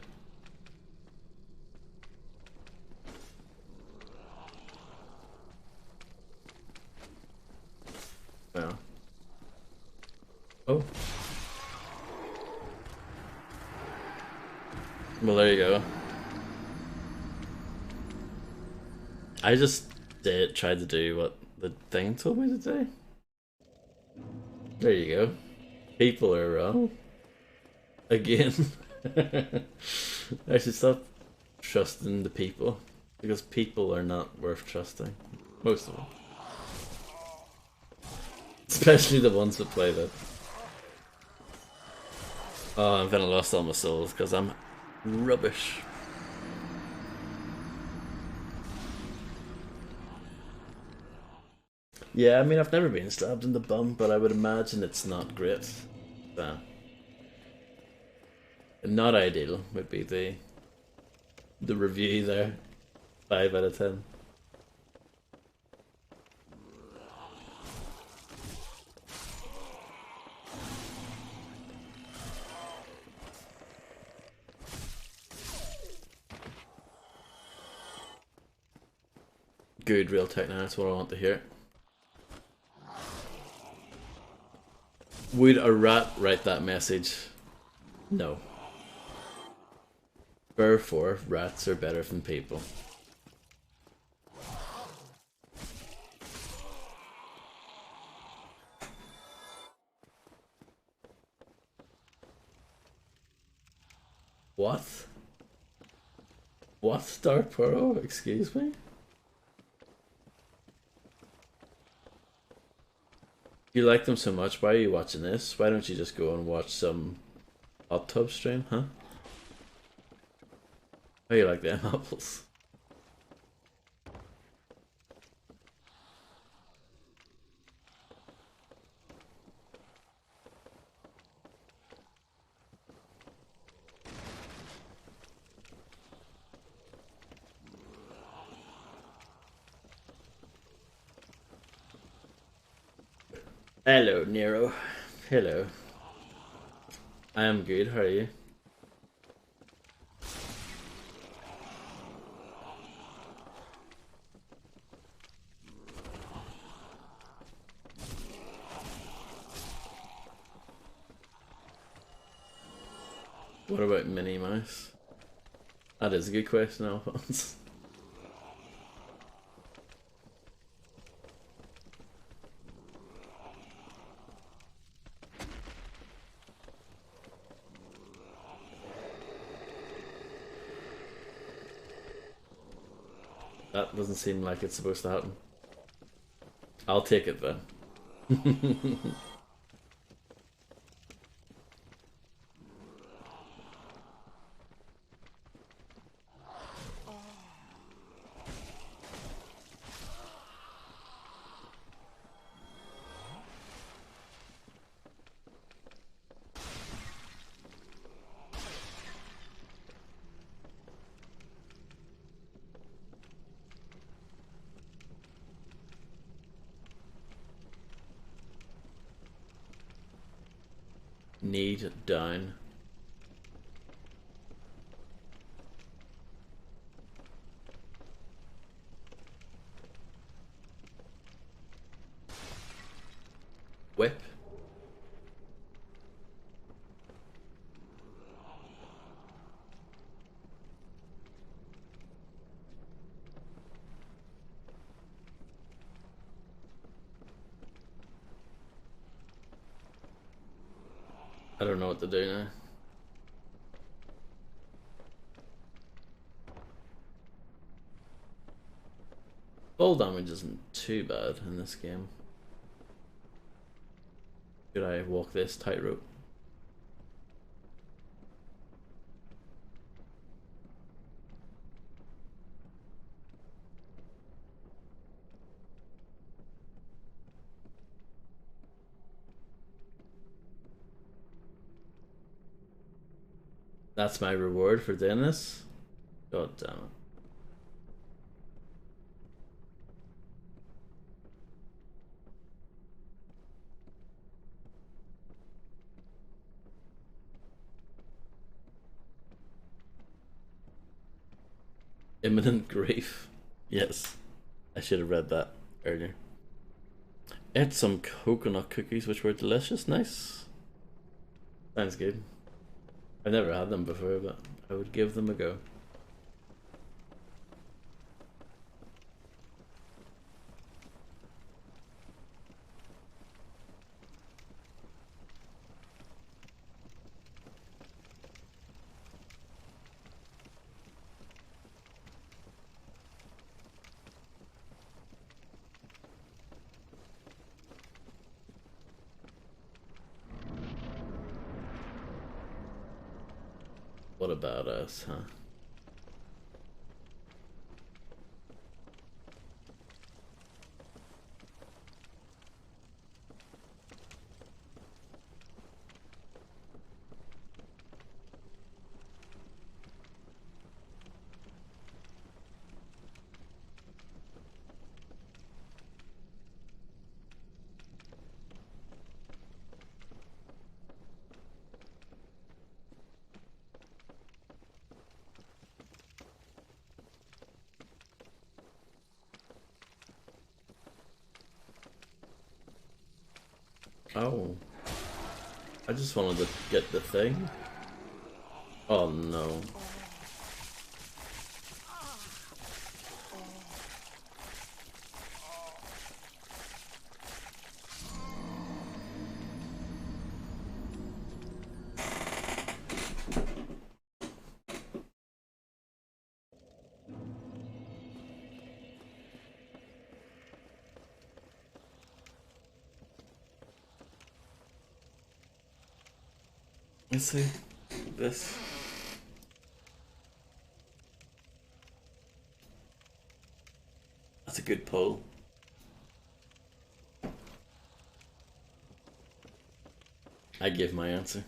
Well. Oh. Well, there you go. I just tried to do what the thing told me to do. There you go. People are wrong. Again. I should stop trusting the people. Because people are not worth trusting. Most of them. Especially the ones that play that. Oh, I'm gonna lost all my souls because I'm rubbish. Yeah, I mean, I've never been stabbed in the bum, but I would imagine it's not great. Not ideal would be the review there. 5 out of 10. Good real tech now, that's what I want to hear. Would a rat write that message? No. Therefore, rats are better than people. What? What, darkporro? Excuse me? You like them so much, why are you watching this? Why don't you just go and watch some hot tub stream, huh? How you like them apples? Hello, Nero. Hello. I am good, how are you? What about Minnie Mouse? That is a good question, Alphonse. That doesn't seem like it's supposed to happen. I'll take it then. Need down. Whip. I don't know what to do now. Fall damage isn't too bad in this game. Should I walk this tightrope? That's my reward for doing this? God damn it. Imminent grief. Yes, I should have read that earlier. Ate some coconut cookies, which were delicious. Nice. Sounds good. I've never had them before, but I would give them a go. What about us, huh? Oh. I just wanted to get the thing. Oh no. Let's see. This. That's a good pull. I give my answer.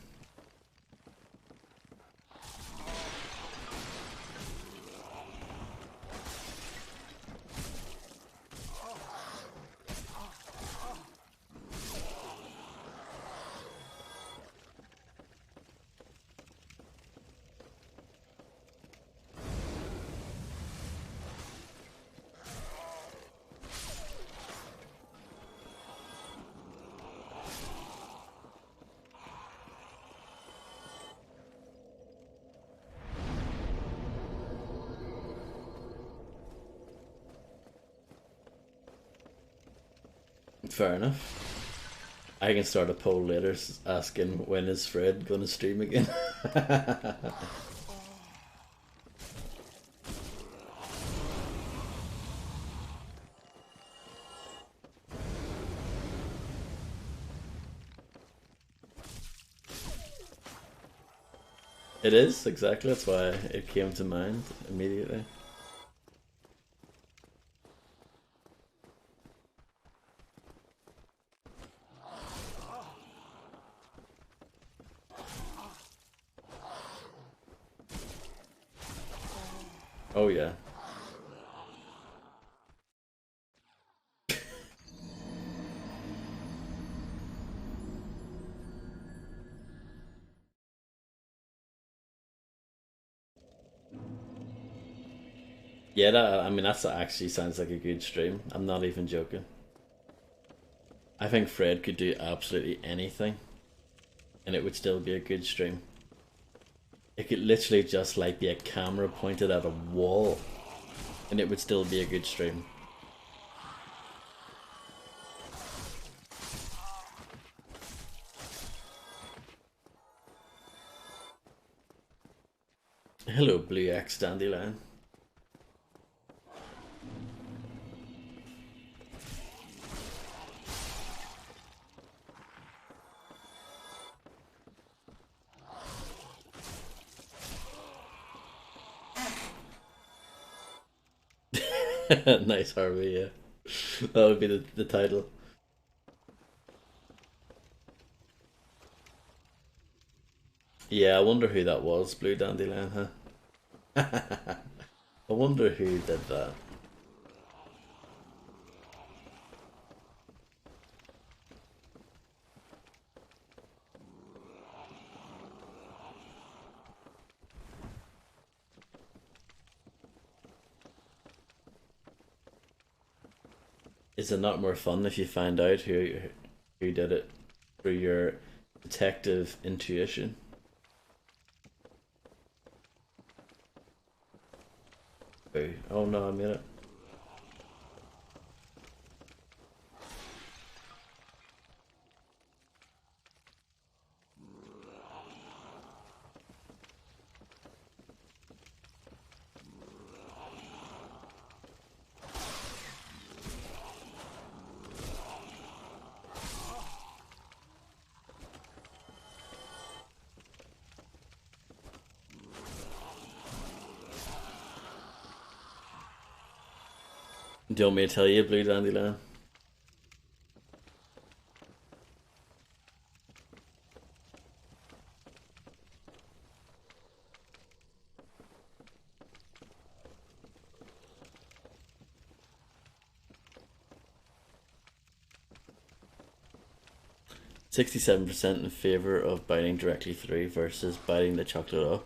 Fair enough. I can start a poll later asking when is Fred gonna stream again. It is, exactly, that's why it came to mind immediately. Oh yeah. Yeah, I mean, that actually sounds like a good stream. I'm not even joking. I think Fred could do absolutely anything, and it would still be a good stream. It could literally just like be a camera pointed at a wall, and it would still be a good stream. Hello, Blue X Dandelion. Nice Harvey, yeah. That would be the title. Yeah, I wonder who that was, Blue Dandelion, huh? I wonder who did that. Is it not more fun if you find out who did it through your detective intuition? Oh no, I made it. Do you want me to tell you, Blue Dandelion? %67% in favor of biting directly through versus biting the chocolate off.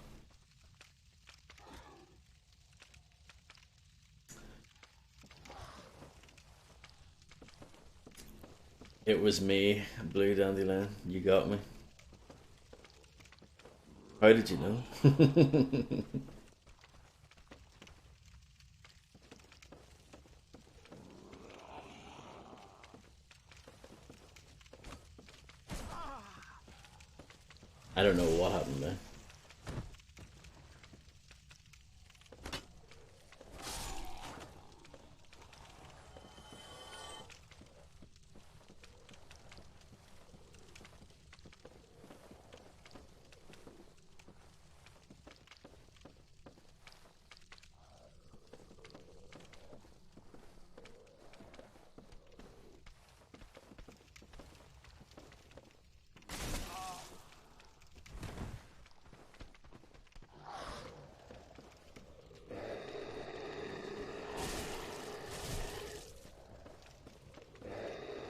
It was me, Blue Dandelion. You got me. How did you know? I don't know what happened there.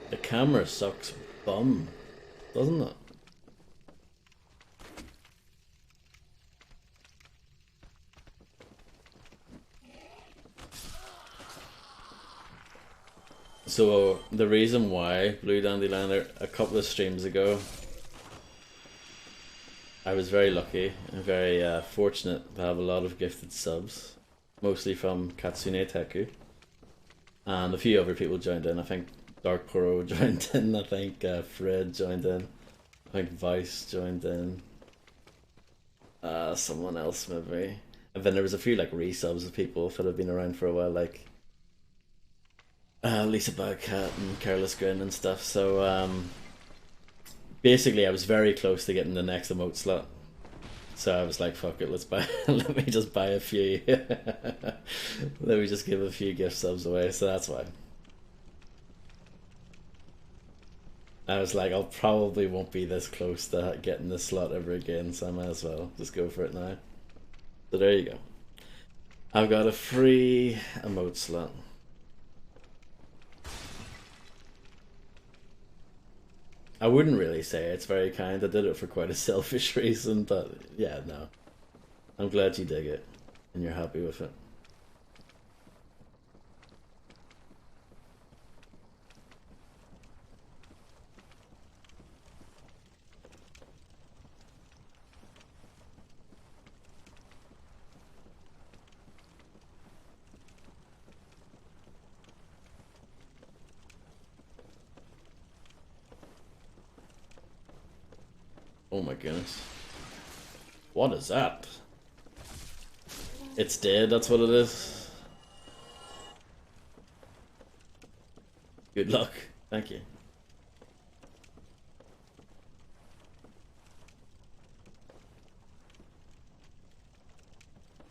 The camera sucks bum, doesn't it? So the reason why Blue Dandelion, a couple of streams ago, I was very lucky and very fortunate to have a lot of gifted subs, mostly from Katsune Teku, and a few other people joined in. I think darkporro joined in, I think Fred joined in, I think Vice joined in, someone else maybe. And then there was a few like resubs of people that have been around for a while, like Lisa Bagcat and Careless Grin and stuff. So basically I was very close to getting the next emote slot. So I was like, fuck it, let's buy let me just buy a few. Let me just give a few gift subs away, so that's why. I was like, I'll probably won't be this close to getting this slot ever again, so I might as well just go for it now. So there you go. I've got a free emote slot. I wouldn't really say it's very kind. I did it for quite a selfish reason, but yeah, no. I'm glad you dig it and you're happy with it. Oh my goodness. What is that? It's dead, that's what it is. Good luck. Thank you.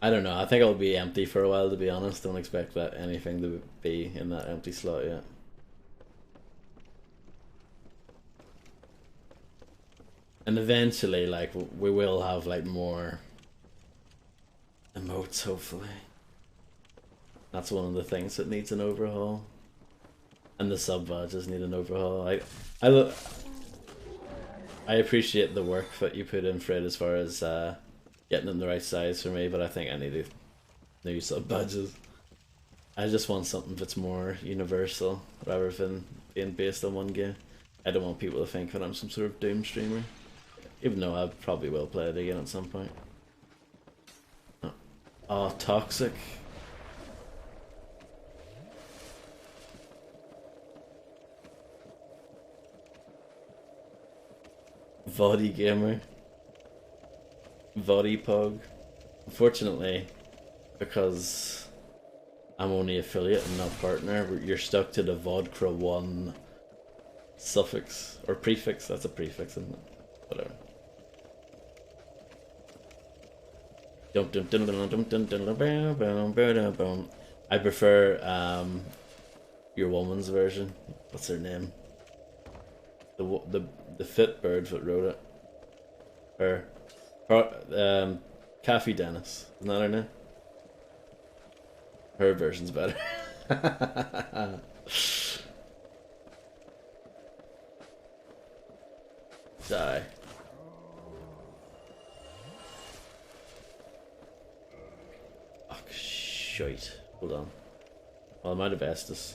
I don't know, I think it'll be empty for a while, to be honest. Don't expect that anything to be in that empty slot yet. And eventually, like, we will have, like, more emotes, hopefully. That's one of the things that needs an overhaul. And the sub badges need an overhaul. I appreciate the work that you put in, Fred, as far as getting them the right size for me, but I think I need new sub badges. I just want something that's more universal rather than being based on one game. I don't want people to think that I'm some sort of Doom streamer, even though I probably will play it again at some point. Oh, toxic. Vody gamer. Vody pug. Unfortunately, because I'm only affiliate and not partner, you're stuck to the vodka 1 suffix or prefix. That's a prefix, isn't it? Whatever. I prefer your woman's version. What's her name? The fit bird that wrote it. Her. Kathy Dennis. Isn't that her name? Her version's better. Die. Oh, shite. Hold on. Well, I'm out of Estus.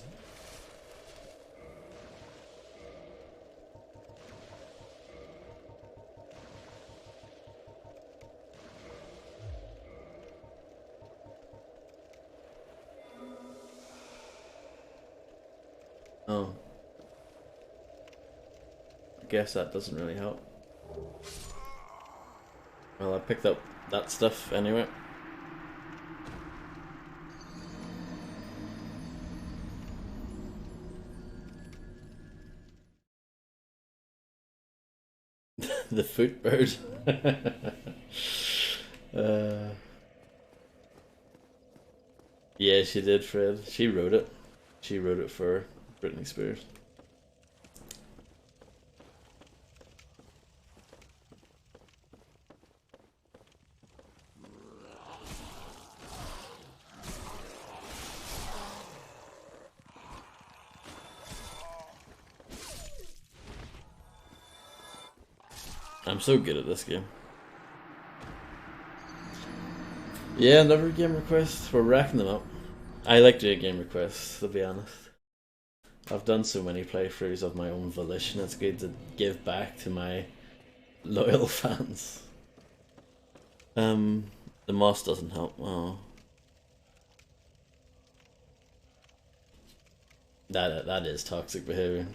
Oh. I guess that doesn't really help. Well, I picked up that stuff anyway. The foot bird. Yeah, she did, Fred. She wrote it. She wrote it for Britney Spears. I'm so good at this game. Yeah, another game request. We're racking them up. I like doing game requests, to be honest. I've done so many playthroughs of my own volition. It's good to give back to my loyal fans. The moss doesn't help. Oh, that is toxic behavior.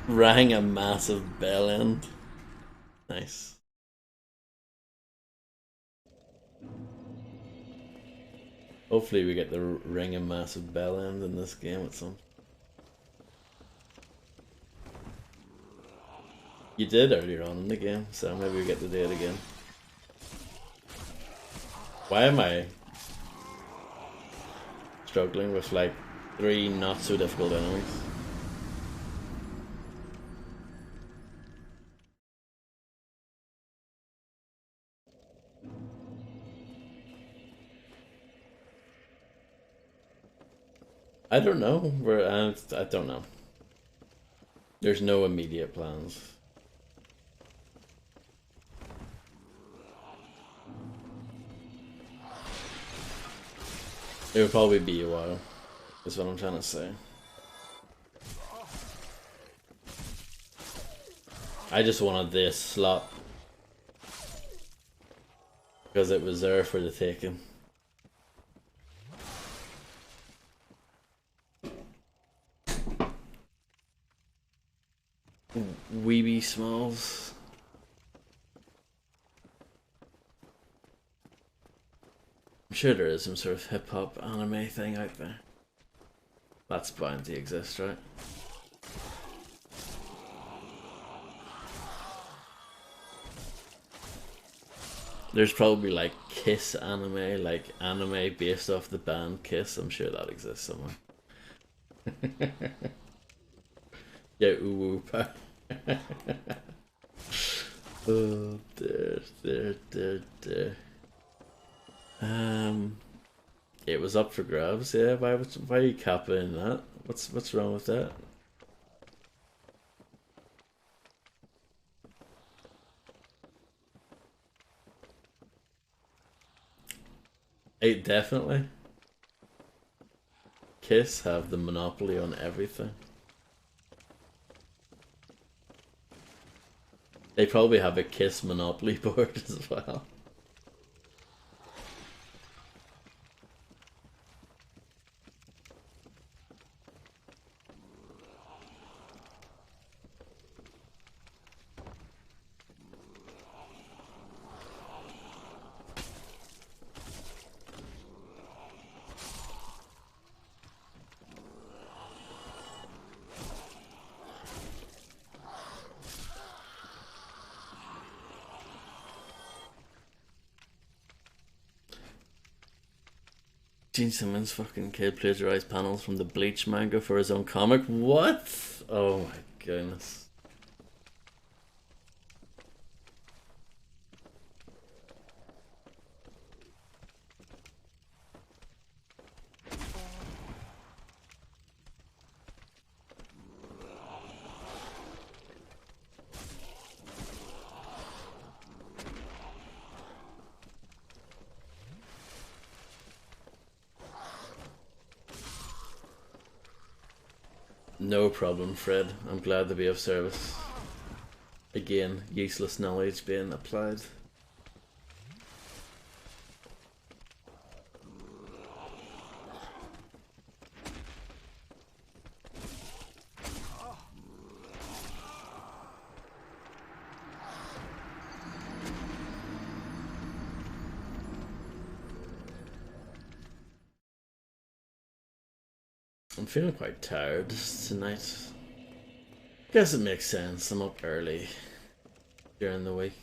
Rang a massive bell end. Nice. Hopefully we get the ring a massive bell end in this game at some. You did earlier on in the game, so maybe we get to do it again. Why am I struggling with like 3 not so difficult enemies? I don't know. I don't know. There's no immediate plans. It would probably be a while, is what I'm trying to say. I just wanted this slot because it was there for the taking. Weeby Smalls. I'm sure there is some sort of hip hop anime thing out there. That's bound to exist, right? There's probably like Kiss anime, like anime based off the band Kiss. I'm sure that exists somewhere. Yeah, ooh, woo. Oh, there. Um, it was up for grabs. Yeah, why are you capping that? What's wrong with that? It definitely. Kiss have the monopoly on everything. They probably have a Kiss Monopoly board as well. Gene Simmons' fucking kid plagiarized panels from the Bleach manga for his own comic. What? Oh my goodness. No problem, Fred. I'm glad to be of service. Again, useless knowledge being applied. I'm feeling quite tired tonight. Guess it makes sense. I'm up early during the week.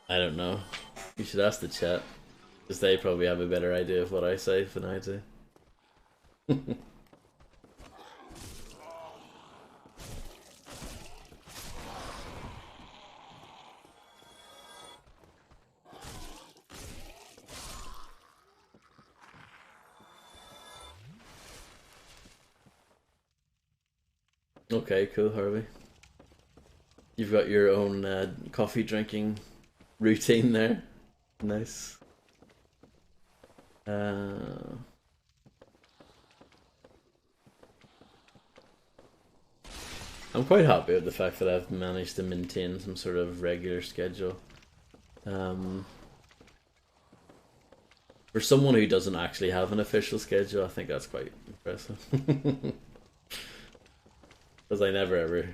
I don't know. You should ask the chat, because they probably have a better idea of what I say than I do. Okay, cool, Harvey. You've got your own coffee drinking routine there. Nice. I'm quite happy with the fact that I've managed to maintain some sort of regular schedule. For someone who doesn't actually have an official schedule, I think that's quite impressive. Because I never ever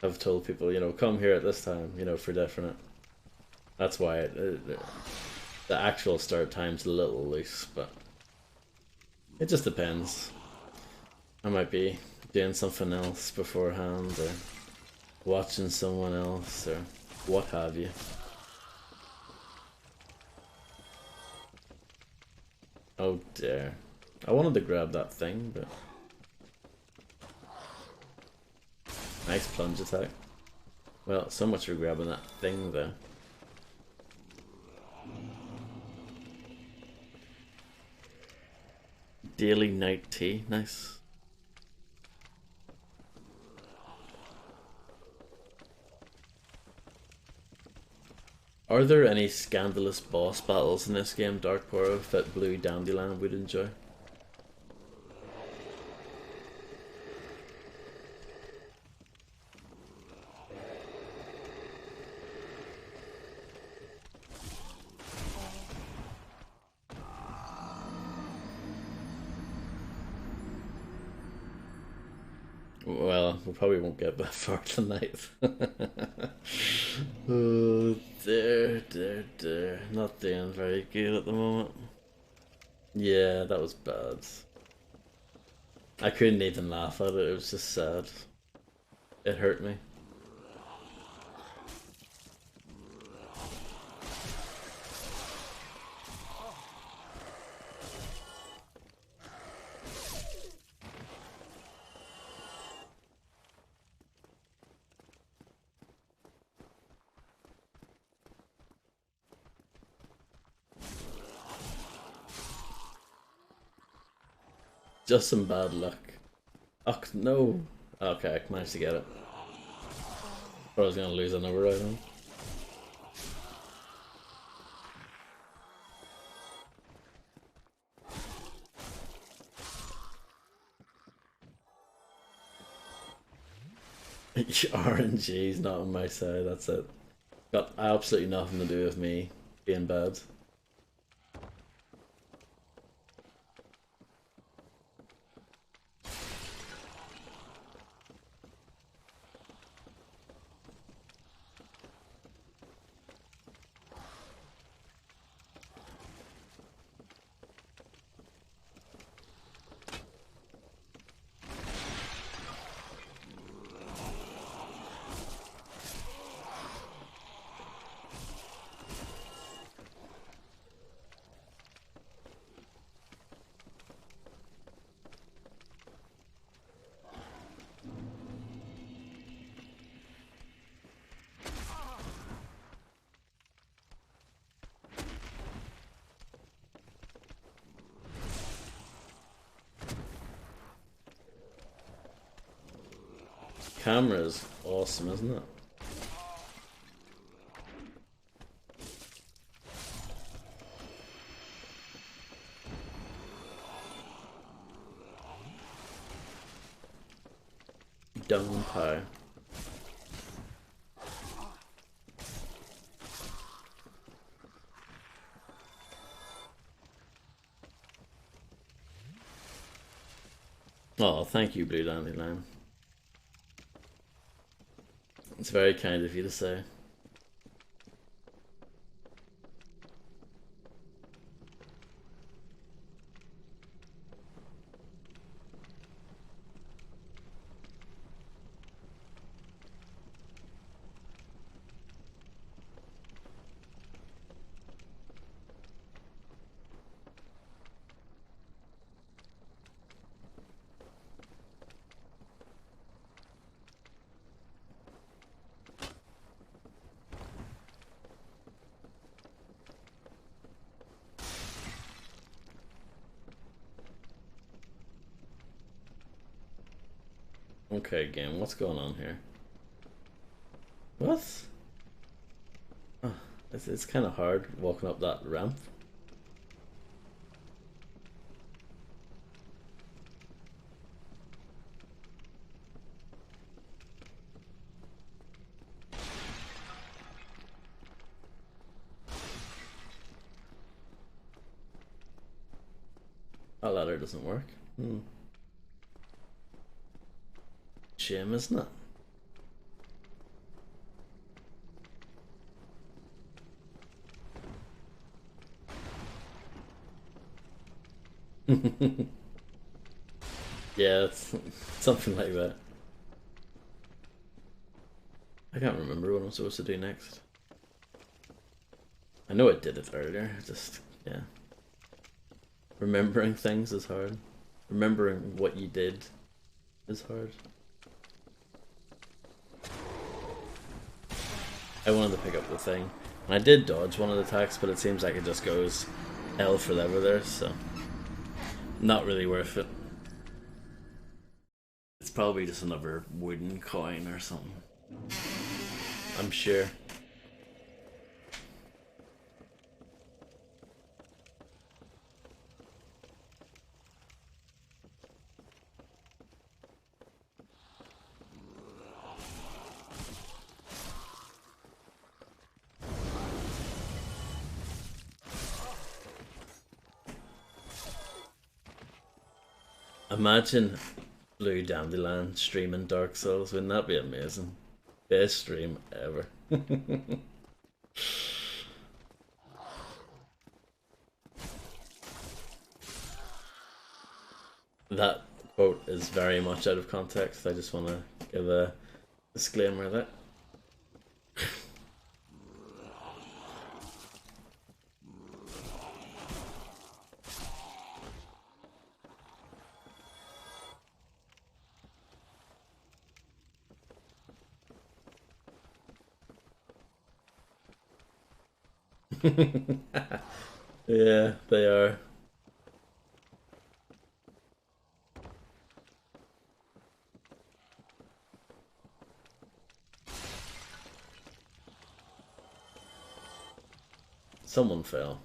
have told people, you know, come here at this time, you know, for definite. That's why the actual start time's a little loose, but it just depends. I might be doing something else beforehand, or watching someone else, or what have you. Oh dear. I wanted to grab that thing, but... Nice plunge attack. Well, so much for grabbing that thing, though. Daily night tea, nice. Are there any scandalous boss battles in this game, darkporro, that Blue Dandelion would enjoy? Well, we probably won't get that far tonight. Oh, dear. Not doing very good at the moment. Yeah, that was bad. I couldn't even laugh at it, it was just sad. It hurt me. Just some bad luck. Oh no. Okay, I managed to get it. I was gonna lose an override on. RNG's not on my side, that's it. Got absolutely nothing to do with me being bad. Camera is awesome, isn't it? Dung pie. Oh, thank you, Blue Dandelion. It's very kind of you to say. Okay, game, what's going on here? What? Oh, it's kind of hard walking up that ramp. That ladder doesn't work. Shame, isn't it? Yeah, it's something like that. I can't remember what I'm supposed to do next. I know I did it earlier, just, yeah. Remembering things is hard. Remembering what you did is hard. I wanted to pick up the thing. And I did dodge one of the attacks, but it seems like it just goes hell for leather there, so not really worth it. It's probably just another wooden coin or something. I'm sure. Imagine Blue Dandelion streaming Dark Souls, wouldn't that be amazing? Best stream ever. That quote is very much out of context. I just want to give a Disclaimer that. Yeah, they are. Someone fell.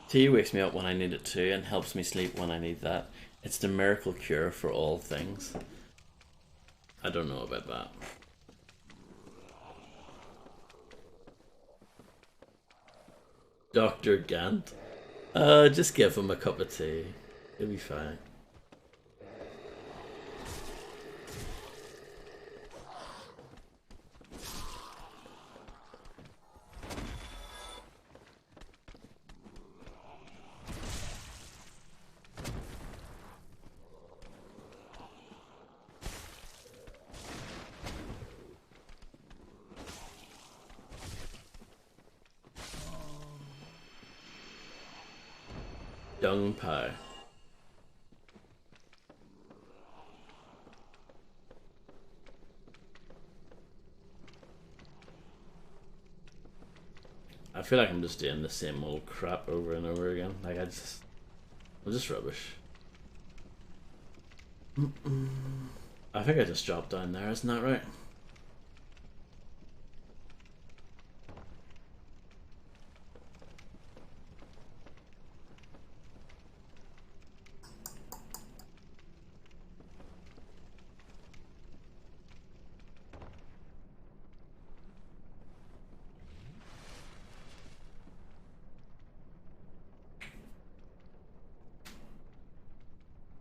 Tea wakes me up when I need it to and helps me sleep when I need that. It's the miracle cure for all things. I don't know about that. Dr. Gant. Just give him a cup of tea. He'll be fine. Dung pie. I feel like I'm just doing the same old crap over and over again. Like I'm just rubbish. I think I just dropped down there, isn't that right?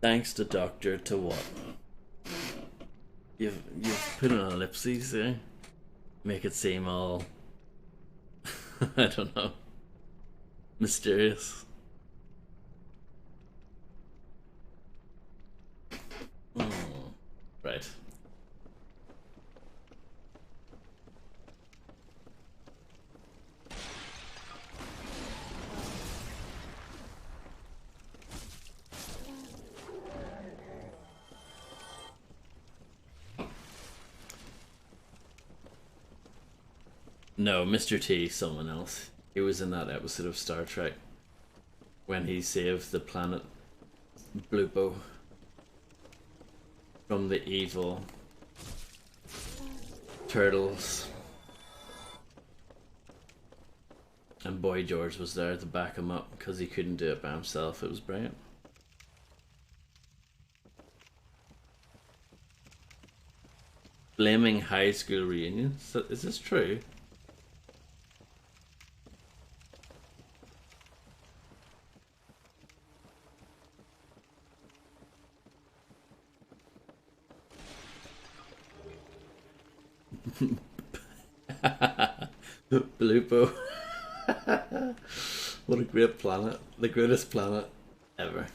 Thanks to Doctor to what? You've put an ellipses there. Make it seem all I don't know. Mysterious. Mm, right. No, Mr. T, someone else. He was in that episode of Star Trek when he saved the planet Blupo from the evil turtles. And Boy George was there to back him up because he couldn't do it by himself. It was brilliant. Blaming high school reunions? Is this true? Blupo. What a great planet. The greatest planet ever.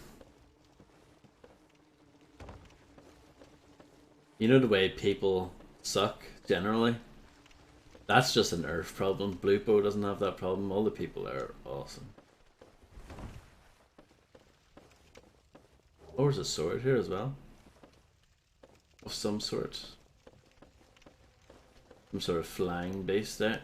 You know the way people suck generally? That's just an Earth problem. Blupo doesn't have that problem. All the people are awesome. Oh, there's a sword here as well. Of some sort. Some sort of flying beast there.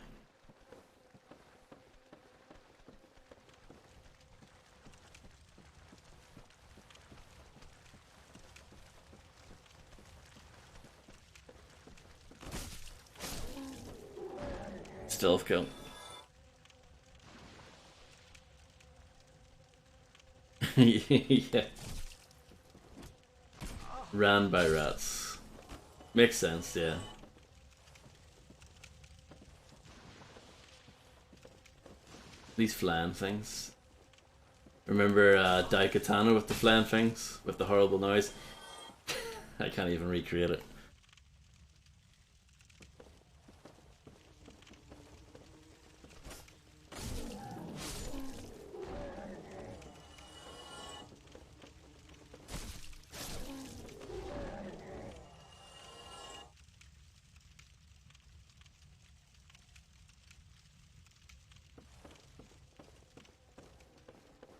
Stealth kill. Yeah. Ran by rats. Makes sense, yeah. These flying things. Remember Daikatana with the flying things? With the horrible noise? I can't even recreate it.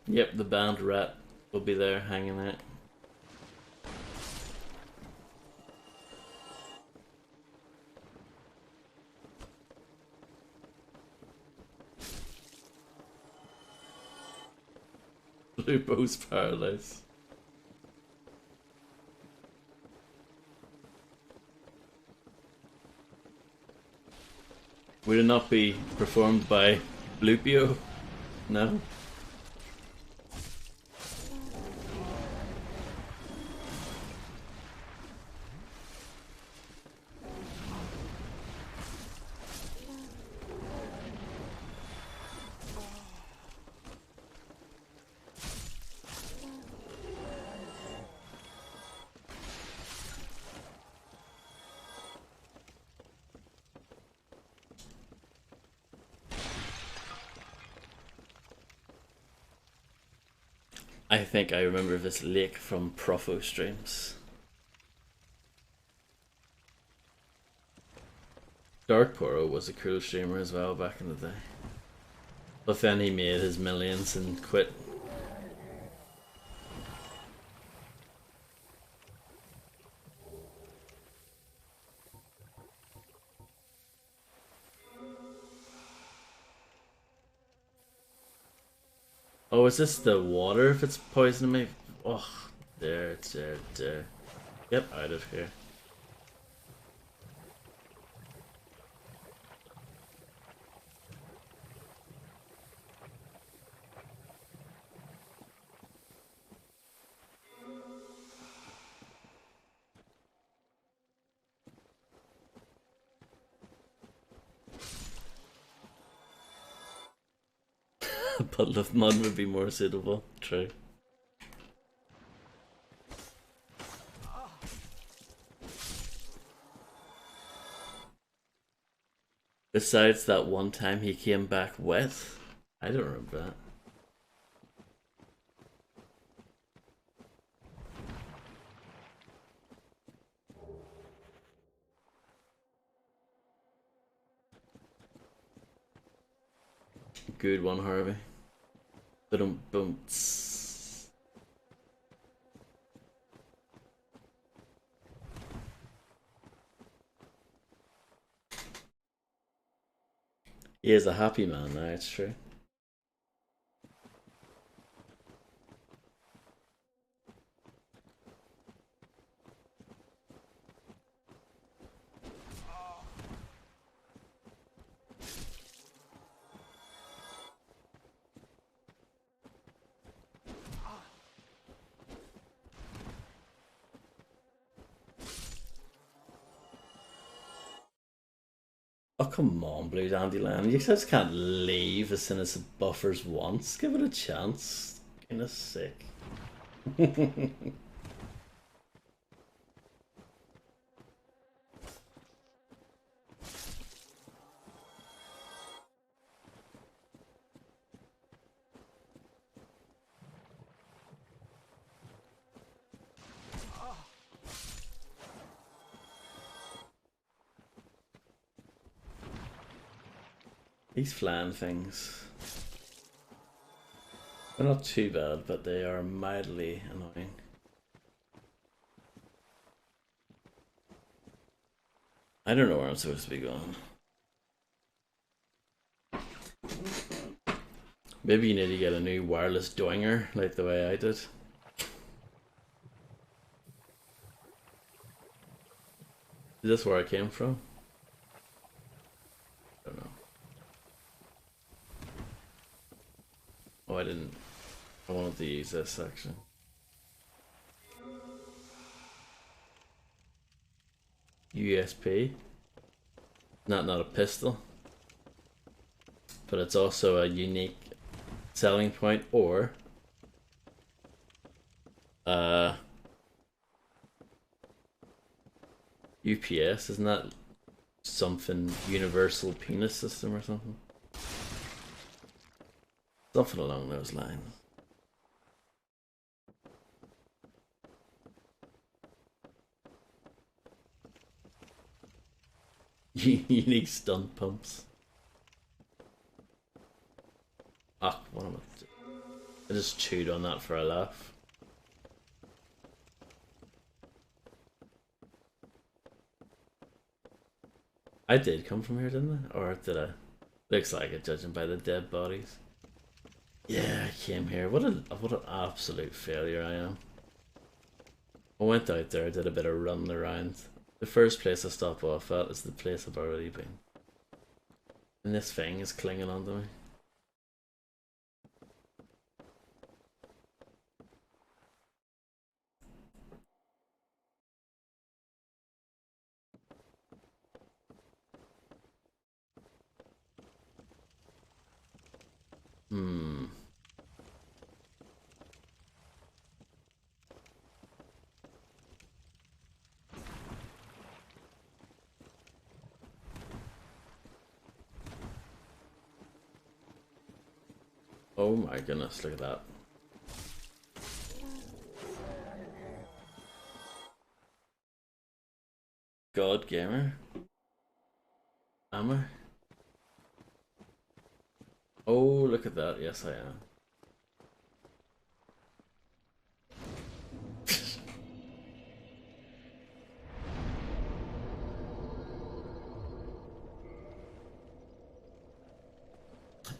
Yep, the band rat will be there hanging out. Lupo's Paradise. Would it not be performed by Lupio? No? I think I remember this lake from Profo streams. Darkporro was a cool streamer as well back in the day. But then he made his millions and quit. Oh, is this the water if it's poisoning me? Oh, there. Get out of here. A puddle of mud would be more suitable. True. Besides that one time he came back wet. I don't remember that. Good one, Harvey. Boom, boom. He is a happy man now, it's true. Oh, come on, Blue Dandelion. You just can't leave as soon as the buffers once. Give it a chance. Goodness sake. These flying things. They're not too bad, but they are mildly annoying. I don't know where I'm supposed to be going. Maybe you need to get a new wireless doinger, like the way I did. Is this where I came from? I don't know. Oh, I didn't. I wanted to use this section. USP. Not a pistol. But it's also a unique selling point, or UPS, isn't that something universal penis system or something? Something along those lines. Unique stunt pumps. Ah, what am I doing? I just chewed on that for a laugh. I did come from here, didn't I? Or did I? Looks like it, judging by the dead bodies. Yeah, I came here. What an absolute failure I am. I went out there, did a bit of running around. The first place I stop off at is the place I've already been. And this thing is clinging onto me. Hmm. Oh my goodness, look at that. God gamer? Am I? Oh, look at that. Yes, I am.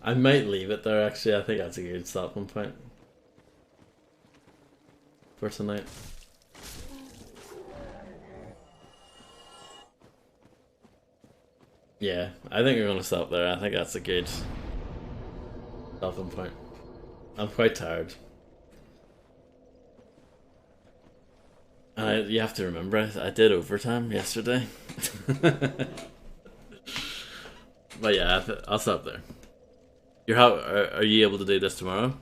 I might leave it there actually. I think that's a good stopping point for tonight. Yeah, I think we're gonna stop there. I think that's a good stopping point. I'm quite tired. And you have to remember, I did overtime yesterday. But yeah, I'll stop there. Are you able to do this tomorrow?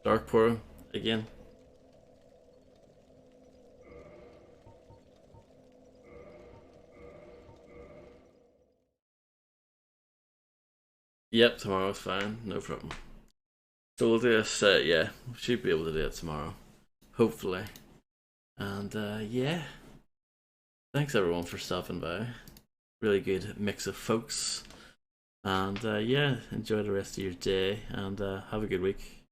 Darkporro again? Yep, tomorrow's fine, no problem. So we'll do this, yeah, we should be able to do it tomorrow. Hopefully. And yeah, thanks everyone for stopping by. Really good mix of folks. And yeah, enjoy the rest of your day and have a good week.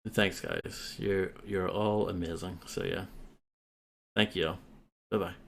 And thanks guys, you're all amazing. So yeah, thank you all. Bye bye.